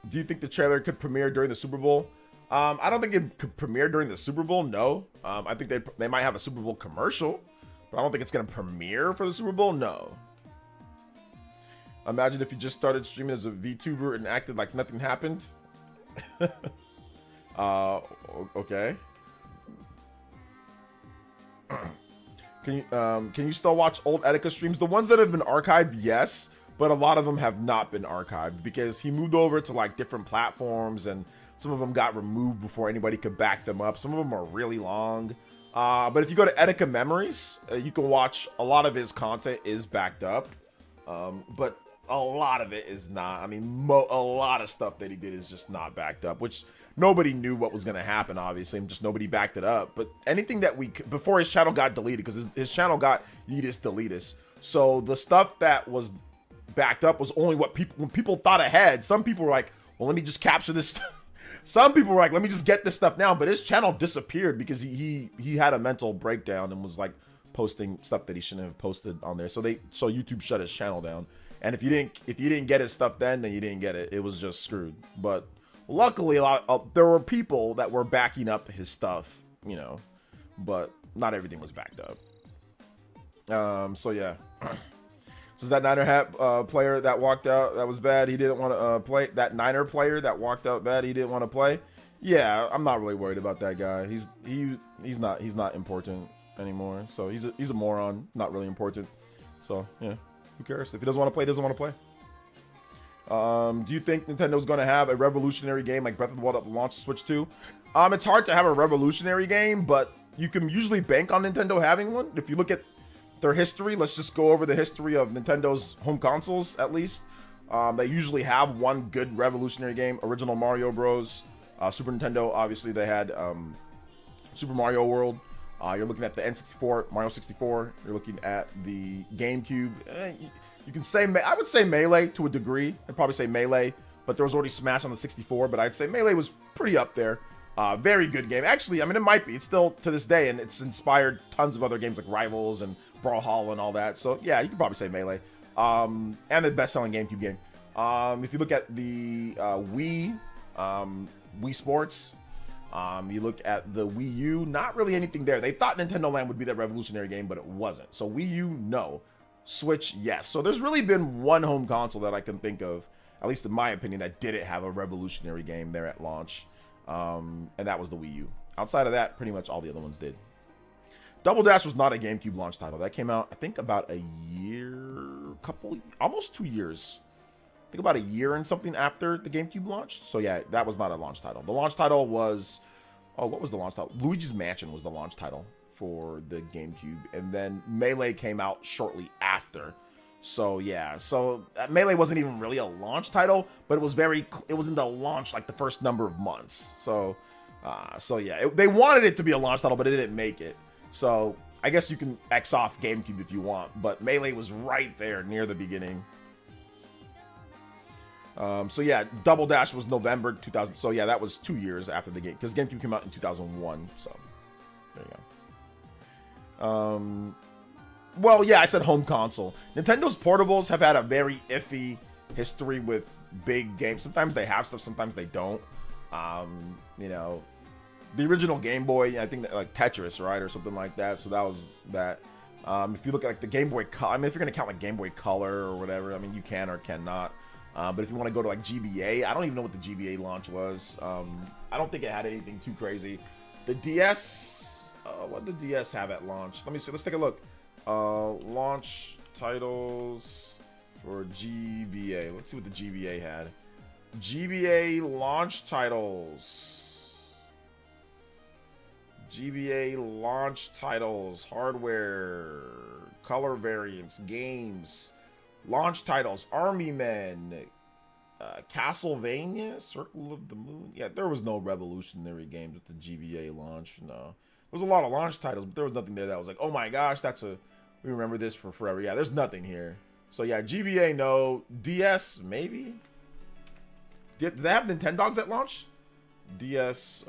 Do you think the trailer could premiere during the Super Bowl? I don't think it could premiere during the Super Bowl. No. I think they might have a Super Bowl commercial, but I don't think it's gonna premiere for the Super Bowl. No. Imagine if you just started streaming as a VTuber and acted like nothing happened. Okay. Can you still watch old Etika streams? The ones that have been archived, yes, but a lot of them have not been archived because he moved over to like different platforms, and some of them got removed before anybody could back them up. Some of them are really long. But if you go to Etika Memories, you can watch a lot of his content is backed up. But a lot of it is not. I mean, a lot of stuff that he did is just not backed up, which nobody knew what was going to happen, obviously, and just nobody backed it up. But anything that before his channel got deleted, because his channel got Yeetus Deletus. So the stuff that was backed up was only when people thought ahead. Some people were like, well, let me just capture this stuff. Some people were like, let me just get this stuff down. But his channel disappeared because he had a mental breakdown and was like posting stuff that he shouldn't have posted on there. So YouTube shut his channel down. And if you didn't get his stuff then you didn't get it. It was just screwed. But luckily, there were people that were backing up his stuff, you know, but not everything was backed up. So yeah. So that Niner hat player that walked out, that was bad. He didn't want to play. That Niner player that walked out bad, he didn't want to play. Yeah, I'm not really worried about that guy. He's not important anymore. So he's a moron, not really important. So yeah. Who cares? If he doesn't want to play, he doesn't want to play. Do you think Nintendo's going to have a revolutionary game like Breath of the Wild at launch Switch 2? It's hard to have a revolutionary game, but you can usually bank on Nintendo having one. If you look at their history, let's just go over the history of Nintendo's home consoles, at least. They usually have one good revolutionary game. Original Mario Bros. Super Nintendo, obviously, they had Super Mario World. You're looking at the N64, Mario 64. You're looking at the GameCube. You can say, I would say Melee to a degree. I'd probably say Melee, but there was already Smash on the 64. But I'd say Melee was pretty up there. Very good game. Actually, I mean, it might be. It's still to this day, and it's inspired tons of other games like Rivals and Brawlhalla and all that. So yeah, you could probably say Melee. And the best-selling GameCube game. If you look at the Wii Sports. You look at the Wii U, not really anything there. They thought Nintendo Land would be that revolutionary game, but it wasn't. So Wii U, no. Switch, yes. So there's really been one home console that I can think of, at least in my opinion, that didn't have a revolutionary game there at launch. And that was the Wii U. Outside of that, pretty much all the other ones did. Double Dash was not a GameCube launch title. That came out, I think, about a year, almost 2 years. I think about a year and something after the GameCube launched. So yeah, that was not a launch title. The launch title was, what was the launch title? Luigi's Mansion was the launch title for the GameCube. And then Melee came out shortly after. So yeah, so Melee wasn't even really a launch title, but it was in the launch like the first number of months. So yeah, they wanted it to be a launch title, but it didn't make it. So I guess you can X off GameCube if you want, but Melee was right there near the beginning. So yeah, Double Dash was November 2000. So yeah, that was 2 years after the game, because GameCube came out in 2001. So there you go. Well, yeah, I said home console. Nintendo's portables have had a very iffy history with big games. Sometimes they have stuff, sometimes they don't. You know, the original Game Boy, I think that, like Tetris, right, or something like that. So that was that. If you look at like the Game Boy Color, I mean, if you're gonna count like Game Boy Color or whatever, I mean, you can or cannot. But if you want to go to like GBA, I don't even know what the GBA launch was. I don't think it had anything too crazy. The DS, what did the DS have at launch? Let me see. Let's take a look. Launch titles for GBA. Let's see what the GBA had. GBA launch titles. GBA launch titles. Hardware. Color variants. Games. Launch titles. Army Men. Castlevania. Circle of the Moon. Yeah, there was no revolutionary games with the GBA launch. No. There was a lot of launch titles, but there was nothing there that was like, oh my gosh, we remember this for forever. Yeah, there's nothing here. So yeah, GBA, no. DS, maybe? Did they have Nintendogs at launch? DS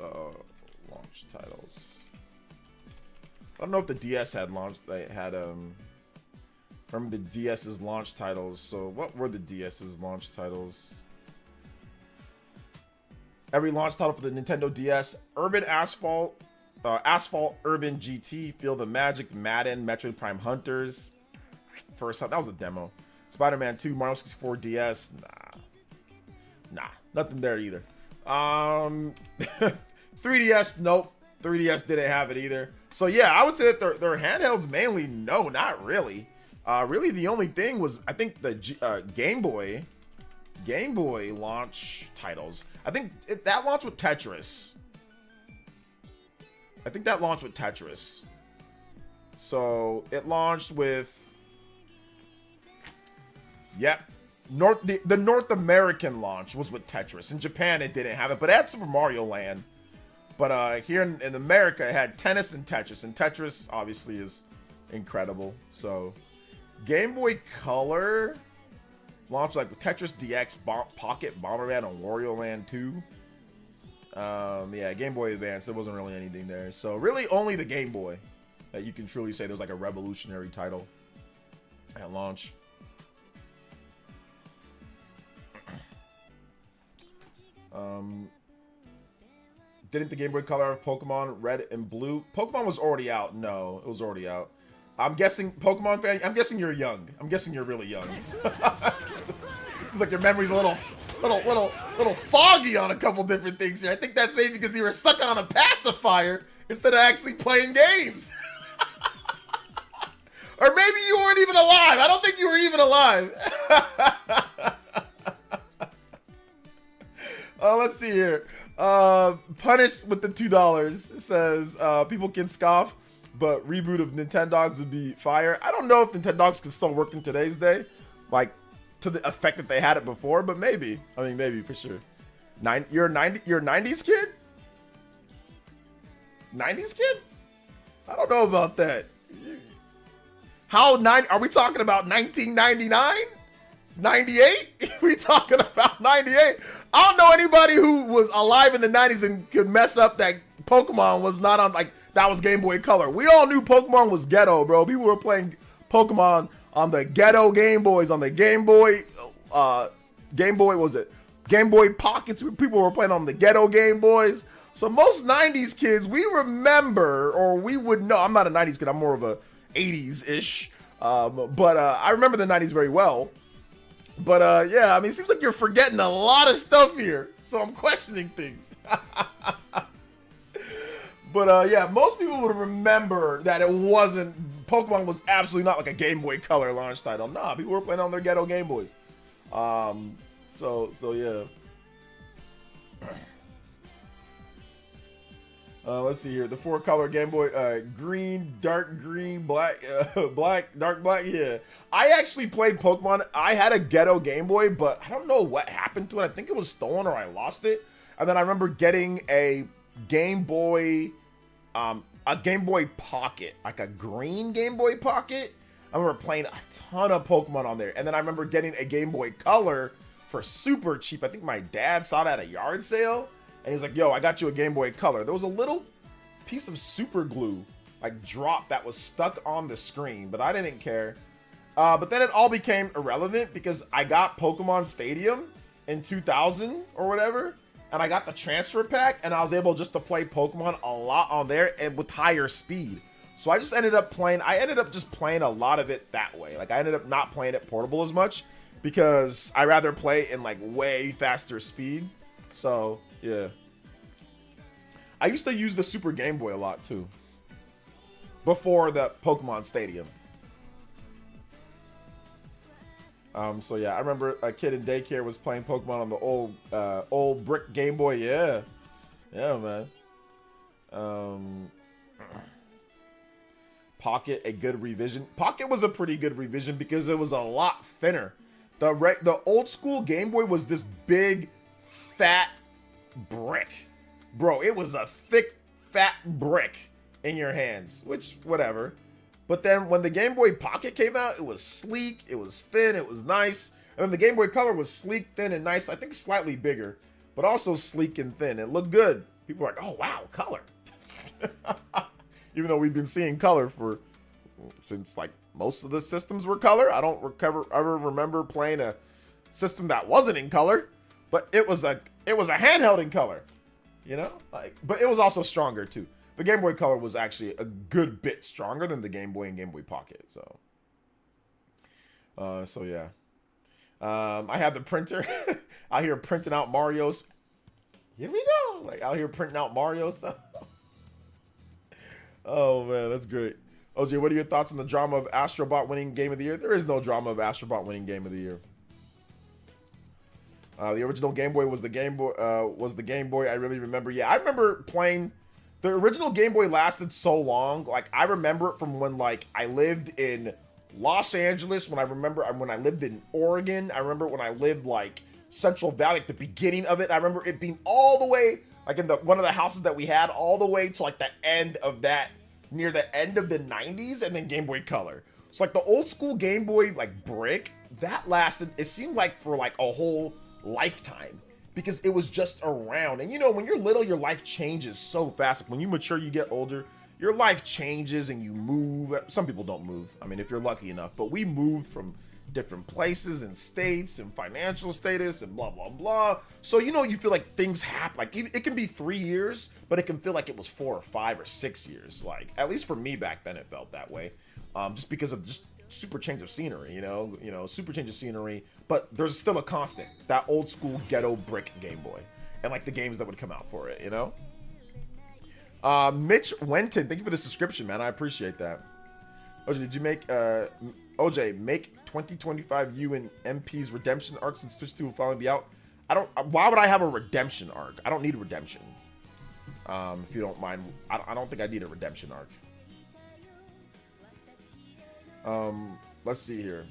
launch titles. I don't know if the DS had launch. They had remember the DS's launch titles. So what were the DS's launch titles? Every launch title for the Nintendo DS: Urban Asphalt, Asphalt Urban GT, Feel the Magic, Madden, Metroid Prime Hunters. First, that was a demo. Spider-Man 2, Mario 64 DS. Nah, nothing there either. 3DS, nope. 3DS didn't have it either. So yeah, I would say that their handhelds mainly, no, not really. Really, the only thing was, I think the Game Boy launch titles. I think that launched with Tetris. So it launched with, yep, the North American launch was with Tetris. In Japan, it didn't have it, but it had Super Mario Land. But here in America, it had Tennis and Tetris obviously is incredible. So Game Boy Color launched like with Tetris DX, Pocket Bomberman, and Wario Land 2. Yeah, Game Boy Advance, there wasn't really anything there. So really only the Game Boy that you can truly say there was like a revolutionary title at launch. Didn't the Game Boy Color have Pokemon Red and Blue? Pokemon was already out. No, it was already out. I'm guessing, Pokemon fan, I'm guessing you're young. I'm guessing you're really young. It's like your memory's a little foggy on a couple different things here. I think that's maybe because you were sucking on a pacifier instead of actually playing games. Or maybe you weren't even alive. I don't think you were even alive. Let's see here. Punish with the $2. It says people can scoff, but reboot of Nintendogs would be fire. I don't know if Nintendogs can still work in today's day, like to the effect that they had it before, but maybe. I mean, maybe for sure. You're a 90s kid? 90s kid? I don't know about that. Are we talking about 1999? 98? We talking about 98? I don't know anybody who was alive in the 90s and could mess up that Pokemon was not on, like, that was Game Boy Color. We all knew Pokemon was ghetto, bro. People were playing Pokemon on the ghetto Game Boys, on the Game Boy, Game Boy Pockets. People were playing on the ghetto Game Boys. So most 90s kids, we remember, or we would know. I'm not a 90s kid. I'm more of a 80s-ish. But I remember the 90s very well. But yeah, I mean, it seems like you're forgetting a lot of stuff here. So I'm questioning things. But yeah, most people would remember that it wasn't, Pokemon was absolutely not like a Game Boy Color launch title. Nah, people were playing on their ghetto Game Boys. So yeah. Let's see here. The 4-color Game Boy, green, dark green, black, black, dark black. Yeah, I actually played Pokemon. I had a ghetto Game Boy, but I don't know what happened to it. I think it was stolen or I lost it. And then I remember getting a Game Boy Pocket, like a green Game Boy Pocket. I remember playing a ton of Pokemon on there. And then I remember getting a Game Boy Color for super cheap. I think my dad saw it at a yard sale. And he's like, yo, I got you a Game Boy Color. There was a little piece of super glue, like drop, that was stuck on the screen, but I didn't care. But then it all became irrelevant because I got Pokemon Stadium in 2000 or whatever. And I got the transfer pack and I was able just to play Pokemon a lot on there and with higher speed. So I just ended up playing a lot of it that way. Like I ended up not playing it portable as much because I rather play in like way faster speed. So yeah. I used to use the Super Game Boy a lot too. Before the Pokemon Stadium. So yeah, I remember a kid in daycare was playing Pokemon on the old brick Game Boy. Yeah. Yeah, man. Pocket, a good revision. Pocket was a pretty good revision because it was a lot thinner. The old school Game Boy was this big, fat brick. Bro, it was a thick, fat brick in your hands, which, whatever. But then when the Game Boy Pocket came out, it was sleek, it was thin, it was nice. And then the Game Boy Color was sleek, thin, and nice. I think slightly bigger, but also sleek and thin. It looked good. People were like, oh, wow, color. Even though we've been seeing color since like most of the systems were color. I don't ever remember playing a system that wasn't in color, but it was a handheld in color. You know, like, but it was also stronger too. The Game Boy Color was actually a good bit stronger than the Game Boy and Game Boy Pocket. So yeah. I have the printer out here printing out Mario's. Here we go. Like out here printing out Mario stuff. Oh man, that's great. OJ, what are your thoughts on the drama of Astrobot winning Game of the Year? There is no drama of Astrobot winning Game of the Year. The original Game Boy was the Game Boy. I really remember. Yeah, I remember playing. The original Game Boy lasted so long. Like I remember it from when like I lived in Los Angeles. When I lived in Oregon. I remember when I lived like Central Valley at the beginning of it. I remember it being all the way like in one of the houses that we had all the way to like the end of that, near the end of the 90s, and then Game Boy Color. So like the old school Game Boy like brick that lasted. It seemed like for like a whole lifetime because it was just around. And you know, when you're little, your life changes so fast. Like, when you mature, you get older, your life changes and you move. Some people don't move, I mean, if you're lucky enough, but we moved from different places and states and financial status and blah blah blah. So you know, you feel like things happen. Like it can be 3 years, but it can feel like it was 4 or 5 or 6 years. Like at least for me back then, it felt that way, just because of just super change of scenery, you know, super change of scenery, but there's still a constant, that old school ghetto brick Game Boy, and like the games that would come out for it, you know. Mitch Wenton, thank you for the subscription, man. I appreciate that. OJ, did you make OJ make 2025 U and MP's redemption arc since Switch 2 will finally be out? Why would I have a redemption arc? I don't need a redemption. If you don't mind, I don't think I need a redemption arc. Let's see here.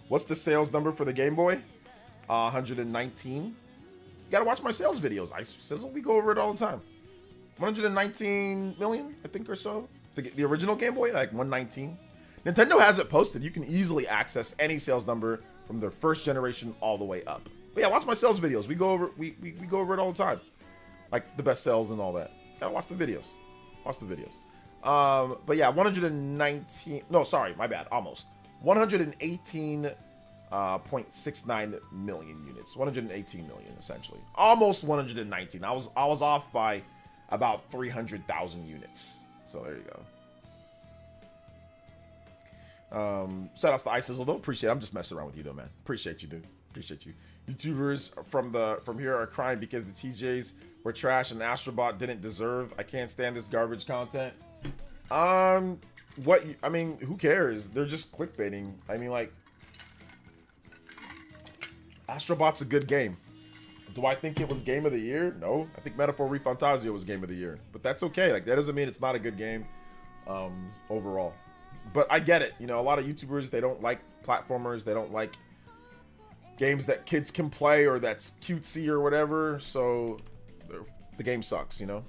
What's the sales number for the Game Boy? 119. You gotta watch my sales videos. We go over it all the time. 119 million, I think, or so. The original Game Boy, like 119. Nintendo has it posted. You can easily access any sales number from their first generation all the way up. But yeah, watch my sales videos. We go over it all the time. Like the best sales and all that. Gotta watch the videos. Watch the videos. But yeah, 119. No, sorry, my bad. Almost 118.69 million units. 118 million essentially. Almost 119. I was off by about 300,000 units. So there you go. Shout outs to iSizzle though. Appreciate it. I'm just messing around with you though, man. Appreciate you, dude. Appreciate you. YouTubers from here are crying because the TJs were trash and Astrobot didn't deserve. I can't stand this garbage content. What? I mean, who cares? They're just clickbaiting. I mean, like, Astrobot's a good game. Do I think it was game of the year? No. I think Metaphor ReFantazio was game of the year. But that's okay. Like, that doesn't mean it's not a good game overall. But I get it. You know, a lot of YouTubers, they don't like platformers. They don't like games that kids can play or that's cutesy or whatever. So the game sucks, you know?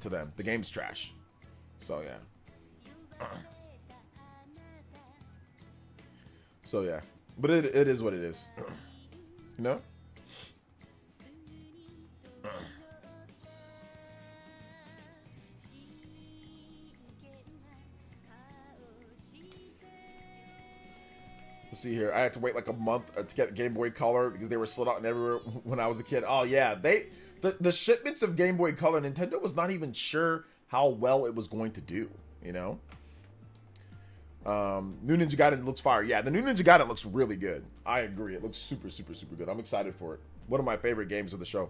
To them. The game's trash. So, yeah. So, yeah. But it is what it is. You know? Let's see here. I had to wait like a month to get Game Boy Color because they were sold out and everywhere when I was a kid. Oh, yeah. The shipments of Game Boy Color, Nintendo was not even sure how well it was going to do, you know? New Ninja Gaiden looks fire. Yeah, the new Ninja Gaiden looks really good. I agree. It looks super, super, super good. I'm excited for it. One of my favorite games of the show.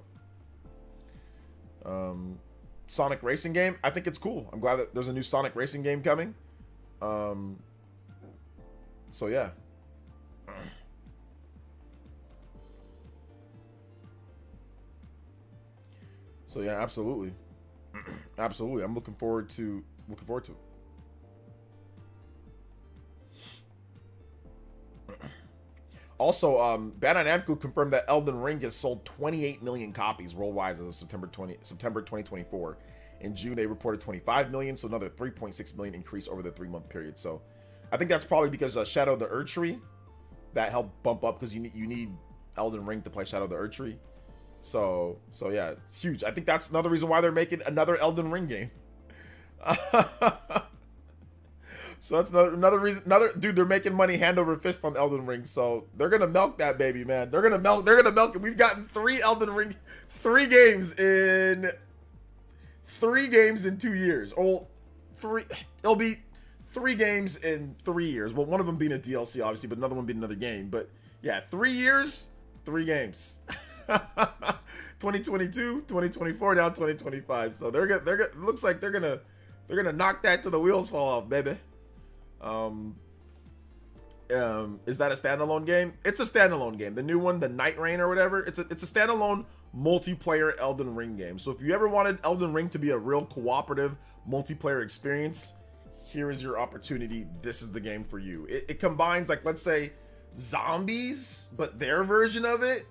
Sonic Racing game. I think it's cool. I'm glad that there's a new Sonic Racing game coming. So, yeah. So, yeah, absolutely. Absolutely. I'm looking forward to it. Also, Bandai Namco confirmed that Elden Ring has sold 28 million copies worldwide as of September 2024. In June, they reported 25 million, so another 3.6 million increase over the 3-month period. So, I think that's probably because Shadow of the Erdtree that helped bump up because you need Elden Ring to play Shadow of the Erdtree. So yeah, it's huge. I think that's another reason why they're making another Elden Ring game. So that's another reason. Dude, they're making money hand over fist on Elden Ring. So they're gonna milk that baby, man. They're gonna milk it. We've gotten 3 games in 2 years. It'll be 3 games in 3 years. Well, one of them being a DLC, obviously, but another one being another game. But yeah, 3 years, 3 games. 2022, 2024, now 2025. So they're gonna looks like they're gonna knock that till the wheels fall off, baby. Is that a standalone game? It's a standalone game. The new one, the Night Rain or whatever, it's a standalone multiplayer Elden Ring game. So if you ever wanted Elden Ring to be a real cooperative multiplayer experience, here is your opportunity. This is the game for you. It combines, like, let's say zombies, but their version of it,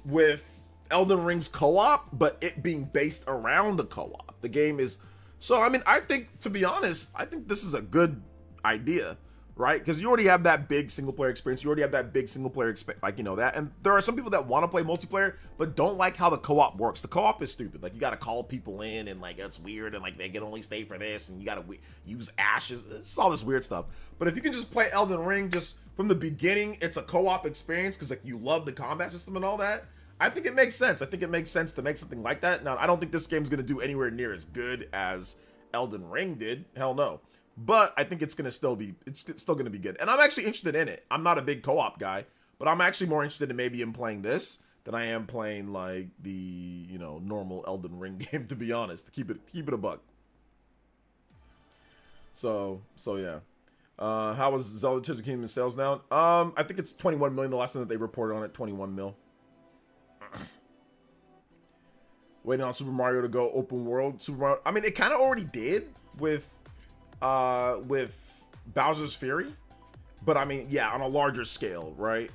with Elden Ring's co-op, but it being based around the co-op. The game is, so I mean, I think, to be honest, I think this is a good idea, right? Because you already have that big single player experience. You already have that big single player like, you know, that. And there are some people that want to play multiplayer, but don't like how the co-op works. The co-op is stupid. Like, you got to call people in, and like, it's weird, and like, they can only stay for this, and you got to use ashes. It's all this weird stuff. But if you can just play Elden Ring just from the beginning, it's a co-op experience because, like, you love the combat system and all that. I think it makes sense. I think it makes sense to make something like that. Now, I don't think this game's going to do anywhere near as good as Elden Ring did. Hell no. But I think it's still going to be good. And I'm actually interested in it. I'm not a big co-op guy, but I'm actually more interested in maybe in playing this than I am playing, like, the, you know, normal Elden Ring game, to be honest. Keep it a buck. So yeah. How was Zelda Tears of the Kingdom in sales now? I think it's 21 million. The last time that they reported on it, 21 mil. Waiting on Super Mario to go open world. Super Mario, I mean, it kind of already did with Bowser's Fury, but I mean, yeah, on a larger scale, right?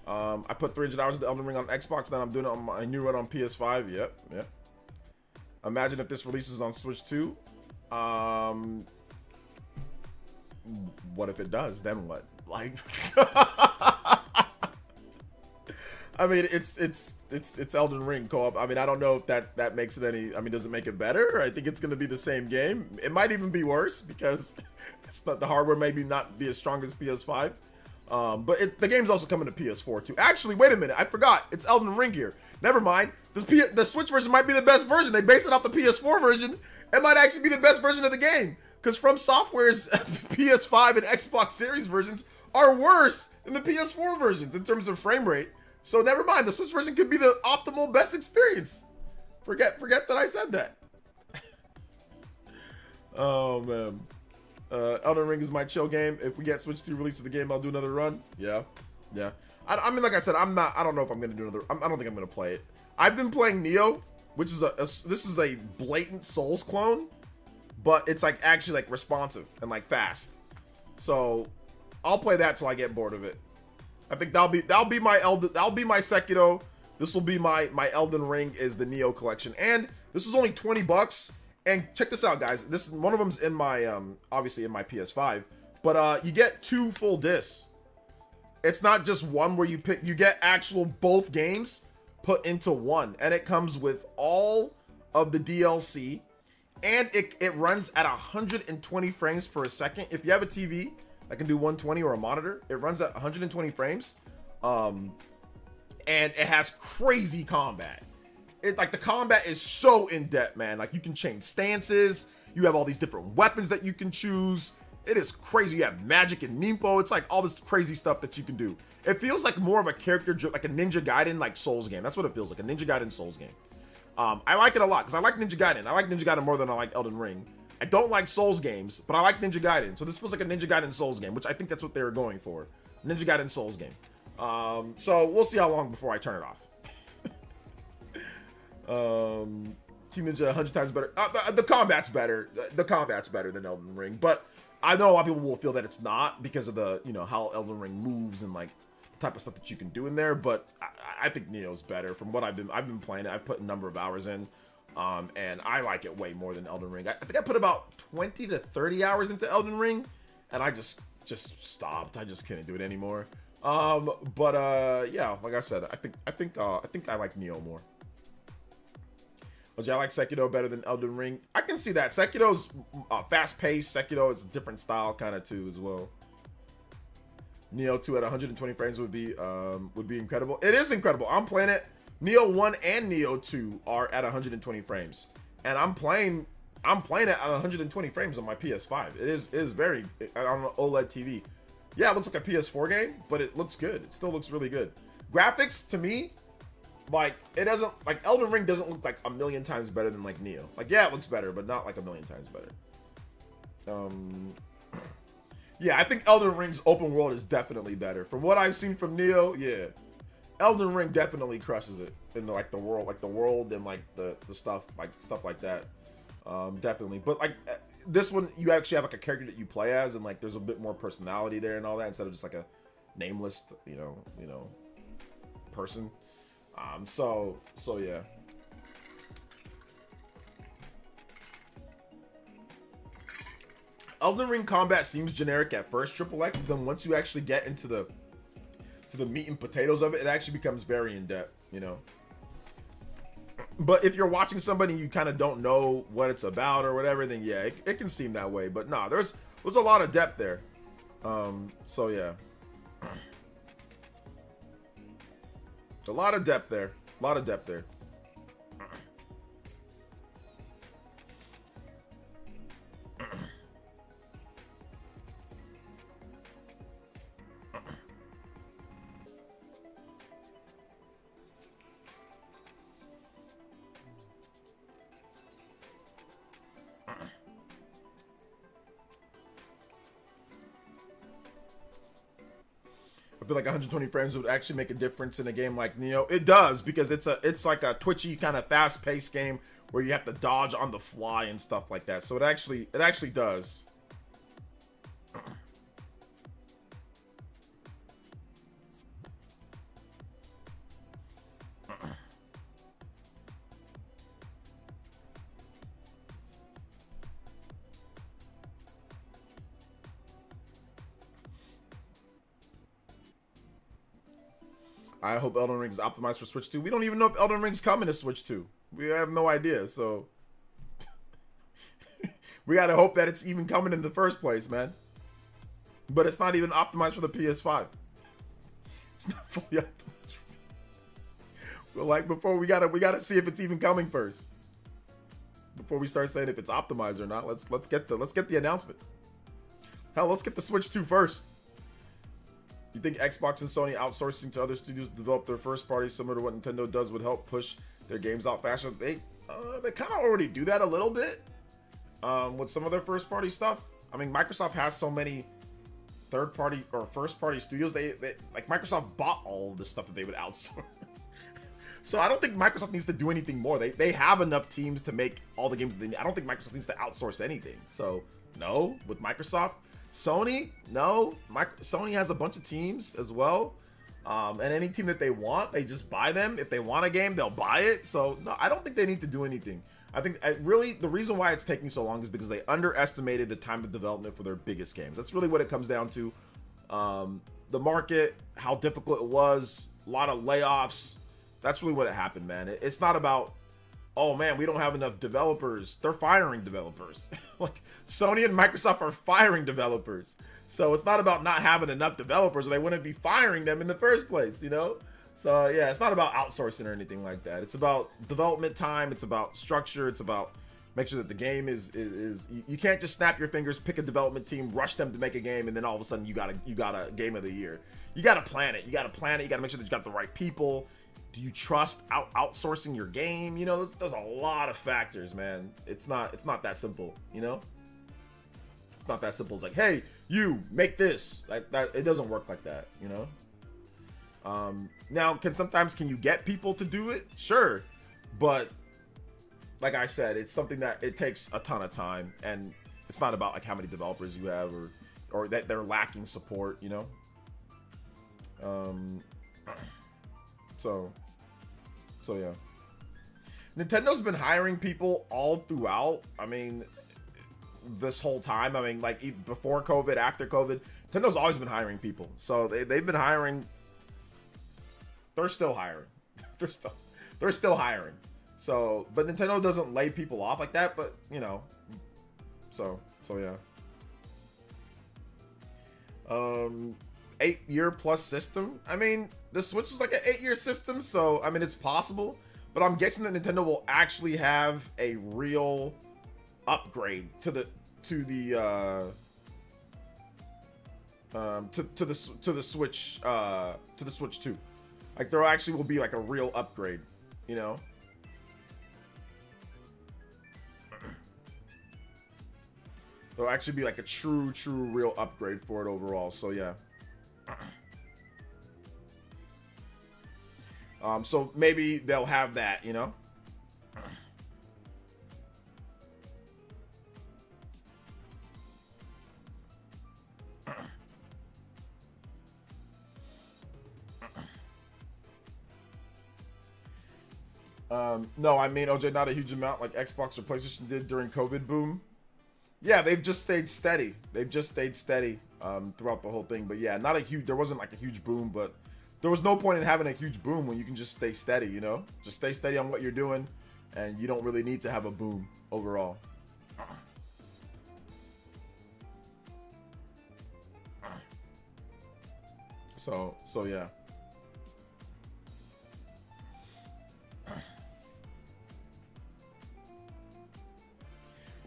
I put 300 hours into Elden Ring on Xbox, then I'm doing it on my new run on PS5. Yep. Imagine if this releases on Switch too. What if it does? Then what? Like, I mean, it's Elden Ring co-op. I mean, I don't know if that makes it any. I mean, does it make it better? I think it's going to be the same game. It might even be worse because it's not, the hardware maybe not be as strong as PS5. But the game's also coming to PS4 too. Actually, wait a minute, I forgot. It's Elden Ring here. Never mind. The Switch version might be the best version. They base it off the PS4 version. It might actually be the best version of the game. Because From Software's PS5 and Xbox Series versions are worse than the PS4 versions in terms of frame rate. So never mind. The Switch version could be the optimal best experience. Forget that I said that. Oh, man. Elden Ring is my chill game. If we get Switch 2 release of the game, I'll do another run. Yeah. I mean, like I said, I don't know if I'm going to do another. I don't think I'm going to play it. I've been playing Nioh, which is this is a blatant Souls clone, but it's like actually like responsive and like fast. So I'll play that till I get bored of it. I think that'll be my Sekiro. This will be my Elden Ring is the Nioh collection, and this was only $20. And check this out, guys. This one of them's in my obviously in my PS5, but you get 2 full discs. It's not just one where you get actual both games put into one, and it comes with all of the DLC, and it runs at 120 frames per second. If you have a TV that can do 120 or a monitor, it runs at 120 frames, and it has crazy combat. It's like the combat is so in depth, man. Like you can change stances. You have all these different weapons that you can choose. It is crazy. You have magic and Nimpo. It's like all this crazy stuff that you can do. It feels like more of a character, like a Ninja Gaiden, like Souls game. That's what it feels like, a Ninja Gaiden Souls game. I like it a lot because I like Ninja Gaiden. I like Ninja Gaiden more than I like Elden Ring. I don't like Souls games, but I like Ninja Gaiden. So this feels like a Ninja Gaiden Souls game, which I think that's what they were going for. Ninja Gaiden Souls game. So we'll see how long before I turn it off. Team Ninja 100 times better. The combat's better. The combat's better than Elden Ring, but I know a lot of people will feel that it's not because of the, you know, how Elden Ring moves and like the type of stuff that you can do in there. But I think Nioh's better from what I've been playing it. I've put a number of hours in, and I like it way more than Elden Ring. I think I put about 20 to 30 hours into Elden Ring, and I just stopped. I just couldn't do it anymore. Yeah, like I said, I think I like Nioh more. But yeah, I like Sekiro better than Elden Ring. I can see that. Sekiro's fast-paced. Sekiro is a different style kind of too as well. Nioh 2 at 120 frames would be incredible. It is incredible. I'm playing it. Nioh 1 and Nioh 2 are at 120 frames, and I'm playing it at 120 frames on my PS5. It is very on an OLED TV. Yeah, it looks like a PS4 game, but it looks good. It still looks really good. Graphics to me, like, it doesn't, like, Elden Ring doesn't look like a million times better than, like, Nioh. Like, yeah, it looks better, but not, like, a million times better. Yeah, I think Elden Ring's open world is definitely better. From what I've seen from Nioh, yeah. Elden Ring definitely crushes it in, the world and, like, the stuff like that. Definitely. But, like, this one, you actually have, like, a character that you play as, and, like, there's a bit more personality there and all that, instead of just, like, a nameless, you know, person. So yeah. Elden Ring combat seems generic at first, Triple X, but then once you actually get into the meat and potatoes of it, it actually becomes very in depth, you know. But if you're watching somebody and you kind of don't know what it's about or whatever, then yeah, it can seem that way. But nah, there's a lot of depth there. So yeah. A lot of depth there. A lot of depth there. I feel like 120 frames would actually make a difference in a game like Nioh. It does, because it's like a twitchy kind of fast-paced game where you have to dodge on the fly and stuff like that. So it actually does. I hope Elden Ring is optimized for Switch 2. We don't even know if Elden Ring's coming to Switch 2. We have no idea, so we gotta hope that it's even coming in the first place, man. but it's not even optimized for the PS5. It's not fully optimized. But like before, we gotta see if it's even coming first. Before we start saying if it's optimized or not, let's get the announcement. Hell, let's get the Switch 2 first. You think Xbox and Sony outsourcing to other studios to develop their first party similar to what Nintendo does would help push their games out faster? They kind of already do that a little bit with some of their first party stuff. I mean, Microsoft has so many third party or first party studios. They like Microsoft bought all of the stuff that they would outsource. So I don't think Microsoft needs to do anything more. They have enough teams to make all the games that they need. I don't think Microsoft needs to outsource anything. So no, with Microsoft. Sony, no. Sony has a bunch of teams as well. And any team that they want, they just buy them. If they want a game, they'll buy it. So no, I don't think they need to do anything. I think really the reason why it's taking so long is because they underestimated the time of development for their biggest games. That's really what it comes down to. The market, how difficult it was, a lot of layoffs. That's really what it happened, man. It's not about, oh man, we don't have enough developers. They're firing developers. Like Sony and Microsoft are firing developers. So it's not about not having enough developers, or they wouldn't be firing them in the first place, you know? So yeah, it's not about outsourcing or anything like that. It's about development time. It's about structure. It's about make sure that the game is you can't just snap your fingers, pick a development team, rush them to make a game, and then all of a sudden you got a game of the year. You got to plan it. You got to make sure that you got the right people. Do you trust outsourcing your game? You know, there's a lot of factors, man. It's not that simple, you know? It's not that simple. It's like, hey, you make this. Like that, it doesn't work like that, you know? Now, can you get people to do it? Sure. But like I said, it's something that it takes a ton of time, and it's not about like how many developers you have or that they're lacking support, you know? So yeah. Nintendo's been hiring people all throughout. I mean, this whole time. I mean, like before COVID, after COVID, Nintendo's always been hiring people. So they've been hiring. They're still hiring. They're still hiring. So, but Nintendo doesn't lay people off like that. But you know, so yeah. 8-year plus system. I mean, the Switch is like an 8-year system, so I mean it's possible, but I'm guessing that Nintendo will actually have a real upgrade to the Switch to the Switch 2. Like there actually will be like a real upgrade, you know. There'll actually be like a true real upgrade for it overall. So yeah. So maybe they'll have that, you know? No, I mean, OJ, not a huge amount like Xbox or PlayStation did during COVID boom. Yeah, they've just stayed steady. Throughout the whole thing. But yeah, there wasn't like a huge boom, but there was no point in having a huge boom when you can just stay steady, you know? Just stay steady on what you're doing, and you don't really need to have a boom overall. So yeah.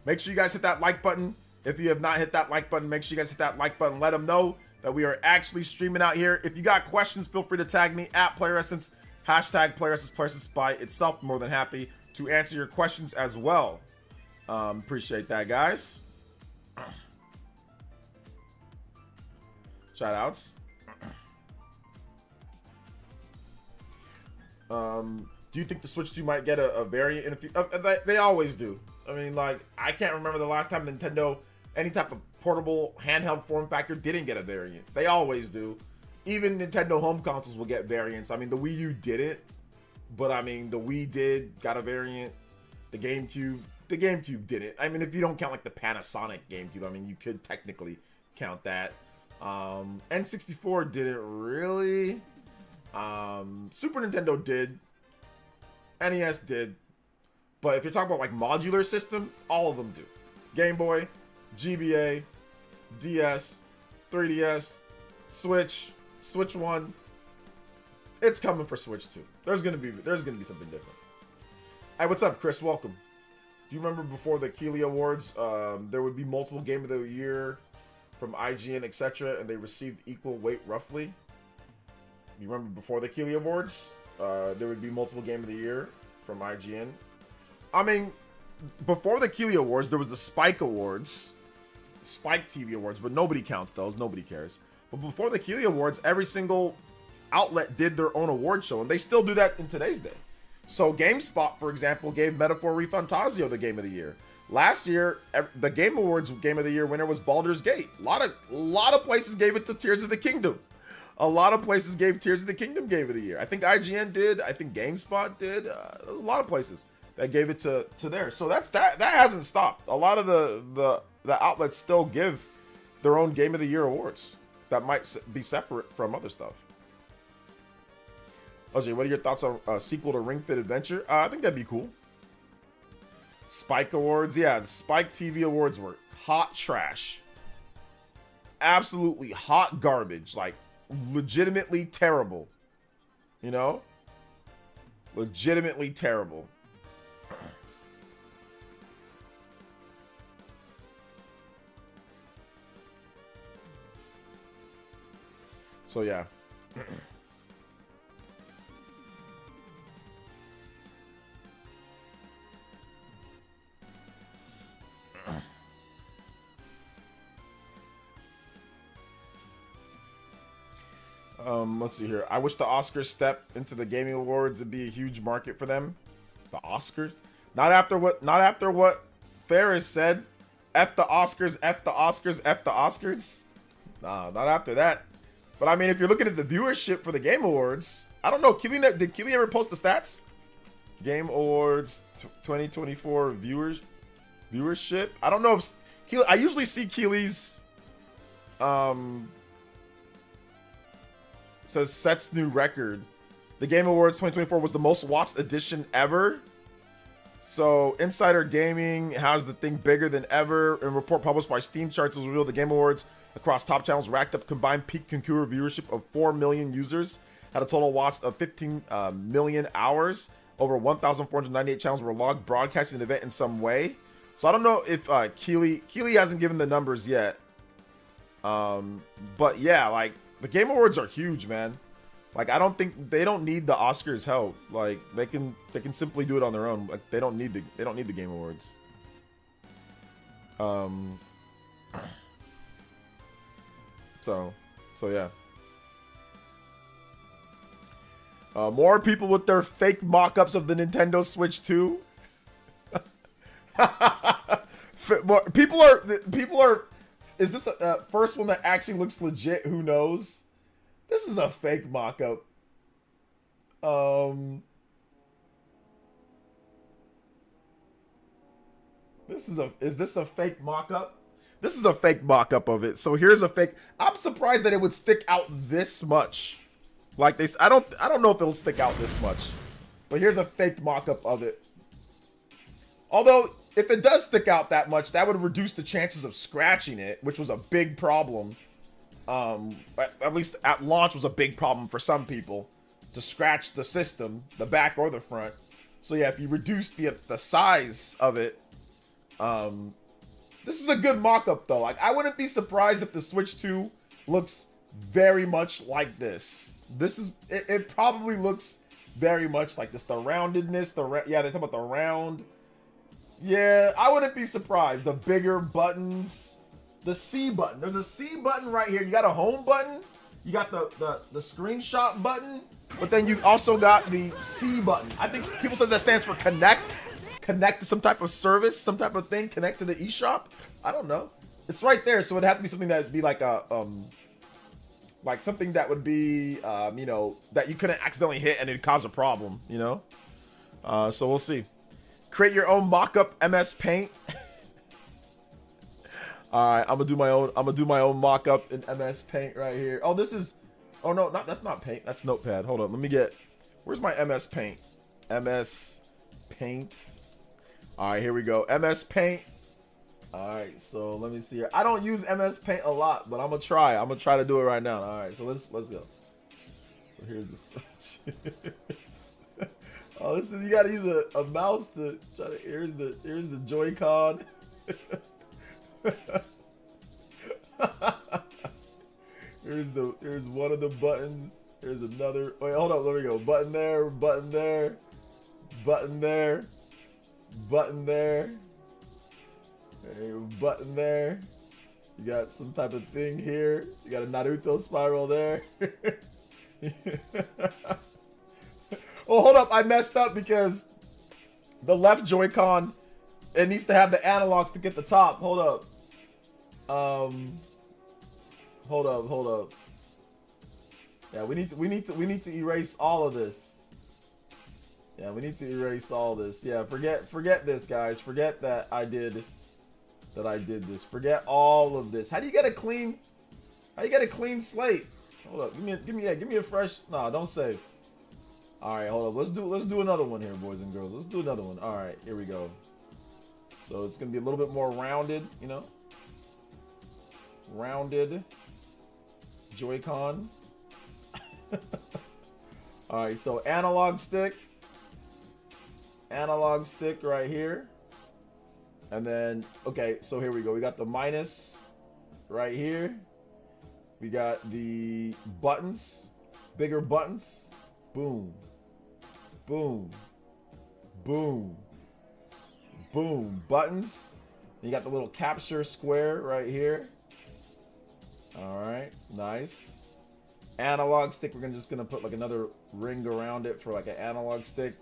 Make sure you guys hit that like button. If you have not hit that like button, make sure you guys hit that like button. Let them know that we are actually streaming out here. If you got questions, feel free to tag me at PlayerEssence, #PlayerEssence by itself. More than happy to answer your questions as well. Appreciate that, guys. Shout outs. Do you think the Switch 2 might get a variant in a few? They always do. I mean, like, I can't remember the last time Nintendo, any type of portable handheld form factor, didn't get a variant. They always do. Even Nintendo home consoles will get variants. I mean, the Wii U didn't, but I mean, the Wii got a variant. The GameCube didn't. I mean, if you don't count like the Panasonic GameCube, I mean, you could technically count that. N64 didn't really. Super Nintendo did. NES did. But if you're talking about like modular system, all of them do. Game Boy, GBA, DS, 3DS, Switch, Switch 1. It's coming for Switch 2. There's gonna be something different. Hey, what's up, Chris? Welcome. Do you remember before the Keighley Awards, there would be multiple Game of the Year from IGN, etc., and they received equal weight roughly? You remember before the Keighley Awards, there would be multiple Game of the Year from IGN? I mean, before the Keighley Awards, there was the Spike Awards, Spike TV Awards, but nobody counts those. Nobody cares. But before the Keighley Awards, every single outlet did their own award show, and they still do that in today's day. So GameSpot, for example, gave Metaphor ReFantazio the Game of the Year. Last year, the Game Awards Game of the Year winner was Baldur's Gate. A lot of places gave it to Tears of the Kingdom. A lot of places gave Tears of the Kingdom Game of the Year. I think IGN did. I think GameSpot did. A lot of places that gave it to there. So that hasn't stopped. A lot of the outlets still give their own Game of the Year awards that might be separate from other stuff. OJ, what are your thoughts on a sequel to Ring Fit Adventure? I think that'd be cool. Spike Awards. Yeah, the Spike TV Awards were hot trash. Absolutely hot garbage. Like, legitimately terrible. You know? Legitimately terrible. So, yeah. Let's see here. I wish the Oscars step into the gaming awards. It'd be a huge market for them. The Oscars? Not after what Ferris said. F the Oscars, F the Oscars, F the Oscars. Nah, not after that. But I mean, if you're looking at the viewership for the Game Awards, I don't know. Did Keighley ever post the stats? Game Awards 2024 viewership. I don't know if Keighley. I usually see Keighley's says sets new record. The Game Awards 2024 was the most watched edition ever. So Insider Gaming has the thing bigger than ever. A report published by Steam Charts has revealed the Game Awards across top channels racked up combined peak concurrent viewership of 4 million users, had a total watched of 15 million hours. Over 1,498 channels were logged broadcasting the event in some way. So I don't know if Keighley hasn't given the numbers yet. But yeah, like, the Game Awards are huge, man. Like, I don't think they don't need the Oscars help. Like, they can simply do it on their own. Like, they don't need the Game Awards. So yeah. More people with their fake mock-ups of the Nintendo Switch 2. People are. Is this a first one that actually looks legit? Who knows? This is a fake mock-up. Is this a fake mock-up? This is a fake mock-up of it. So here's a fake. I'm surprised that it would stick out this much. Like this, I don't know if it'll stick out this much. But here's a fake mock-up of it. Although, if it does stick out that much, that would reduce the chances of scratching it, which was a big problem. At least at launch was a big problem for some people to scratch the system, the back or the front. So yeah, if you reduce the size of it, this is a good mock-up though. Like, I wouldn't be surprised if the Switch 2 looks very much like this. It probably looks very much like this. The roundedness, yeah, they talk about the round. Yeah, I wouldn't be surprised. The bigger buttons, the C button. There's a C button right here. You got a home button. You got the screenshot button, but then you also got the C button. I think people said that stands for connect. Connect to some type of service, some type of thing. Connect to the eShop. I don't know. It's right there, so it'd have to be something that'd be like a like something that would be you know, that you couldn't accidentally hit and it'd cause a problem. You know. So we'll see. Create your own mock-up MS Paint. All right, I'm gonna do my own mock-up in MS Paint right here. Oh, this is. Oh no, that's not Paint. That's Notepad. Hold on, let me get. Where's my MS Paint? MS Paint. All right, here we go. MS Paint. All right, so let me see here. I don't use MS Paint a lot, but I'm gonna try. I'm gonna try to do it right now. All right, so let's go. So here's the switch. Oh, this is, you gotta use a mouse to try to. Here's the Joy-Con. Here's one of the buttons. Here's another. Wait, hold up. There we go. Button there. Button there. Button there. Button there. Button there. You got some type of thing here. You got a Naruto spiral there. Oh, hold up. I messed up because the left Joy-Con, it needs to have the analogs to get the top. Hold up. Hold up. Yeah, we need to erase all of this. Yeah, we need to erase all this. Yeah, forget this, guys. Forget that I did this. Forget all of this. How do you get a clean slate? Hold up. Give me a fresh. No, don't save. All right, hold up. Let's do another one here, boys and girls. Let's do another one. All right, here we go. So it's gonna be a little bit more rounded, you know. Rounded Joy-Con. All right, so analog stick right here. And then, okay, so here we go. We got the minus right here. We got the buttons, bigger buttons. Boom, boom, boom, boom. Buttons. You got the little capture square right here. All right, nice. Analog stick. We're just gonna put like another ring around it for like an analog stick.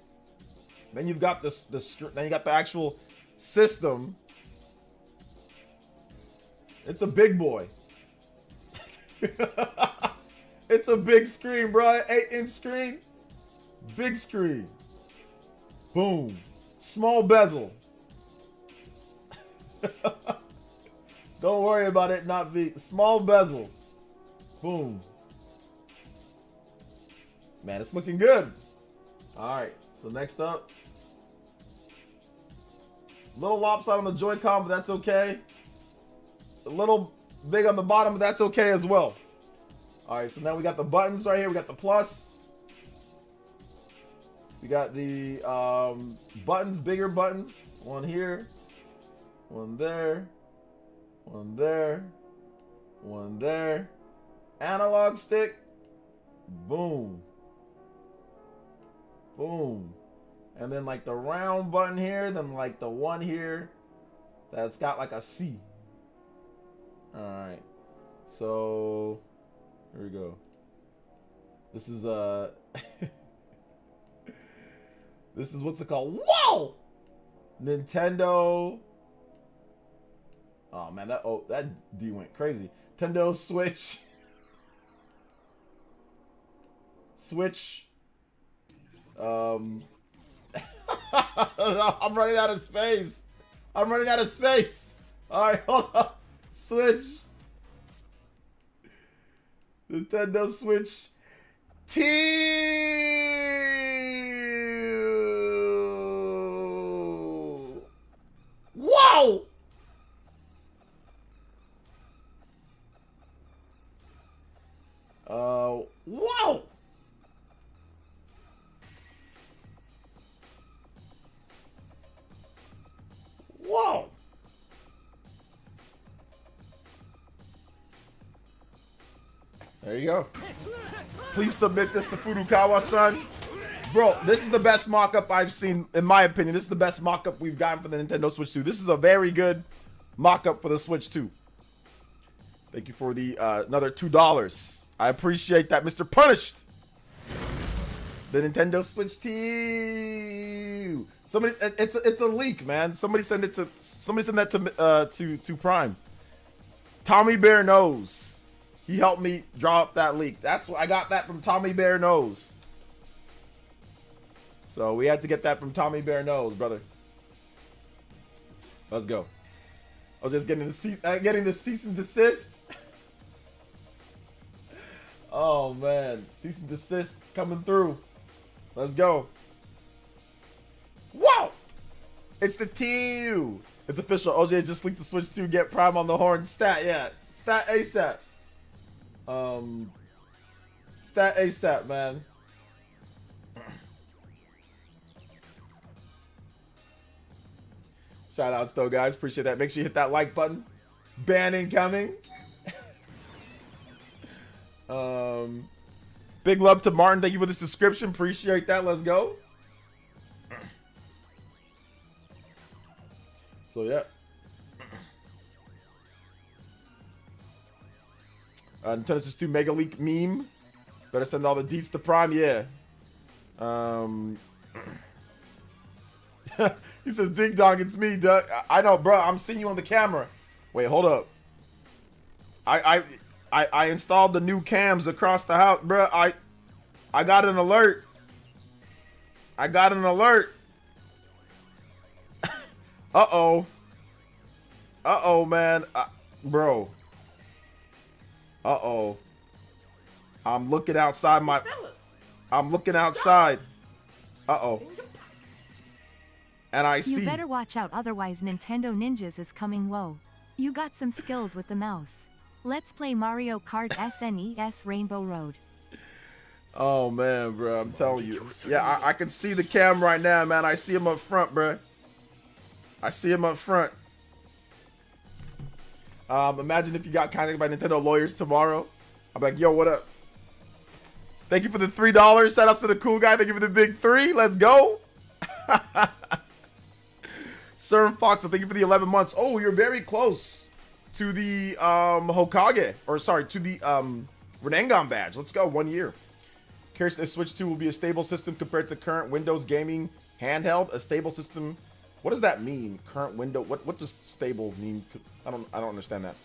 Then you've got then you got the actual system. It's a big boy. It's a big screen, bro. 8-inch screen. Big screen. Boom. Small bezel. Don't worry about it not being small bezel. Boom. Man, it's looking good. All right. So next up. A little lopsided on the Joy-Con, but that's okay. A little big on the bottom, but that's okay as well. All right, so now we got the buttons right here. We got the plus. We got the buttons, bigger buttons. One here, one there, one there, one there. Analog stick. Boom. Boom. And then like the round button here, then like the one here that's got like a C. All right. So here we go. This is this is what's it called? Whoa! Nintendo. Oh man, that D went crazy. Nintendo Switch. I'm running out of space. All right, hold up. Switch. Nintendo Switch. Whoa! Whoa! Whoa! There you go. Please submit this to Furukawa-san. Bro, this is the best mock-up I've seen, in my opinion. This is the best mock-up we've gotten for the Nintendo Switch 2. This is a very good mock-up for the Switch 2. Thank you for the another $2. I appreciate that, Mr. Punished. The Nintendo Switch 2. Somebody, it's a leak, man. Somebody send that to Prime. Tommy Bear knows. He helped me draw up that leak. That's why I got that from Tommy Bear Knows. So we had to get that from Tommy Bear Knows, brother. Let's go. I was just getting the cease and desist. Oh man, cease and desist coming through. Let's go. Whoa! It's the T. It's official. OJ just leaked the Switch 2. Get Prime on the horn. Stat, yeah. Stat ASAP. Stat ASAP, man. Shout outs though, guys. Appreciate that. Make sure you hit that like button. Ban incoming. Big love to Martin. Thank you for the subscription. Appreciate that. Let's go. So yeah. Nintendo 62 MEGALEAK meme. Better send all the deets to Prime. Yeah. He says, "Ding dong, it's me, Doug." I know, bro. I'm seeing you on the camera. Wait, hold up. I installed the new cams across the house, bro. I got an alert. I got an alert. Uh-oh. Uh-oh, man. Bro. Uh-oh. I'm looking outside my... I'm looking outside. Uh-oh. And I see... You better watch out, otherwise Nintendo Ninjas is coming. Whoa. You got some skills with the mouse. Let's play Mario Kart SNES Rainbow Road. Oh, man, bro. I'm telling you. Yeah, I can see the cam right now, man. I see him up front, bro. I see him up front. Imagine if you got contacted by Nintendo lawyers tomorrow. I'm like, yo, what up? Thank you for the $3. Shout outs to the cool guy. Thank you for the big 3. Let's go. Sir Fox, thank you for the 11 months. Oh, you're very close to the Hokage. Or sorry, to the Renengan badge. Let's go. 1 year. Curious if Switch 2 will be a stable system compared to current Windows gaming handheld. A stable system. What does that mean? Current window. What does stable mean? I don't understand that.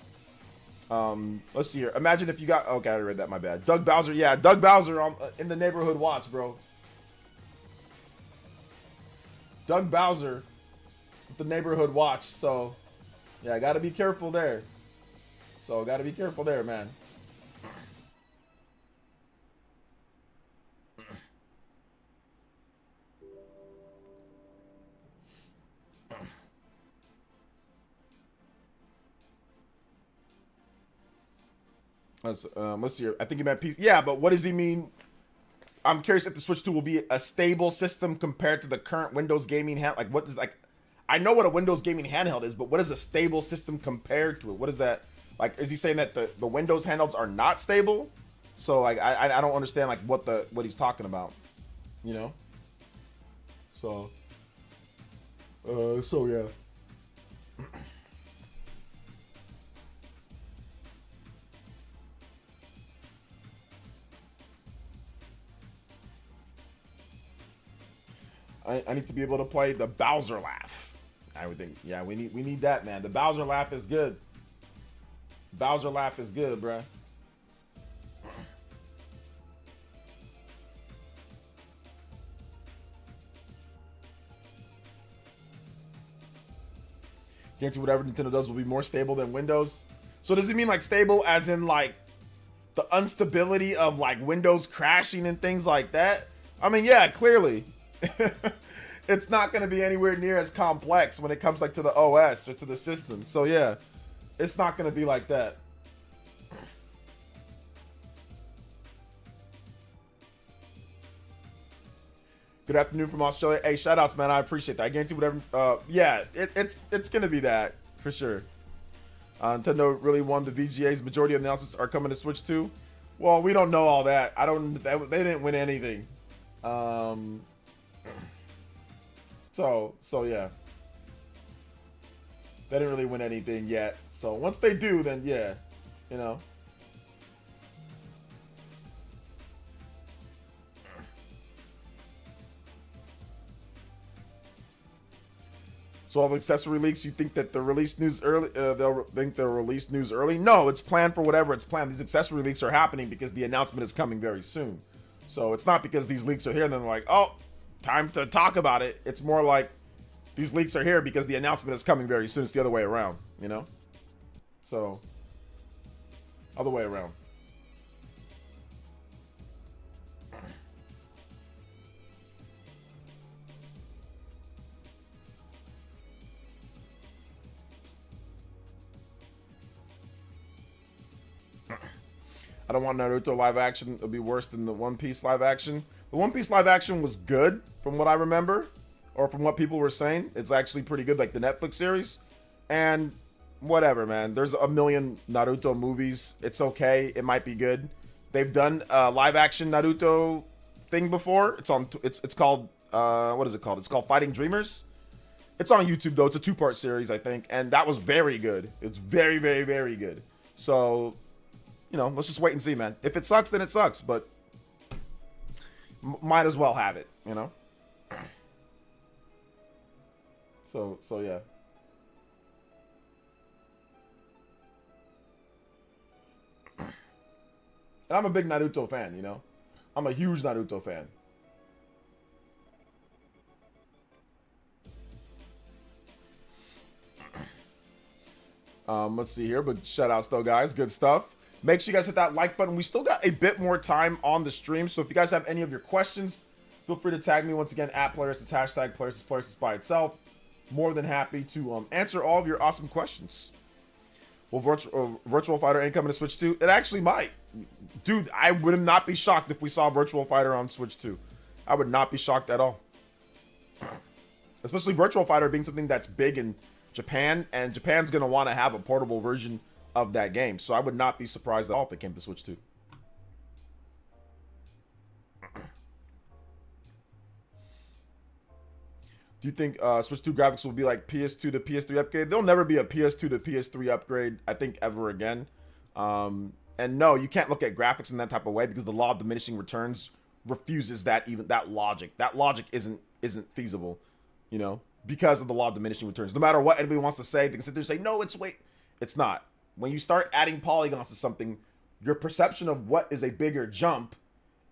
Let's see here. Imagine if you got... Okay, I already read that. My bad. Doug Bowser. Yeah, Doug Bowser in the neighborhood watch, bro. Doug Bowser with the neighborhood watch. So, yeah, I gotta be careful there. So, gotta be careful there, man. Let's see here. I think he meant PC. Yeah, but what does he mean? I'm curious if the Switch 2 will be a stable system compared to the current Windows gaming hand. Like, what is like? I know what a Windows gaming handheld is, but what is a stable system compared to it? What is that? Like, is he saying that the Windows handhelds are not stable? So like, I don't understand like what he's talking about. You know. So. So yeah. I need to be able to play the Bowser laugh. I would think, yeah, we need that, man. The Bowser laugh is good. Bowser laugh is good, bruh. Guarantee whatever Nintendo does will be more stable than Windows. So does it mean like stable as in like the instability of like Windows crashing and things like that? I mean, yeah, clearly. It's not going to be anywhere near as complex when it comes like to the OS or to the system. So yeah, it's not going to be like that. Good afternoon from Australia. Hey, shout outs, man. I appreciate that. I guarantee whatever. Yeah, it's going to be that for sure. Nintendo really won the VGAs. Majority of announcements are coming to Switch 2. Well, we don't know all that. They didn't win anything. So yeah. They didn't really win anything yet. So once they do, then yeah, you know. So all the accessory leaks, you think that the release news early? They'll think they'll release news early? No, it's planned for whatever it's planned. These accessory leaks are happening because the announcement is coming very soon. So it's not because these leaks are here and then they're like, oh, time to talk about it. It's more like these leaks are here because the announcement is coming very soon. It's the other way around, you know? So, other way around. I don't want Naruto live action. It'll be worse than the One Piece live action. The One Piece live action was good from what I remember, or from what people were saying. It's actually pretty good, like the Netflix series. And whatever, man. There's a million Naruto movies. It's okay. It might be good. They've done a live action Naruto thing before. It's called what is it called? It's called Fighting Dreamers. It's on YouTube though. It's a 2-part series, I think, and that was very good. It's very, very, very good. So, you know, let's just wait and see, man. If it sucks, then it sucks, but might as well have it, you know. So yeah. And I'm a big Naruto fan, you know. I'm a huge Naruto fan. Let's see here, but shout outs though, guys. Good stuff. Make sure you guys hit that like button. We still got a bit more time on the stream, so if you guys have any of your questions, feel free to tag me once again at Players. It's hashtag Players by itself. More than happy to answer all of your awesome questions. Will Virtual Fighter ain't coming to Switch 2? It actually might. Dude, I would not be shocked if we saw Virtual Fighter on Switch 2. I would not be shocked at all. Especially Virtual Fighter being something that's big in Japan, and Japan's going to want to have a portable version of that game. So I would not be surprised at all if it came to Switch 2. Do you think Switch 2 graphics will be like PS2 to PS3 upgrade? There'll never be a PS2 to PS3 upgrade, I think, ever again. And no, you can't look at graphics in that type of way because the law of diminishing returns refuses that logic. That logic isn't feasible, you know, because of the law of diminishing returns. No matter what anybody wants to say, they can sit there and say, no, it's not. When you start adding polygons to something, your perception of what is a bigger jump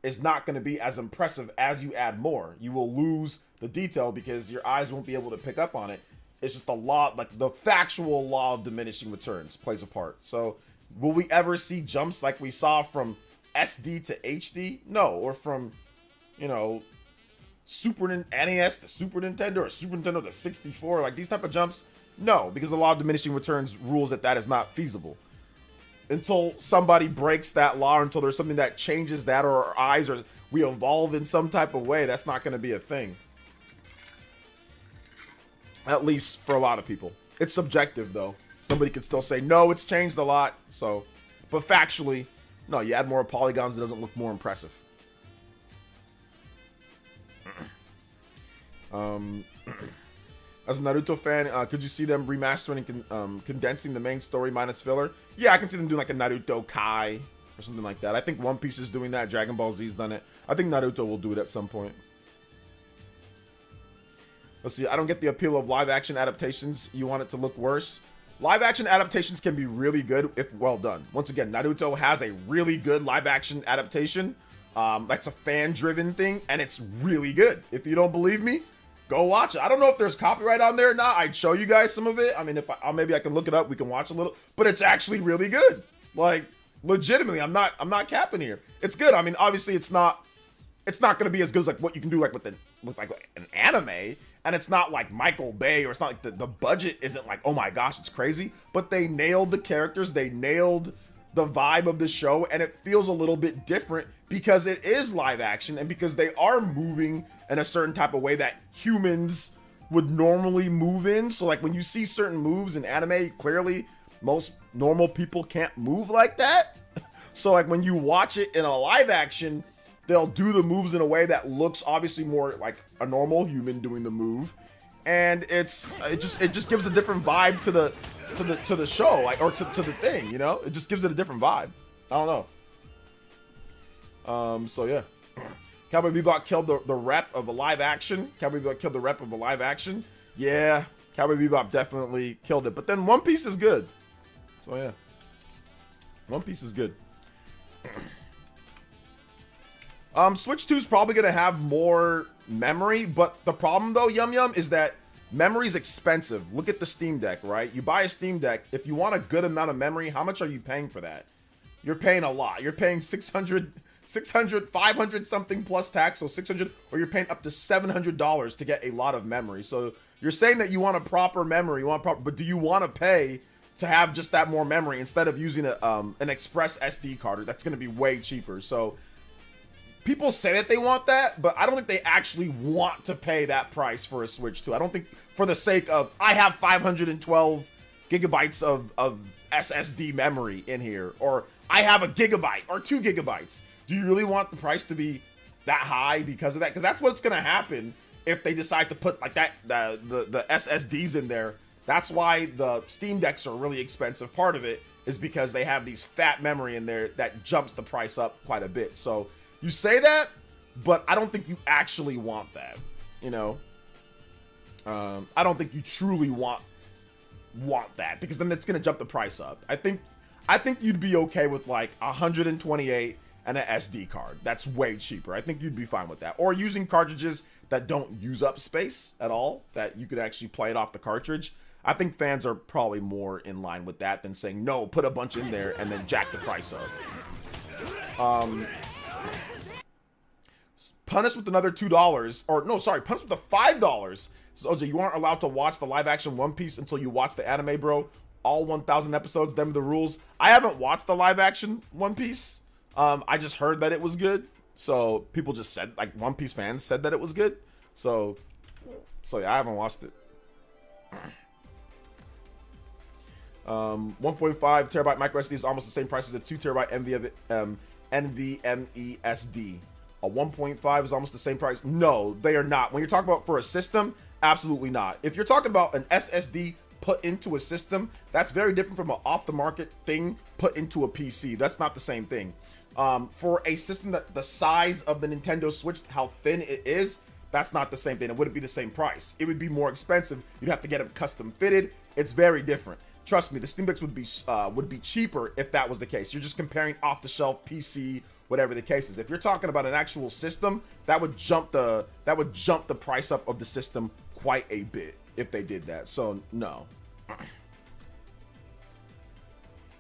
is not going to be as impressive as you add more. You will lose the detail because your eyes won't be able to pick up on it. It's just the law, like the factual law of diminishing returns plays a part. So will we ever see jumps like we saw from SD to HD? No. Or from, you know, NES to Super Nintendo or Super Nintendo to 64. Like these type of jumps? No, because the law of diminishing returns rules that is not feasible. Until somebody breaks that law, until there's something that changes that, or our eyes, or we evolve in some type of way, that's not going to be a thing. At least for a lot of people. It's subjective, though. Somebody could still say, no, it's changed a lot. So, but factually, no, you add more polygons, it doesn't look more impressive. As a Naruto fan, could you see them remastering and condensing the main story minus filler? Yeah, I can see them doing like a Naruto Kai or something like that. I think One Piece is doing that. Dragon Ball Z's done it. I think Naruto will do it at some point. Let's see. I don't get the appeal of live action adaptations. You want it to look worse? Live action adaptations can be really good if well done. Once again, Naruto has a really good live action adaptation. That's a fan driven thing, and it's really good. If you don't believe me, go watch it. I don't know if there's copyright on there or not. I'd show you guys some of it. I mean, if maybe I can look it up, we can watch a little. But it's actually really good. Like, legitimately, I'm not capping here. It's good. I mean, obviously, it's not going to be as good as like what you can do like with an anime, and it's not like Michael Bay, or it's not like the budget isn't like, oh my gosh, it's crazy. But they nailed the characters. They nailed the vibe of the show, and it feels a little bit different because it is live action and because they are moving in a certain type of way that humans would normally move in. So like when you see certain moves in anime, clearly most normal people can't move like that. So like when you watch it in a live action, they'll do the moves in a way that looks obviously more like a normal human doing the move, and it just gives a different vibe to the show, like, or to the thing, you know. It just gives it a different vibe. I don't know. So yeah. Cowboy Bebop killed the rep of a live action. Cowboy Bebop killed the rep of a live action. Yeah, Cowboy Bebop definitely killed it. But then One Piece is good. So yeah. One Piece is good. Switch 2 is probably going to have more memory, but the problem though, Yum Yum, is that memory is expensive. Look at the Steam Deck, right? You buy a Steam Deck, if you want a good amount of memory, how much are you paying for that? You're paying a lot. You're paying 600, 500 something plus tax, so 600, or you're paying up to $700 to get a lot of memory. So you're saying that you want a proper memory, but do you want to pay to have just that more memory instead of using an express SD card that's going to be way cheaper. So people say that they want that, but I don't think they actually want to pay that price for a Switch 2. I don't think for the sake of, I have 512 gigabytes of SSD memory in here, or I have a gigabyte or 2 gigabytes. Do you really want the price to be that high because of that? Because that's what's going to happen if they decide to put like that, the SSDs in there. That's why the Steam Decks are really expensive. Part of it is because they have these fat memory in there that jumps the price up quite a bit. So you say that, but I don't think you actually want that, you know? I don't think you truly want that, because then it's going to jump the price up. I think you'd be okay with like 128 and an SD card. That's way cheaper. I think you'd be fine with that. Or using cartridges that don't use up space at all, that you could actually play it off the cartridge. I think fans are probably more in line with that than saying, no, put a bunch in there and then jack the price up. Punish with another $2, or no, sorry, punish with the $5. So OJ, you aren't allowed to watch the live action One Piece until you watch the anime, bro. All 1,000 episodes, them the rules. I haven't watched the live action One Piece. I just heard that it was good. So people just said, like, One Piece fans said that it was good. So yeah, I haven't watched it. 1.5 terabyte micro SD is almost the same price as a 2 terabyte NVMe SD. A 1.5 is almost the same price. No, they are not. When you're talking about for a system, absolutely not. If you're talking about an SSD put into a system, that's very different from an off-the-market thing put into a PC. That's not the same thing. For a system that the size of the Nintendo Switch, how thin it is, that's not the same thing. It wouldn't be the same price. It would be more expensive. You'd have to get them custom fitted. It's very different. Trust me, the Steam Decks would be cheaper if that was the case. You're just comparing off-the-shelf PC, whatever the case is. If you're talking about an actual system, that would jump the price up of the system quite a bit if they did that. So no.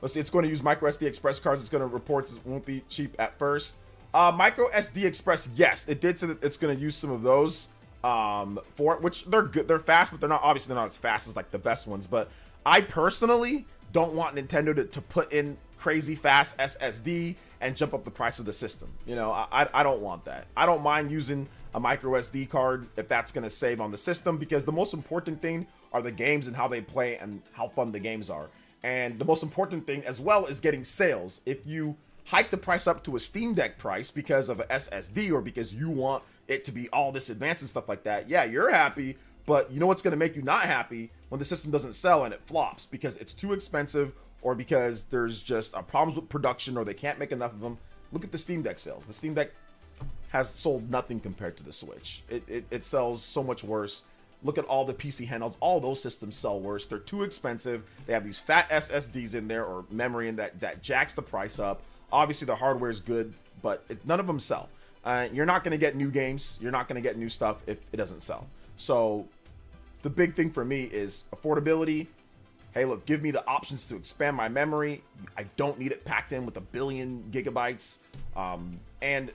Let's see, it's going to use micro SD Express cards. It's going to report it won't be cheap at first. Micro SD Express, yes, it did say that it's going to use some of those for it, which they're good. They're fast, but they're not as fast as like the best ones. But I personally don't want Nintendo to put in crazy fast SSD and jump up the price of the system. You know, I don't want that. I don't mind using a micro SD card if that's going to save on the system, because the most important thing are the games and how they play and how fun the games are. And the most important thing as well is getting sales. If you hike the price up to a Steam Deck price because of an SSD or because you want it to be all this advanced and stuff like that, yeah, you're happy. But you know what's going to make you not happy? When the system doesn't sell and it flops because it's too expensive, or because there's just problems with production, or they can't make enough of them. Look at the Steam Deck sales. The Steam Deck has sold nothing compared to the Switch. It sells so much worse. Look at all the PC handhelds. All those systems sell worse. They're too expensive. They have these fat SSDs in there, or memory in that jacks the price up. Obviously, the hardware is good, but none of them sell. You're not going to get new games. You're not going to get new stuff if it doesn't sell. So the big thing for me is affordability. Hey, look, give me the options to expand my memory. I don't need it packed in with 1 billion gigabytes. And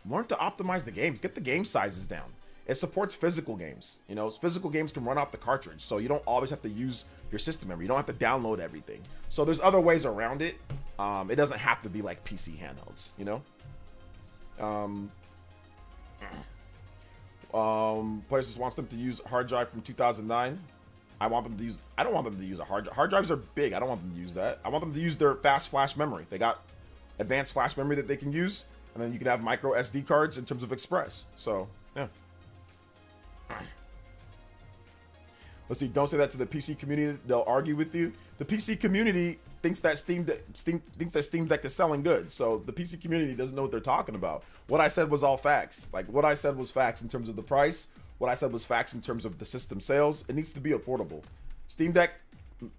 learn to optimize the games. Get the game sizes down. It supports physical games. You know, physical games can run off the cartridge, so you don't always have to use your system memory. You don't have to download everything. So there's other ways around it. It doesn't have to be like PC handhelds, you know? PlayStation wants them to use a hard drive from 2009. I don't want them to use a hard drive. Hard drives are big. I don't want them to use that. I want them to use their fast flash memory. They got advanced flash memory that they can use, and then you can have micro SD cards in terms of Express. So, yeah. Let's see. Don't say that to the PC community. They'll argue with you. The PC community thinks that Steam Deck is selling good. So the PC community doesn't know what they're talking about. What I said was all facts. Like, what I said was facts in terms of the price. What I said was facts in terms of the system sales. It needs to be affordable. Steam Deck,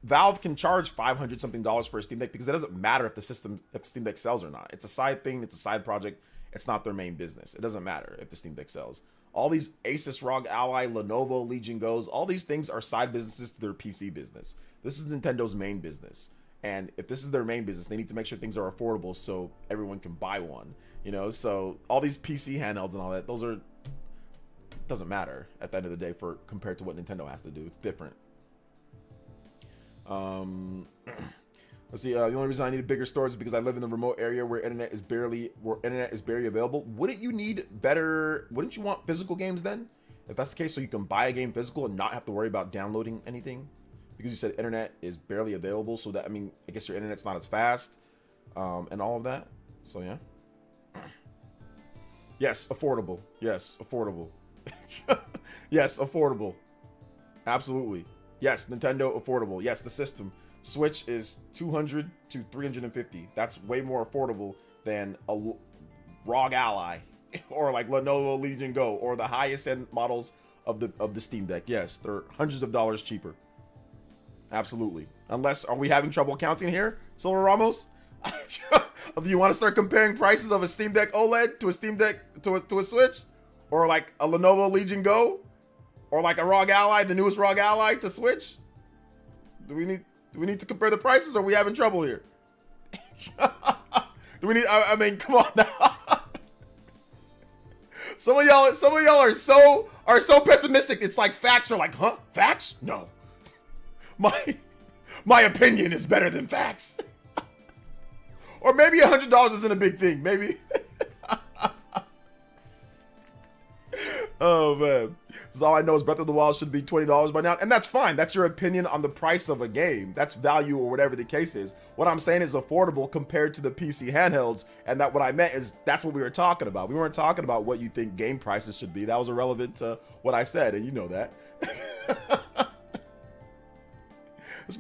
Valve can charge $500 something for a Steam Deck because it doesn't matter if Steam Deck sells or not. It's a side thing. It's a side project. It's not their main business. It doesn't matter if the Steam Deck sells. All these Asus ROG Ally, Lenovo, Legion Go's, all these things are side businesses to their PC business. This is Nintendo's main business. And if this is their main business, they need to make sure things are affordable so everyone can buy one. You know, so all these PC handhelds and all that, those are, doesn't matter at the end of the day compared to what Nintendo has to do. It's different. Um, let's see. The only reason I need a bigger store is because I live in the remote area where internet is barely available. Wouldn't you need better? Wouldn't you want physical games then? If that's the case, so you can buy a game physical and not have to worry about downloading anything, because you said internet is barely available. So that, I mean, I guess your internet's not as fast, and all of that. So yeah. Yes, affordable. Yes, affordable. Yes, affordable. Absolutely. Yes, Nintendo affordable. Yes, the system. Switch is 200 to 350. That's way more affordable than a ROG Ally or like Lenovo Legion Go or the highest end models of the Steam Deck. Yes, they're hundreds of dollars cheaper. Absolutely. Unless, are we having trouble counting here, Silver Ramos? Do you want to start comparing prices of a Steam Deck OLED to a Steam Deck to a Switch, or like a Lenovo Legion Go, or like a ROG Ally, the newest ROG Ally to Switch? Do we need to compare the prices, or are we having trouble here? Do we need? I mean, come on now. Some of y'all are so pessimistic. It's like facts are like, huh? Facts? No. My opinion is better than facts. Or maybe $100 isn't a big thing. Maybe. Oh man. So all I know is Breath of the Wild should be $20 by now. And that's fine. That's your opinion on the price of a game. That's value or whatever the case is. What I'm saying is affordable compared to the PC handhelds. And that what I meant is that's what we were talking about. We weren't talking about what you think game prices should be. That was irrelevant to what I said. And you know that. This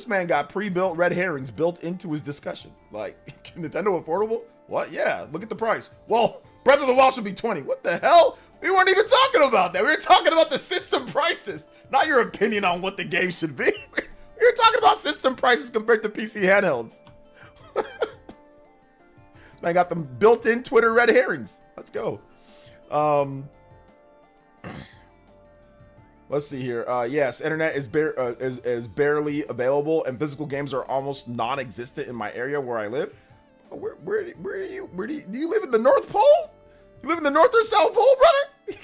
man got pre-built red herrings built into his discussion. Like, Nintendo affordable? What? Yeah, look at the price. Well, Breath of the Wild should be 20. What the hell? We weren't even talking about that. We were talking about the system prices, not your opinion on what the game should be. We were talking about system prices compared to PC handhelds. I got them built-in Twitter red herrings. Let's go. Let's see here. Yes, internet is barely available, and physical games are almost non-existent in my area where I live. Where do you live in the North Pole? You live in the North or South Pole, brother?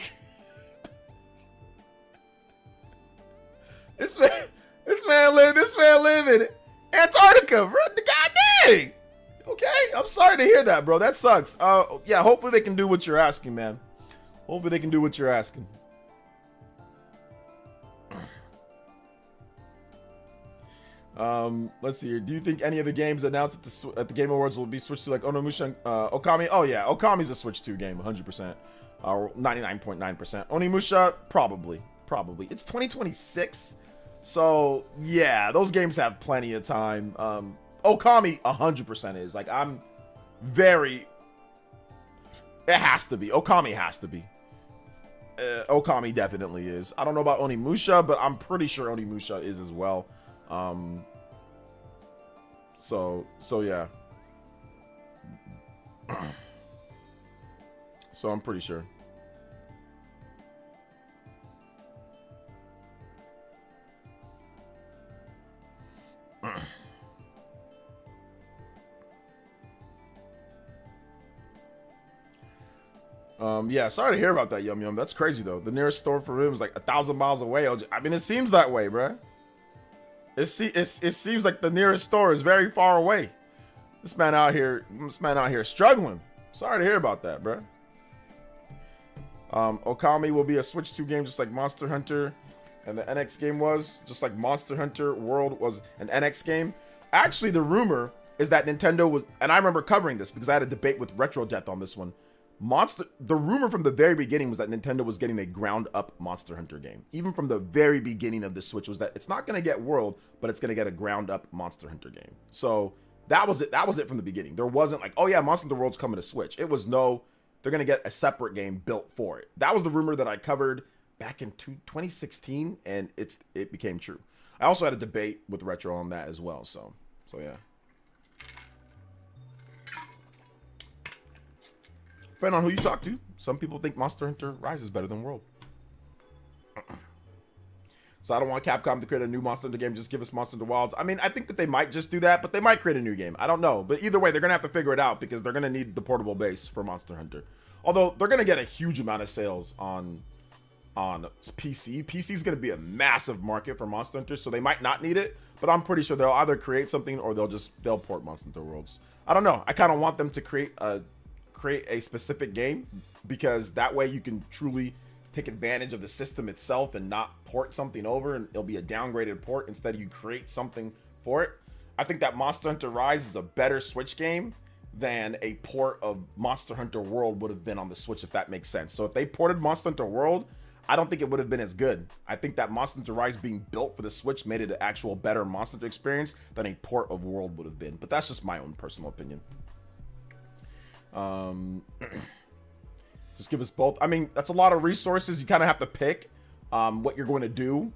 This man live in Antarctica, bro. God dang. Okay, I'm sorry to hear that, bro. That sucks. Yeah, hopefully they can do what you're asking, man. Hopefully they can do what you're asking. Let's see here. Do you think any of the games announced at the Game Awards will be switched to like Onimusha and Okami? Oh yeah, Okami's a Switch 2 game, 100%, or 99.9%. Onimusha, probably. It's 2026, so yeah, those games have plenty of time. Okami 100% is like I'm very. It has to be. Okami has to be. Okami definitely is. I don't know about Onimusha, but I'm pretty sure Onimusha is as well. So yeah. So I'm pretty sure. Yeah, sorry to hear about that, Yum Yum. That's crazy though. The nearest store for him is like 1,000 miles away. I mean, it seems that way, bruh. It seems like the nearest store is very far away. This man out here struggling. Sorry to hear about that, bro. Okami will be a Switch 2 game just like Monster Hunter and the NX game was. Just like Monster Hunter World was an NX game. Actually, the rumor is that Nintendo was, and I remember covering this because I had a debate with Retro Death on this one. The rumor from the very beginning was that Nintendo was getting a ground up Monster Hunter game. Even from the very beginning of the Switch was that it's not going to get World, but it's going to get a ground up Monster Hunter game. So that was it. That was it from the beginning. There wasn't like, oh yeah, Monster Hunter World's coming to Switch. It was no, they're going to get a separate game built for it. That was the rumor that I covered back in 2016, and it became true. I also had a debate with Retro on that as well. So yeah. Depending on who you talk to, some people think Monster Hunter Rise is better than World. So I don't want Capcom to create a new Monster Hunter game. Just give us Monster Hunter Wilds. I mean, I think that they might just do that, but they might create a new game. I don't know. But either way, they're going to have to figure it out because they're going to need the portable base for Monster Hunter. Although they're going to get a huge amount of sales on on PC. PC is going to be a massive market for Monster Hunter, so they might not need it, but I'm pretty sure they'll either create something or they'll port Monster Hunter Worlds. I don't know. I kind of want them to create a specific game, because that way you can truly take advantage of the system itself and not port something over, and it'll be a downgraded port instead of you create something for it. I think that Monster Hunter Rise is a better Switch game than a port of Monster Hunter World would have been on the Switch, if that makes sense. So if they ported Monster Hunter World, I don't think it would have been as good. I think that Monster Hunter Rise being built for the Switch made it an actual better Monster Hunter experience than a port of World would have been. But that's just my own personal opinion. Just give us both. I mean, that's a lot of resources. You kind of have to pick what you're going to do.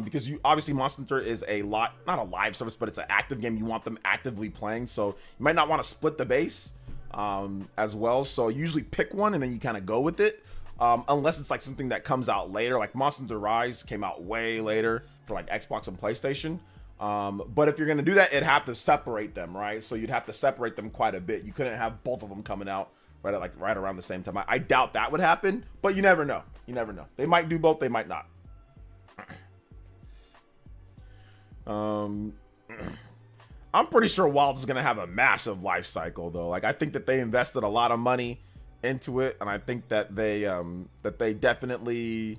Because you obviously Monster Hunter is not a live service, but it's an active game. You want them actively playing, so you might not want to split the base as well. So usually pick one and then you kind of go with it, unless it's like something that comes out later. Like Monster Hunter Rise came out way later for like Xbox and PlayStation. But if you're gonna do that, it'd have to separate them, right? So you'd have to separate them quite a bit. You couldn't have both of them coming out right around the same time. I doubt that would happen, but you never know. You never know. They might do both. They might not. I'm pretty sure Wild is gonna have a massive life cycle though. Like I think that they invested a lot of money into it, and I think that they definitely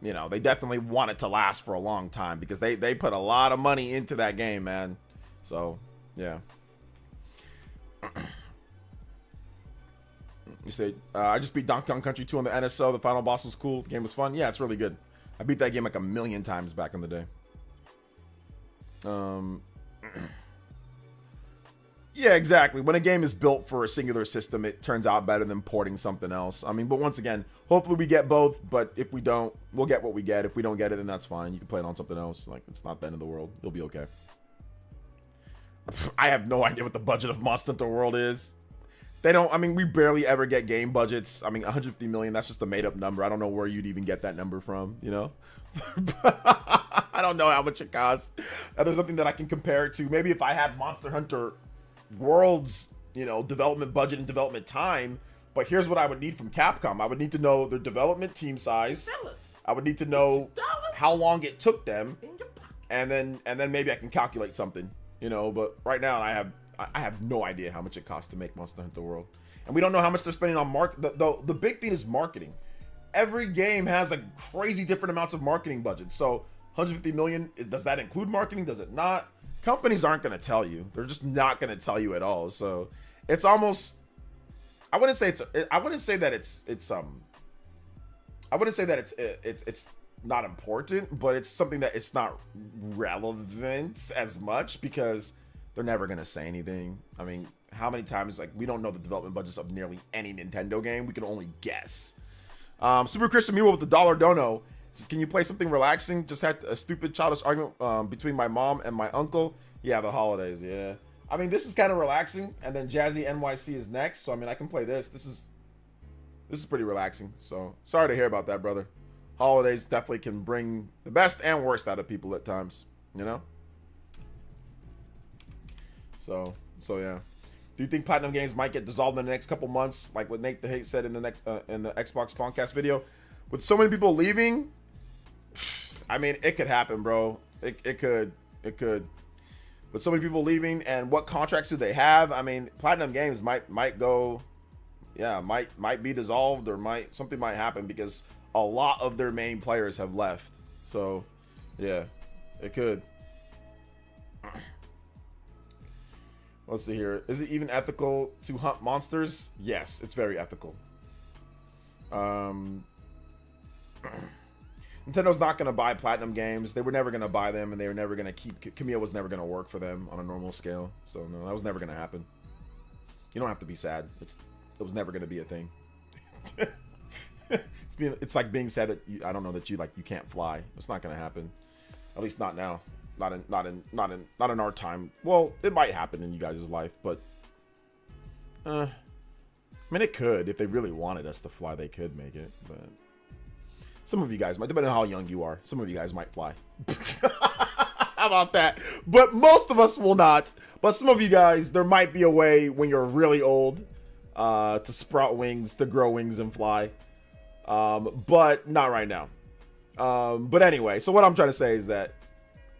they definitely want it to last for a long time, because they put a lot of money into that game, man. So yeah. You say I just beat Donkey Kong Country 2 on the NSO. The final boss was cool. The game was fun. Yeah, it's really good. I beat that game like 1,000,000 times back in the day. Yeah, exactly. When a game is built for a singular system, it turns out better than porting something else. I mean, but once again, hopefully we get both, but if we don't, we'll get what we get. If we don't get it, then that's fine. You can play it on something else. Like, it's not the end of the world. You'll be okay. I have no idea what the budget of Monster Hunter World is. They don't, I mean, we barely ever get game budgets. I mean, 150 million, that's just a made up number. I don't know where you'd even get that number from, you know? I don't know how much it costs. There's nothing that I can compare it to. Maybe if I had Monster Hunter World's, development budget and development time, but here's what I would need from Capcom. I would need to know their development team size. I would need to know how long it took them, and then maybe I can calculate something, but right now I have no idea how much it costs to make Monster Hunter World. And we don't know how much they're spending on the big thing is marketing. Every game has a crazy different amounts of marketing budget. So 150 million, does that include marketing? Does it not? Companies aren't going to tell you. They're just not going to tell you at all. So it's almost, I wouldn't say that it's not important, but it's something that it's not relevant as much, because they're never going to say anything. I mean, how many times, we don't know the development budgets of nearly any Nintendo game. We can only guess. Super Christian Mule with the $1 dono says, can you play something relaxing? Just had a stupid childish argument between my mom and my uncle. Yeah, the holidays, yeah. I mean, this is kind of relaxing, and then Jazzy NYC is next, so I mean, I can play this. This is pretty relaxing, so sorry to hear about that, brother. Holidays definitely can bring the best and worst out of people at times, So yeah. Do you think Platinum Games might get dissolved in the next couple months, like what Nate the Hate said in the Xbox Spawncast video? With so many people leaving, I mean, it could happen, bro. It could. With so many people leaving, and what contracts do they have? I mean, Platinum Games might go, yeah, might be dissolved, or something might happen, because a lot of their main players have left. So, yeah, it could. Let's see here. Is it even ethical to hunt monsters? Yes, it's very ethical. Nintendo's not going to buy Platinum Games. They were never going to buy them, and they were never going to keep... Camille was never going to work for them on a normal scale. So, no, that was never going to happen. You don't have to be sad. It was never going to be a thing. It's like being sad that I don't know, that you can't fly. It's not going to happen. At least not now. Not in our time. Well, it might happen in you guys' life, but I mean, it could. If they really wanted us to fly, they could make it. But some of you guys might, depending on how young you are, some of you guys might fly. How about that? But most of us will not. But some of you guys, there might be a way when you're really old to sprout wings, to grow wings and fly. but not right now. But anyway, so what I'm trying to say is that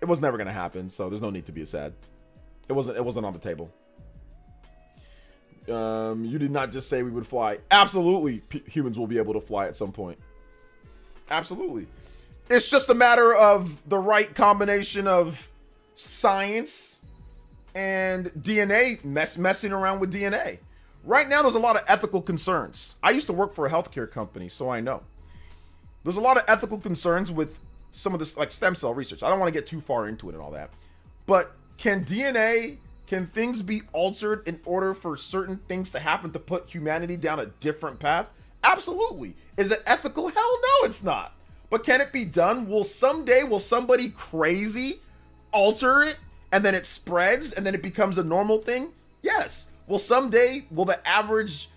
it was never going to happen, so there's no need to be sad. It wasn't on the table. You did not just say we would fly. Absolutely, humans will be able to fly at some point. Absolutely. It's just a matter of the right combination of science and DNA, messing around with DNA. Right now, there's a lot of ethical concerns. I used to work for a healthcare company, so I know. There's a lot of ethical concerns with some of this, like stem cell research. I don't want to get too far into it and all that. But can things be altered in order for certain things to happen to put humanity down a different path? Absolutely. Is it ethical? Hell no, it's not. But can it be done? Will somebody crazy alter it and then it spreads and then it becomes a normal thing? Yes. Will the average,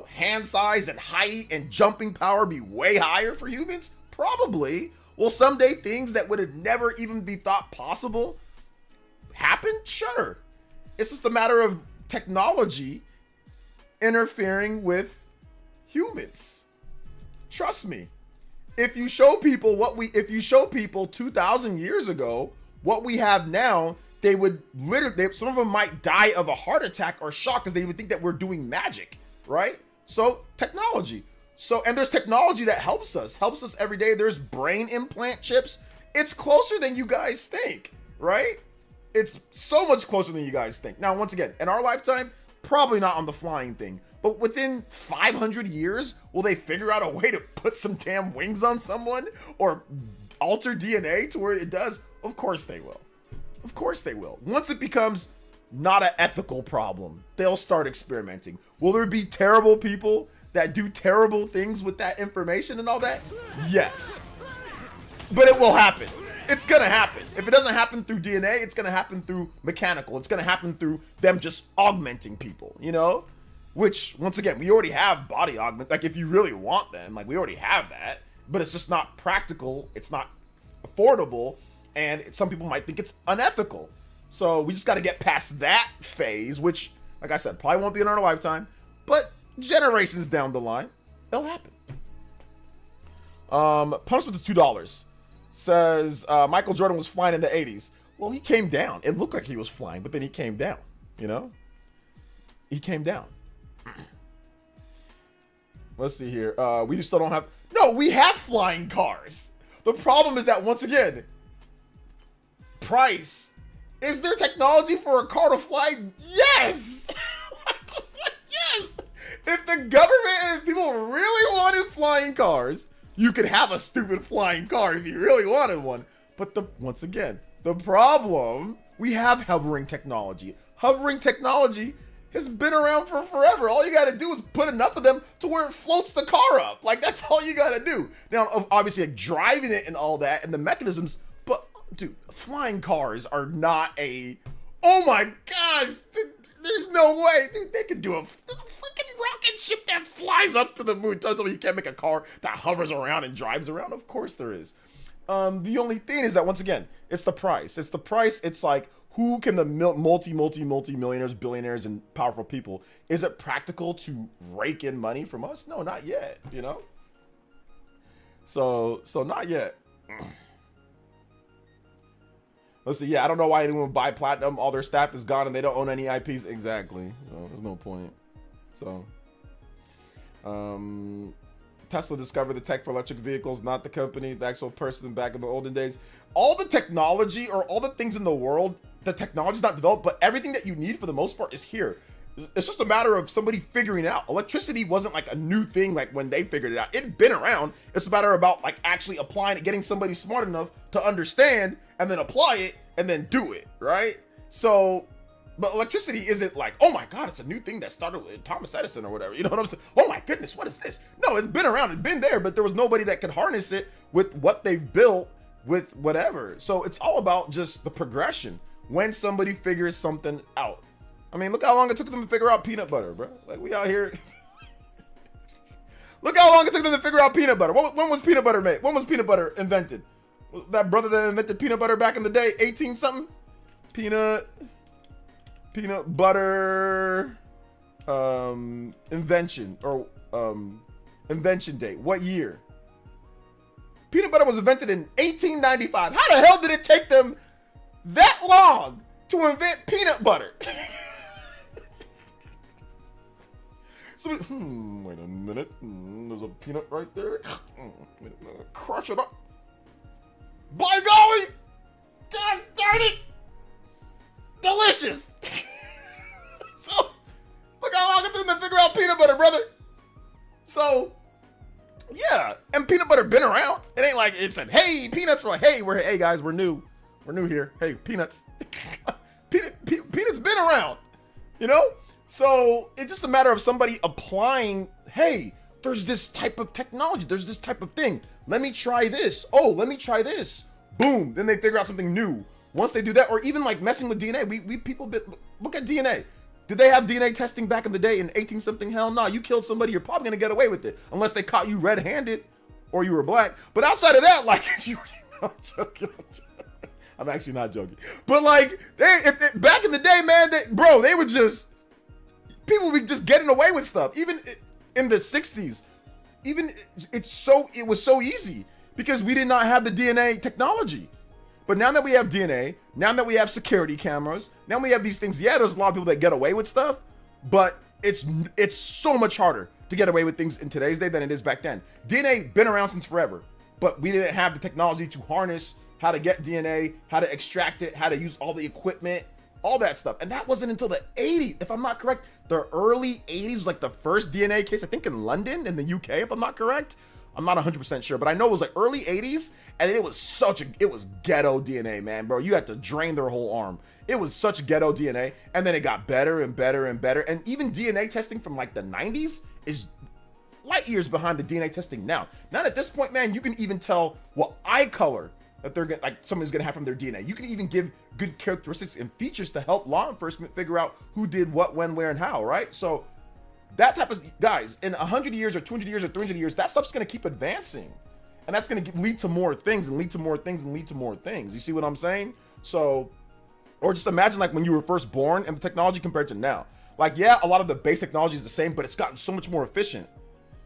hand size and height and jumping power be way higher for humans? Probably. Will someday things that would have never even be thought possible happen? Sure. It's just a matter of technology interfering with humans. Trust me. If you show people 2,000 years ago what we have now, they would some of them might die of a heart attack or shock because they would think that we're doing magic, right? So technology. And there's technology that helps us every day. There's brain implant chips. It's closer than you guys think, right? It's so much closer than you guys think. Now, once again, in our lifetime, probably not on the flying thing, but within 500 years, will they figure out a way to put some damn wings on someone or alter DNA to where it does? Of course they will. Of course they will. Once it becomes not an ethical problem, they'll start experimenting. Will there be terrible people that do terrible things with that information and all that? Yes. But it will happen. It's gonna happen. If it doesn't happen through DNA, it's gonna happen through mechanical. It's gonna happen through them just augmenting people, Which, once again, we already have body augment. Like, if you really want them, we already have that. But it's just not practical. It's not affordable. And some people might think it's unethical. So we just got to get past that phase, which, like I said, probably won't be in our lifetime. But generations down the line, it'll happen. Punch with the $2 says Michael Jordan was flying in the 80s. Well, he came down. It looked like he was flying, but then he came down, He came down. Let's see here. We still don't have... No, we have flying cars. The problem is that, once again, price. Is there technology for a car to fly? Yes! Yes! If the government and people really wanted flying cars, you could have a stupid flying car if you really wanted one. But once again, the problem, we have hovering technology. Hovering technology has been around for forever. All you got to do is put enough of them to where it floats the car up. That's all you got to do. Now, obviously, driving it and all that and the mechanisms, but dude, flying cars are not oh my gosh, there's no way. Dude, they could do a freaking rocket ship that flies up to the moon. Tell me you can't make a car that hovers around and drives around? Of course there is. The only thing is that, once again, it's the price. It's like, who can the multi-millionaires, billionaires, and powerful people, is it practical to rake in money from us? No, not yet, So not yet. Let's see. Yeah, I don't know why anyone would buy platinum. All their staff is gone and they don't own any IPs. Exactly. So there's no point. So, Tesla discovered the tech for electric vehicles, not the company, the actual person back in the olden days. All the technology or all the things in the world, the technology's not developed, but everything that you need for the most part is here. It's just a matter of somebody figuring it out. Electricity wasn't a new thing when they figured it out. It'd been around. It's a matter about actually applying it, getting somebody smart enough to understand and then apply it and then do it, right? So, but electricity isn't oh my God, it's a new thing that started with Thomas Edison or whatever. You know what I'm saying? Oh my goodness, what is this? No, it's been around, it's been there, but there was nobody that could harness it with what they've built with whatever. So it's all about just the progression when somebody figures something out. I mean, look how long it took them to figure out peanut butter, bro. We out here. Look how long it took them to figure out peanut butter. When was peanut butter made? When was peanut butter invented? Was that brother that invented peanut butter back in the day, 18 something? Peanut butter invention or invention date. What year? Peanut butter was invented in 1895. How the hell did it take them that long to invent peanut butter? So, wait a minute. There's a peanut right there. Crush it up. By golly! God darn it! Delicious! So, look how long it took them to figure out peanut butter, brother. So, yeah, and peanut butter been around. It ain't like it said, "Hey, peanuts." We're like, "Hey guys, we're new here. Hey, peanuts." Peanuts been around, you know. So it's just a matter of somebody applying. Hey, there's this type of technology. There's this type of thing. Let me try this. Oh, let me try this. Boom. Then they figure out something new. Once they do that, or even like messing with DNA, we people look at DNA. Did they have DNA testing back in the day in 18 something? Hell no. You killed somebody, you're probably gonna get away with it unless they caught you red-handed or you were black. But outside of that, like, I'm joking. I'm actually not joking. But like, back in the day, man, they would just, people would be just getting away with stuff. Even in the 60s, it was so easy because we did not have the DNA technology. But now that we have DNA, now that we have security cameras, now we have these things. Yeah, there's a lot of people that get away with stuff, but it's so much harder to get away with things in today's day than it is back then. DNA been around since forever, but we didn't have the technology to harness how to get DNA, how to extract it, how to use all the equipment, all that stuff. And that wasn't until the 80s, if I'm not correct. The early 80s was like the first DNA case, I think in London, in the UK, if I'm not correct. I'm not 100% sure, but I know it was like early 80s, and it was it was ghetto DNA, man, bro. You had to drain their whole arm. It was such ghetto DNA, and then it got better and better and better. And even DNA testing from like the 90s is light years behind the DNA testing now. Now at this point, man, you can even tell what eye color that they're gonna, like, somebody's gonna have from their DNA. You can even give good characteristics and features to help law enforcement figure out who did what, when, where, and how, right? So that type of, guys, in 100 years or 200 years or 300 years, that stuff's going to keep advancing. And that's going to lead to more things and lead to more things and lead to more things. You see what I'm saying? So, or just imagine like when you were first born and the technology compared to now. Like, yeah, a lot of the base technology is the same, but it's gotten so much more efficient,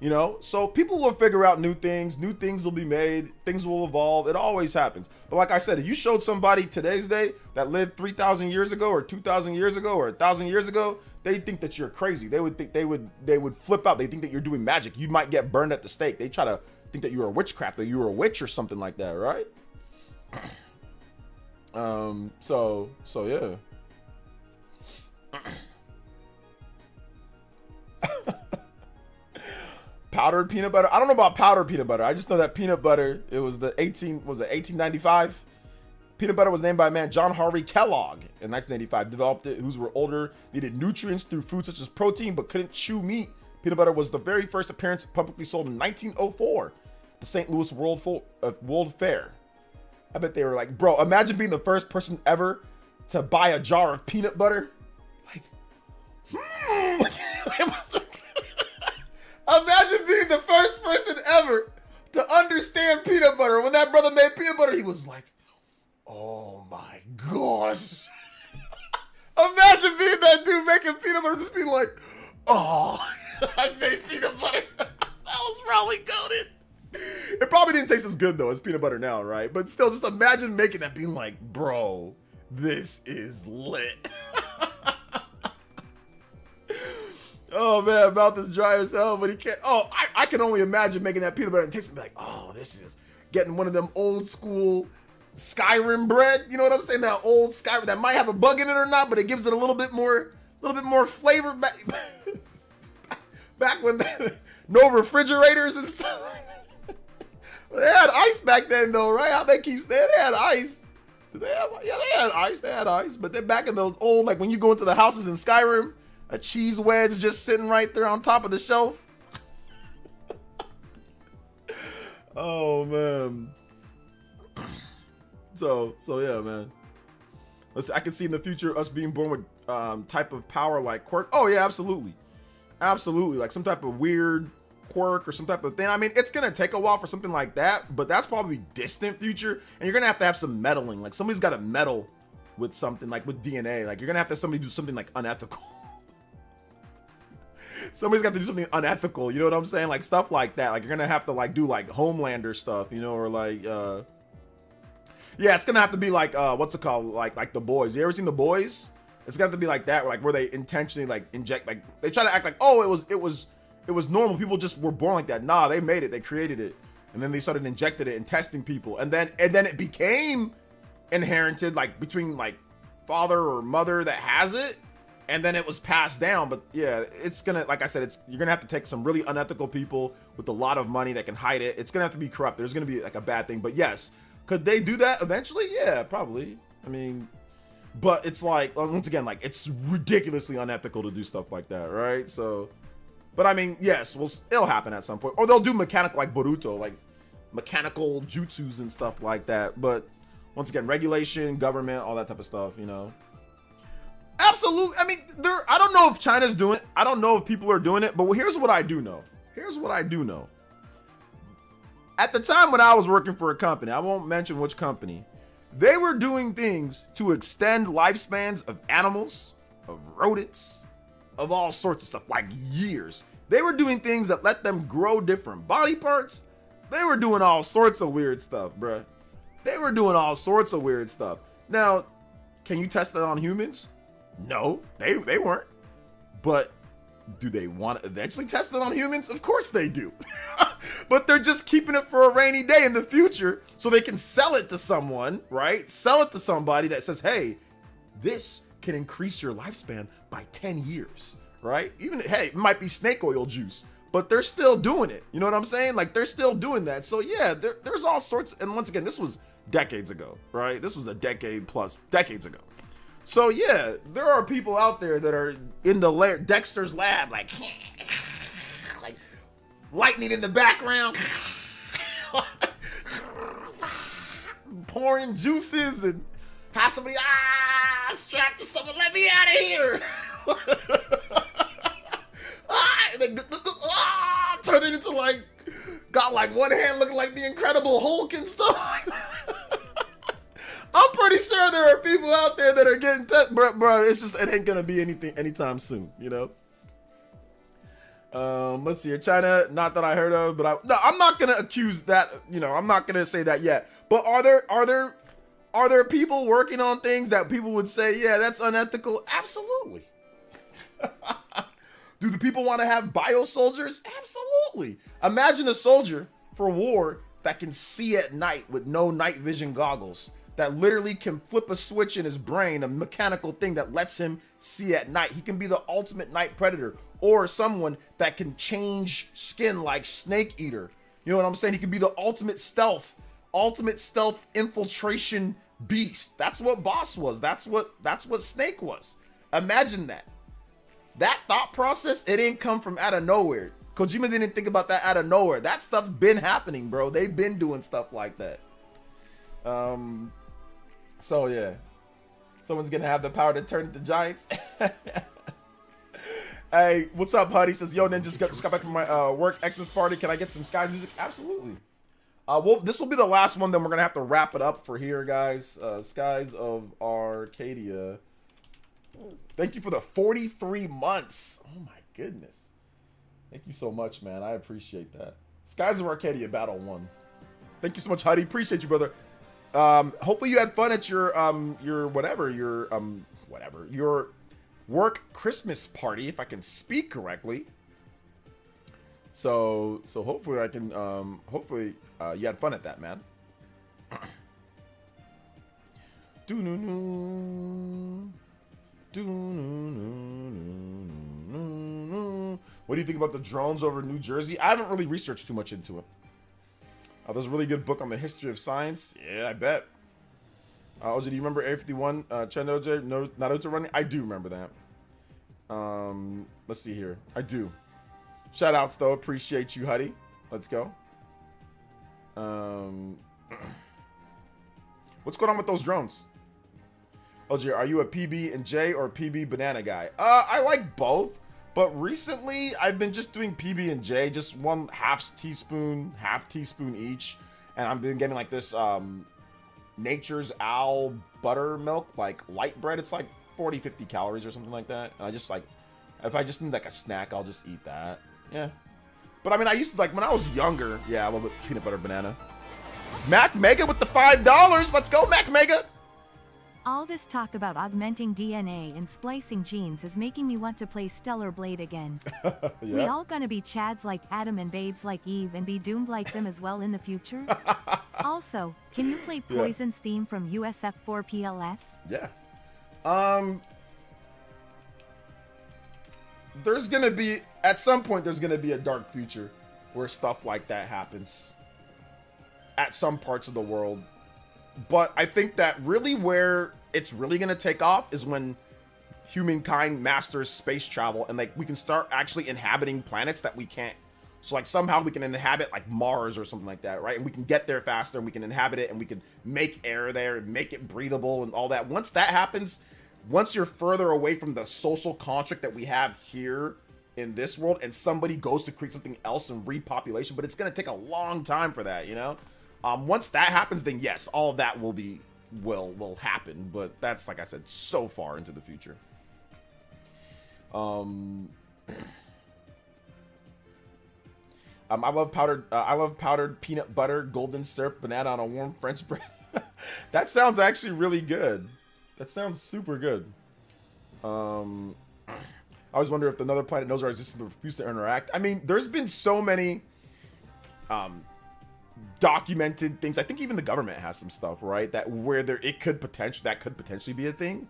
you know? So people will figure out new things will be made, things will evolve. It always happens. But like I said, if you showed somebody today's day that lived 3,000 years ago or 2,000 years ago or 1,000 years ago, they think that you're crazy. They would think they would flip out. They think that you're doing magic. You might get burned at the stake. They try to think that you were a witchcraft, that you were a witch or something like that, right? So yeah. Powdered peanut butter. I don't know about powdered peanut butter. I just know that peanut butter, it was 1895? Peanut butter was named by a man, John Harvey Kellogg, in 1985. Developed it, whose were older, needed nutrients through food such as protein, but couldn't chew meat. Peanut butter was the very first appearance publicly sold in 1904, the St. Louis World Fair. I bet they were like, bro, imagine being the first person ever to buy a jar of peanut butter. Like, imagine being the first person ever to understand peanut butter. When that brother made peanut butter, he was like, oh my gosh. Imagine being that dude making peanut butter, just being like, oh, I made peanut butter. That was probably goated. It probably didn't taste as good though as peanut butter now, right? But still, just imagine making that, being like, bro, this is lit. Oh man, mouth is dry as hell, but he can't. Oh, I can only imagine making that peanut butter and tasting like, oh, this is getting one of them old school Skyrim bread. You know what I'm saying? That old Skyrim that might have a bug in it or not, but it gives it a little bit more flavor back when no refrigerators and stuff. They had ice back then though, right? How they had ice. Did they have? Yeah, they had ice. But then back in those old, like when you go into the houses in Skyrim, a cheese wedge just sitting right there on top of the shelf. Oh man. So yeah, man. I can see in the future us being born with type of power like quirk. Oh yeah, absolutely. Like some type of weird quirk or some type of thing. I mean, it's gonna take a while for something like that, but that's probably distant future. And you're gonna have to have some meddling. Like somebody's got to meddle with something, like with DNA. Like you're gonna have to have somebody do something like unethical. Somebody's got to do something unethical. You know what I'm saying? Like stuff like that. Like you're gonna have to like do like Homelander stuff, you know, or like yeah, it's gonna have to be like what's it called? Like The Boys. You ever seen The Boys? It's gonna have to be like that, like where they intentionally like inject, like they try to act like, oh, it was normal. People just were born like that. Nah, they made it. They created it, and then they started injecting it and testing people, and then it became inherited, like between like father or mother that has it, and then it was passed down. But yeah, it's gonna, like I said, you're gonna have to take some really unethical people with a lot of money that can hide it. It's gonna have to be corrupt. There's gonna be like a bad thing. But yes, could they do that eventually? Yeah, probably. I mean, but it's like, once again, like it's ridiculously unethical to do stuff like that, right? So, but I mean, yes, it'll happen at some point, or they'll do mechanical, like Boruto, like mechanical jutsus and stuff like that. But once again, regulation, government, all that type of stuff, you know. Absolutely. I mean, I don't know if China's doing it. I don't know if people are doing it, but here's what I do know. At the time when I was working for a company, I won't mention which company, they were doing things to extend lifespans of animals, of rodents, of all sorts of stuff, like years. They were doing things that let them grow different body parts. They were doing all sorts of weird stuff, bruh. They were doing all sorts of weird stuff. Now, can you test that on humans? No, they weren't. But do they want to eventually test it on humans? Of course they do. But they're just keeping it for a rainy day in the future so they can sell it to someone, right? Sell it to somebody that says, hey, this can increase your lifespan by 10 years, right? Even, hey, it might be snake oil juice, but they're still doing it. You know what I'm saying? Like, they're still doing that. So yeah, there's all sorts. And once again, this was decades ago, right? This was a decades ago. So yeah, there are people out there that are in the Dexter's lab, like lightning in the background, pouring juices, and have somebody strapped to someone, let me out of here. Turn it into like, got like one hand looking like the Incredible Hulk and stuff like that. I'm pretty sure there are people out there that are getting tested, bro. It's just, it ain't gonna be anything anytime soon, you know. Let's see here. China, not that I heard of, but I'm not gonna accuse that. You know, I'm not gonna say that yet. But are there people working on things that people would say, yeah, that's unethical? Absolutely. Do the people want to have bio soldiers? Absolutely. Imagine a soldier for war that can see at night with no night vision goggles, that literally can flip a switch in his brain, a mechanical thing that lets him see at night. He can be the ultimate night predator, or someone that can change skin like Snake Eater. You know what I'm saying? He can be the ultimate stealth infiltration beast. That's what Boss was. That's what Snake was. Imagine that. That thought process, it didn't come from out of nowhere. Kojima didn't think about that out of nowhere. That stuff's been happening, bro. They've been doing stuff like that. So yeah, someone's gonna have the power to turn into giants. Hey, what's up, Huddy? Says, yo, Ninja, just got back from my work Xmas party. Can I get some Skies music? Absolutely. Well, this will be the last one. Then we're gonna have to wrap it up for here, guys. Skies of Arcadia. Thank you for the 43 months. Oh my goodness. Thank you so much, man. I appreciate that. Skies of Arcadia Battle 1. Thank you so much, Huddy. Appreciate you, brother. Hopefully you had fun at your work Christmas party, if I can speak correctly. So hopefully I can hopefully you had fun at that, man. What do you think about the drones over New Jersey? I haven't really researched too much into it. There's a really good book on the history of science. Yeah, I bet. OJ, do you remember Area 51? Chendo J, Naruto running? I do remember that. Let's see here. I do. Shout outs though. Appreciate you, Huddy. Let's go. What's going on with those drones? OJ, are you a PB and J or PB banana guy? I like both. But recently, I've been just doing PB and J, just one half teaspoon each, and I've been getting like this Nature's Owl buttermilk, like light bread. It's like 40-50 calories or something like that. And I just like If I just need like a snack, I'll just eat that. Yeah. But I mean, I used to like when I was younger. Yeah, I love it. Peanut butter banana. Mac Mega with the $5. Let's go, Mac Mega. All this talk about augmenting DNA and splicing genes is making me want to play Stellar Blade again. Yeah. We all gonna be Chads like Adam and babes like Eve and be doomed like them as well in the future? Also, can you play Poison's theme from USF4 PLS? Yeah. There's gonna be, at some point, there's gonna be a dark future where stuff like that happens at some parts of the world. But I think that really where it's really gonna take off is when humankind masters space travel and like we can start actually inhabiting planets that we can't. So like somehow we can inhabit like Mars or something like that, right? And we can get there faster and we can inhabit it and we can make air there and make it breathable and all that. Once that happens, once you're further away from the social construct that we have here in this world and somebody goes to create something else and repopulation, but it's going to take a long time for that, you know? Once that happens, then yes, all of that will happen, but that's, like I said, so far into the future. I love powdered peanut butter, golden syrup, banana on a warm French bread. That sounds actually really good. That sounds super good. I always wonder if another planet knows our existence but refuse to interact. I mean, there's been so many documented things. I think even the government has some stuff, right? That where that could potentially be a thing.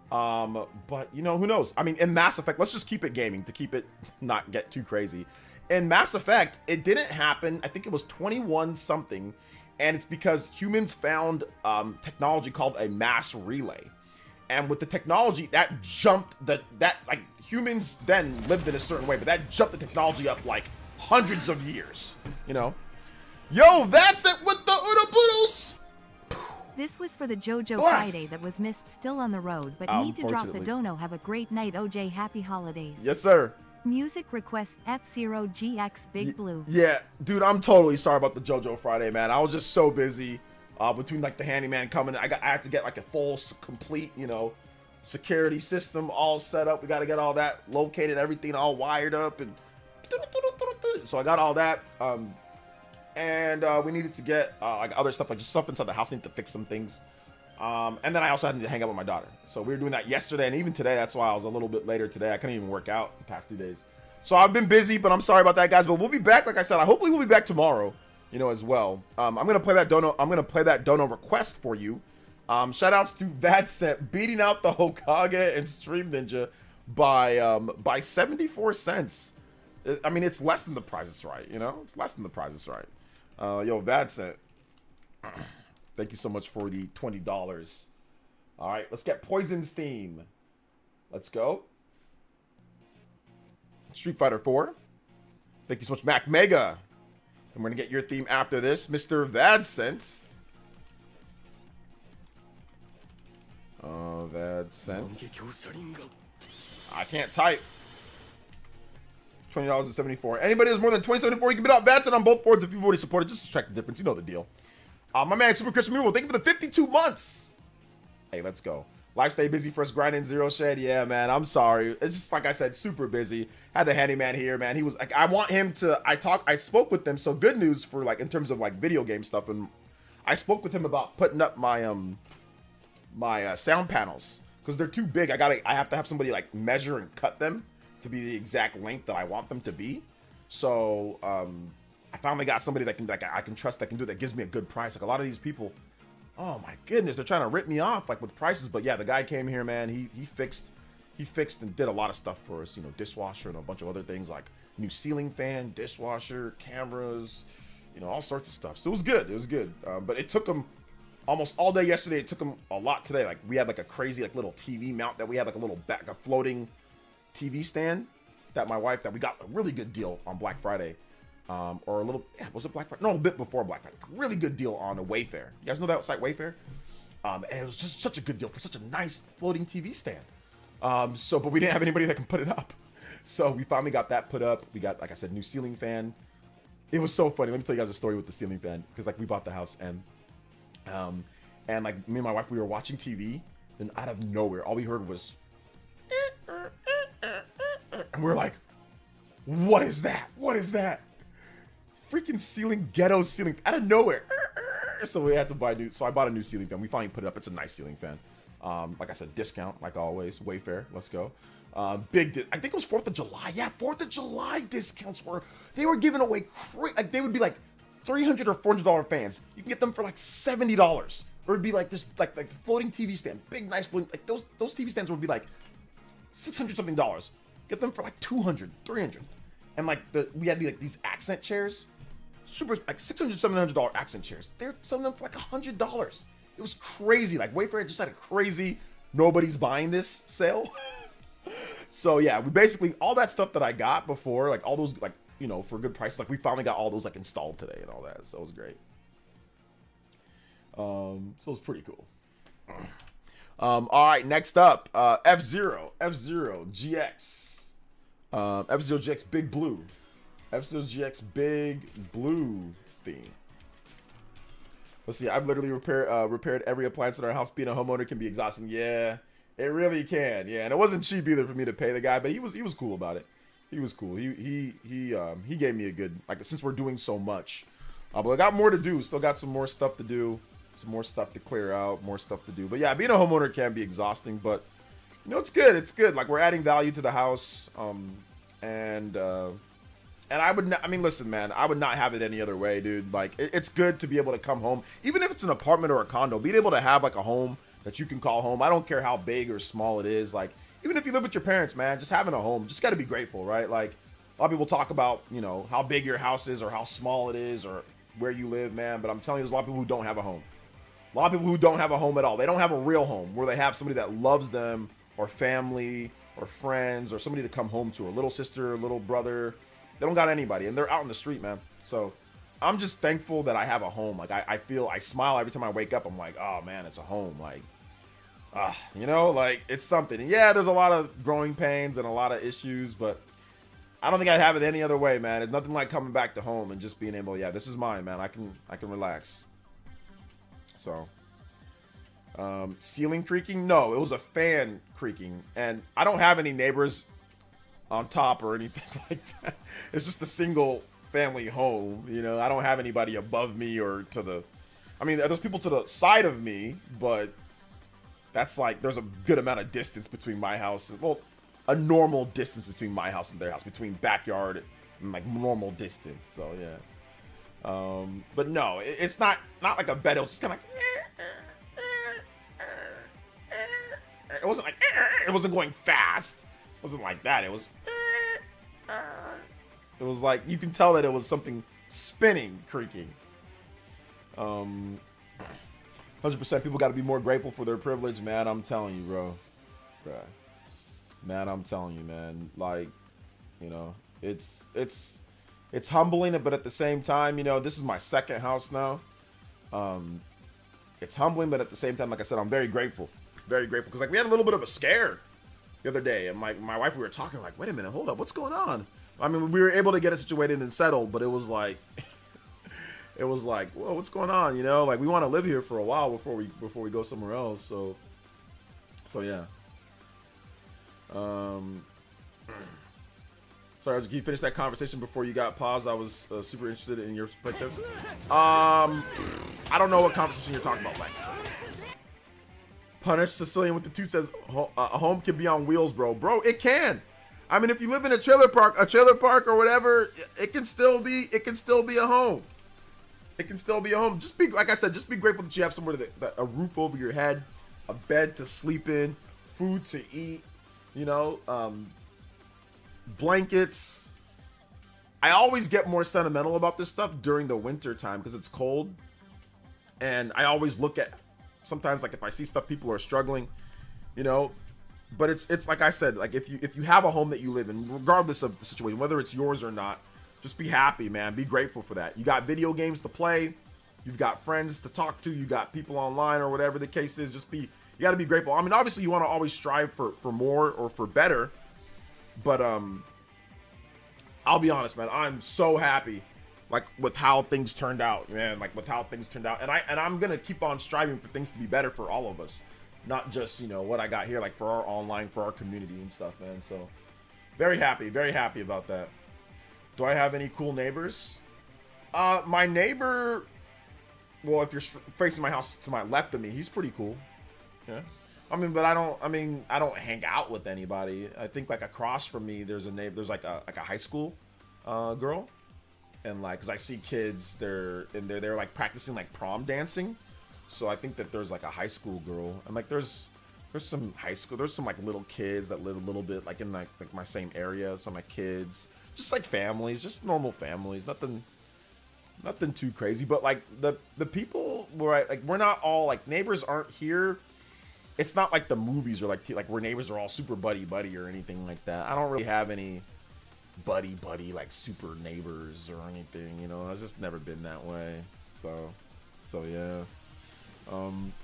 But you know, who knows? I mean, in Mass Effect, let's just keep it gaming to keep it not get too crazy. In Mass Effect, it didn't happen. I think it was 21 something. And it's because humans found technology called a mass relay. And with the technology, that jumped like humans then lived in a certain way, but that jumped the technology up like hundreds of years, you know? Yo, that's it with the Udaboodles! This was for the JoJo Bless. Friday that was missed, still on the road, but need to drop the Unfortunately. dono. Have a great night, OJ. Happy holidays. Yes, sir. Music request F0GX Big Blue. Yeah, dude, I'm totally sorry about the JoJo Friday, man. I was just so busy between like the handyman coming. I had to get like a full, complete, you know, security system all set up. We got to get all that located, everything all wired up, and so I got all that. And we needed to get like other stuff, like just stuff inside the house. I need to fix some things. And then I also had to hang out with my daughter. So we were doing that yesterday and even today. That's why I was a little bit later today. I couldn't even work out the past 2 days. So I've been busy, but I'm sorry about that, guys. But we'll be back. Like I said, hopefully we'll be back tomorrow, you know, as well. I'm going to play that dono. I'm going to play that dono request for you. Shout outs to Vadset beating out the Hokage and Stream Ninja by 74 cents. I mean, it's less than the Price is Right, you know? It's less than the Price is Right. Yo, Vadset. Thank you so much for the $20. All right, let's get Poison's theme. Let's go. Street Fighter 4. Thank you so much, Mac Mega. And we're going to get your theme after this, Mr. Vadcent. Vadcent. I can't type. $20.74. Anybody who's more than $20.74, you can bid out Vadcent on both boards if you've already supported. Just to track the difference. You know the deal. My man, Super Christian Mule, thank you for the 52 months. Hey, let's go. Life stay busy for us, grinding Zero Shade. Yeah, man, I'm sorry. It's just like I said, super busy. Had the handyman here, man. He was like, I want him to. I spoke with him. So good news for like in terms of like video game stuff, and I spoke with him about putting up my my sound panels because they're too big. I have to have somebody like measure and cut them to be the exact length that I want them to be. So I finally got somebody that can I can trust that can do that gives me a good price. Like a lot of these people, oh my goodness, they're trying to rip me off like with prices. But yeah, the guy came here, man. He fixed and did a lot of stuff for us. You know, dishwasher and a bunch of other things like new ceiling fan, dishwasher, cameras, you know, all sorts of stuff. So it was good. It was good. But it took him almost all day yesterday. It took him a lot today. Like we had like a crazy like little TV mount that we had like a floating TV stand that we got a really good deal on Black Friday. Or a little, yeah, was it Black Friday? No, a bit before Black Friday. Really good deal on a Wayfair. You guys know that site Wayfair? And it was just such a good deal for such a nice floating TV stand. But we didn't have anybody that can put it up. So we finally got that put up. We got, like I said, new ceiling fan. It was so funny. Let me tell you guys a story with the ceiling fan. Because like we bought the house and like me and my wife, we were watching TV. And out of nowhere, all we heard was And we're like, what is that? What is that? It's freaking ceiling, ghetto ceiling out of nowhere. So we had to buy new. So I bought a new ceiling fan. We finally put it up. It's a nice ceiling fan. Like I said, discount, like always. Wayfair, let's go. I think it was 4th of July. Yeah, 4th of July discounts they were giving away like they would be like $300 or $400 fans. You can get them for like $70. Or it'd be like this, like floating TV stand, big nice floating, like those TV stands would be like $600 something. Get them for like $200, $300. And like we had these accent chairs, super like $600, $700 accent chairs. They're selling them for like $100. It was crazy. Like Wayfair just had a crazy nobody's buying this sale. So yeah, we basically all that stuff that I got before, like all those like, you know, for good price, like we finally got all those like installed today and all that. So it was great. So it was pretty cool. All right, next up, F-Zero GX. F-Zero GX Big Blue. F-Zero GX Big Blue theme. Let's see, I've literally repaired every appliance in our house. Being a homeowner can be exhausting. Yeah, it really can. Yeah, and it wasn't cheap either for me to pay the guy, but he was cool about it. He was cool. He gave me a good, like, since we're doing so much. But I got more to do. Still got some more stuff to do. Some more stuff to clear out. More stuff to do. But yeah, being a homeowner can be exhausting. But, you know, it's good. It's good. Like, we're adding value to the house. And I would not, I mean, listen, man, I would not have it any other way, dude. Like, it's good to be able to come home. Even if it's an apartment or a condo, being able to have, like, a home that you can call home. I don't care how big or small it is. Like, even if you live with your parents, man, just having a home, just got to be grateful, right? Like, a lot of people talk about, you know, how big your house is or how small it is or where you live, man. But I'm telling you, there's a lot of people who don't have a home. A lot of people who don't have a home at all. They don't have a real home where they have somebody that loves them or family or friends or somebody to come home to, or little sister, little brother. They don't got anybody, and they're out in the street, man. So I'm just thankful that I have a home. Like, I smile every time I wake up. I'm like, oh, man, it's a home. Like, you know, like, it's something. And yeah, there's a lot of growing pains and a lot of issues, but I don't think I'd have it any other way, man. It's nothing like coming back to home and just being able, yeah, this is mine, man. I can relax. So, ceiling creaking? No, it was a fan creaking, and I don't have any neighbors on top or anything like that. It's just a single family home, you know. I don't have anybody above me or to the, I mean, there's people to the side of me, but that's like, there's a good amount of distance between my house, well, a normal distance between my house and their house, between backyard and like normal distance. So yeah. But no, it's not like a bed. It was just kind of like, it wasn't like, it wasn't going fast. It wasn't like that. It was like, you can tell that it was something spinning, creaking. 100% people got to be more grateful for their privilege, man. I'm telling you, bro. Man, I'm telling you, man. Like, you know, it's humbling, but at the same time, you know, this is my second house now. It's humbling, but at the same time, like I said, I'm very grateful. Very grateful. Because, like, we had a little bit of a scare the other day. And my wife, we were talking, like, wait a minute, hold up, what's going on? I mean, we were able to get it situated and settled, but it was like, whoa, what's going on? You know, like, we want to live here for a while before we go somewhere else. So yeah. Sorry, can you finish that conversation before you got paused? I was super interested in your perspective. I don't know what conversation you're talking about, like. Punish Sicilian with the 2 says, a home can be on wheels, bro. Bro, it can. I mean, if you live in a trailer park or whatever, it can still be a home. It can still be a home. Just be, like I said, just be grateful that you have somewhere a roof over your head, a bed to sleep in, food to eat, you know, blankets. I always get more sentimental about this stuff during the winter time because it's cold. And I always look at, sometimes, like, if I see stuff people are struggling, you know, but it's like I said, like, if you have a home that you live in, regardless of the situation, whether it's yours or not, just be happy, man. Be grateful for that. You got video games to play, you've got friends to talk to, you got people online or whatever the case is. You got to be grateful. I mean, obviously you want to always strive for more or for better, but I'll be honest, man, I'm so happy, like, with how things turned out, man. Like, with how things turned out, and I'm gonna keep on striving for things to be better for all of us, not just, you know, what I got here, like, for our online, for our community and stuff, man. So Very happy about that. Do I have any cool neighbors? My neighbor, well, if you're facing my house to my left of me, he's pretty cool. Yeah. I mean, but I don't hang out with anybody. I think like across from me, there's a neighbor, there's like a high school girl. And like, cause I see kids, they're like practicing like prom dancing. So I think that there's like a high school girl, and like there's some high school, there's some like little kids that live a little bit like in like my same area. Some of my kids, just like families, just normal families, nothing too crazy. But like the people where we're not all like neighbors aren't here. It's not like the movies or like where neighbors are all super buddy or anything like that. I don't really have any buddy like super neighbors or anything, you know. It's just never been that way. So yeah.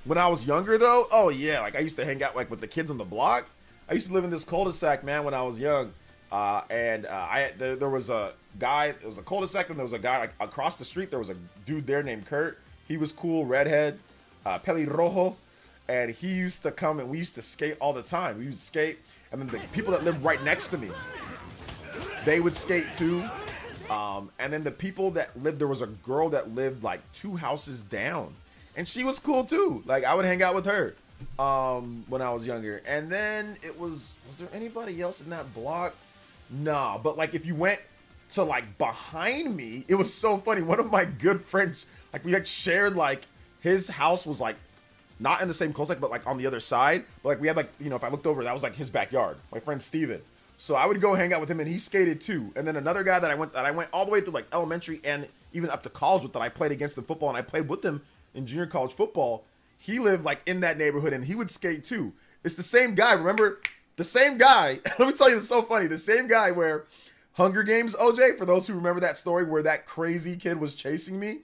When I was younger though, oh yeah, like I used to hang out like with the kids on the block. I used to live in this cul-de-sac, man, when I was young. There was a guy, it was a cul-de-sac, and there was a guy like across the street. There was a dude there named Kurt. He was cool, redhead, pelirrojo, and he used to come and we used to skate all the time. We used to skate, and then the people that lived right next to me, they would skate too. And then the people that lived, there was a girl that lived like 2 houses down, and she was cool too. Like I would hang out with her when I was younger. And then was there anybody else in that block? Nah, but like if you went to like behind me, it was so funny. One of my good friends, like we like shared, like his house was like not in the same cul-de-sac, but like on the other side. But like we had like, you know, if I looked over, that was like his backyard. My friend Steven. So I would go hang out with him, and he skated too. And then another guy that I went all the way through like elementary and even up to college with, that I played against in football, and I played with him in junior college football. He lived like in that neighborhood, and he would skate too. It's the same guy. Remember the same guy? Let me tell you, it's so funny. The same guy where Hunger Games, OJ, for those who remember that story where that crazy kid was chasing me,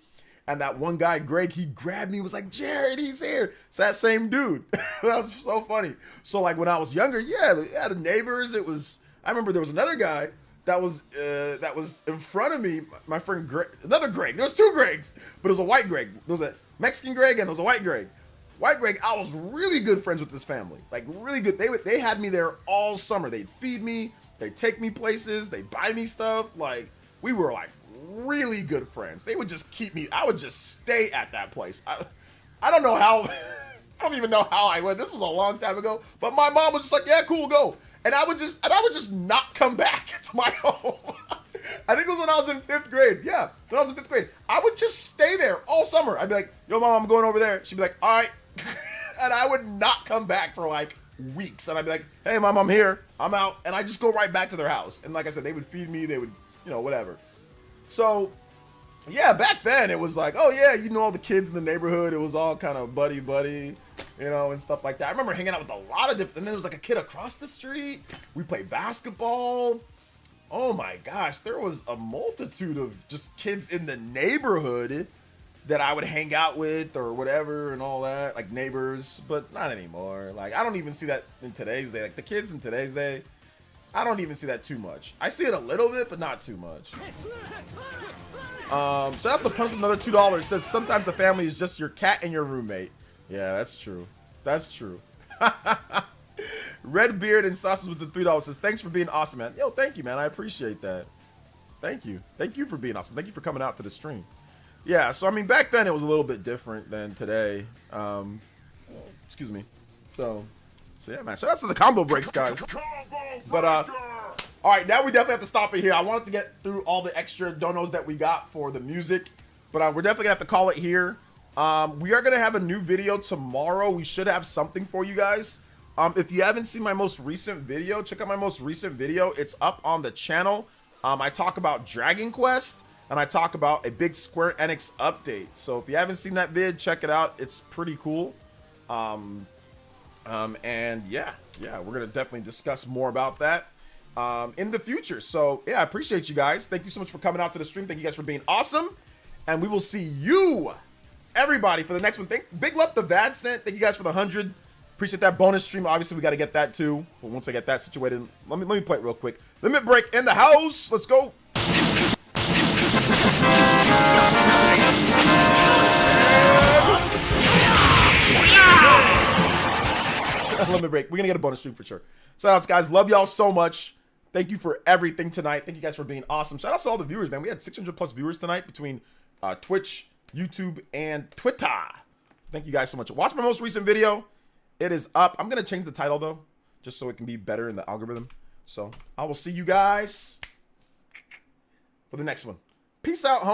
and that one guy, Greg, he grabbed me, was like, Jared, he's here. It's that same dude. That was so funny. So like when I was younger, yeah, the neighbors, it was, I remember there was another guy that was in front of me, my friend Greg, another Greg. There was 2 Gregs, but it was a white Greg. There was a Mexican Greg and there was a white Greg. White Greg, I was really good friends with this family. Like really good. They had me there all summer. They'd feed me, they'd take me places, they'd buy me stuff. Like we were like really good friends. They would just keep me, I would just stay at that place. I don't know how, I don't even know how I went. This was a long time ago, but my mom was just like, yeah, cool, go. And I would just not come back to my home. I think it was when I was in 5th grade. Yeah, when I was in 5th grade. I would just stay there all summer. I'd be like, yo, mom, I'm going over there. She'd be like, all right. And I would not come back for like weeks. And I'd be like, hey, mom, I'm here. I'm out. And I just go right back to their house. And like I said, they would feed me. They would, you know, whatever. So, yeah, back then it was like, oh, yeah, you know, all the kids in the neighborhood. It was all kind of buddy, you know, and stuff like that. I remember hanging out with a lot of different, and then there was like a kid across the street. We played basketball. Oh my gosh, there was a multitude of just kids in the neighborhood that I would hang out with or whatever and all that, like neighbors, but not anymore. Like, I don't even see that in today's day. Like, the kids in today's day, I don't even see that too much. I see it a little bit, but not too much. So that's the punishment, another $2. It says, sometimes a family is just your cat and your roommate. Yeah, that's true. That's true. Red Beard and Sausage with the $3 says, thanks for being awesome, man. Yo, thank you, man. I appreciate that. Thank you. Thank you for being awesome. Thank you for coming out to the stream. Yeah, so I mean, back then it was a little bit different than today. Excuse me. So yeah, man. Shout out to the combo breaks, guys. But all right, now we definitely have to stop it here. I wanted to get through all the extra donos that we got for the music, but we're definitely gonna have to call it here. We are gonna have a new video tomorrow. We should have something for you guys. If you haven't seen my most recent video, check out my most recent video. It's up on the channel. I talk about Dragon Quest, and I talk about a big Square Enix update. So if you haven't seen that vid, check it out. It's pretty cool. And yeah, we're gonna definitely discuss more about that in the future. So yeah, I appreciate you guys. Thank you so much for coming out to the stream. Thank you guys for being awesome, and we will see you, everybody, for the next one. Big love to Vadcent. Thank you guys for the 100. Appreciate that bonus stream. Obviously, we got to get that too. But once I get that situated, let me play it real quick. Limit break in the house. Let's go. Limit break. We're gonna get a bonus stream for sure. So, guys, love y'all so much. Thank you for everything tonight. Thank you guys for being awesome. Shout out to all the viewers, man. We had 600 plus viewers tonight between Twitch, YouTube, and Twitter. Thank you guys so much. Watch my most recent video. It is up. I'm going to change the title, though, just so it can be better in the algorithm. So I will see you guys for the next one. Peace out, home.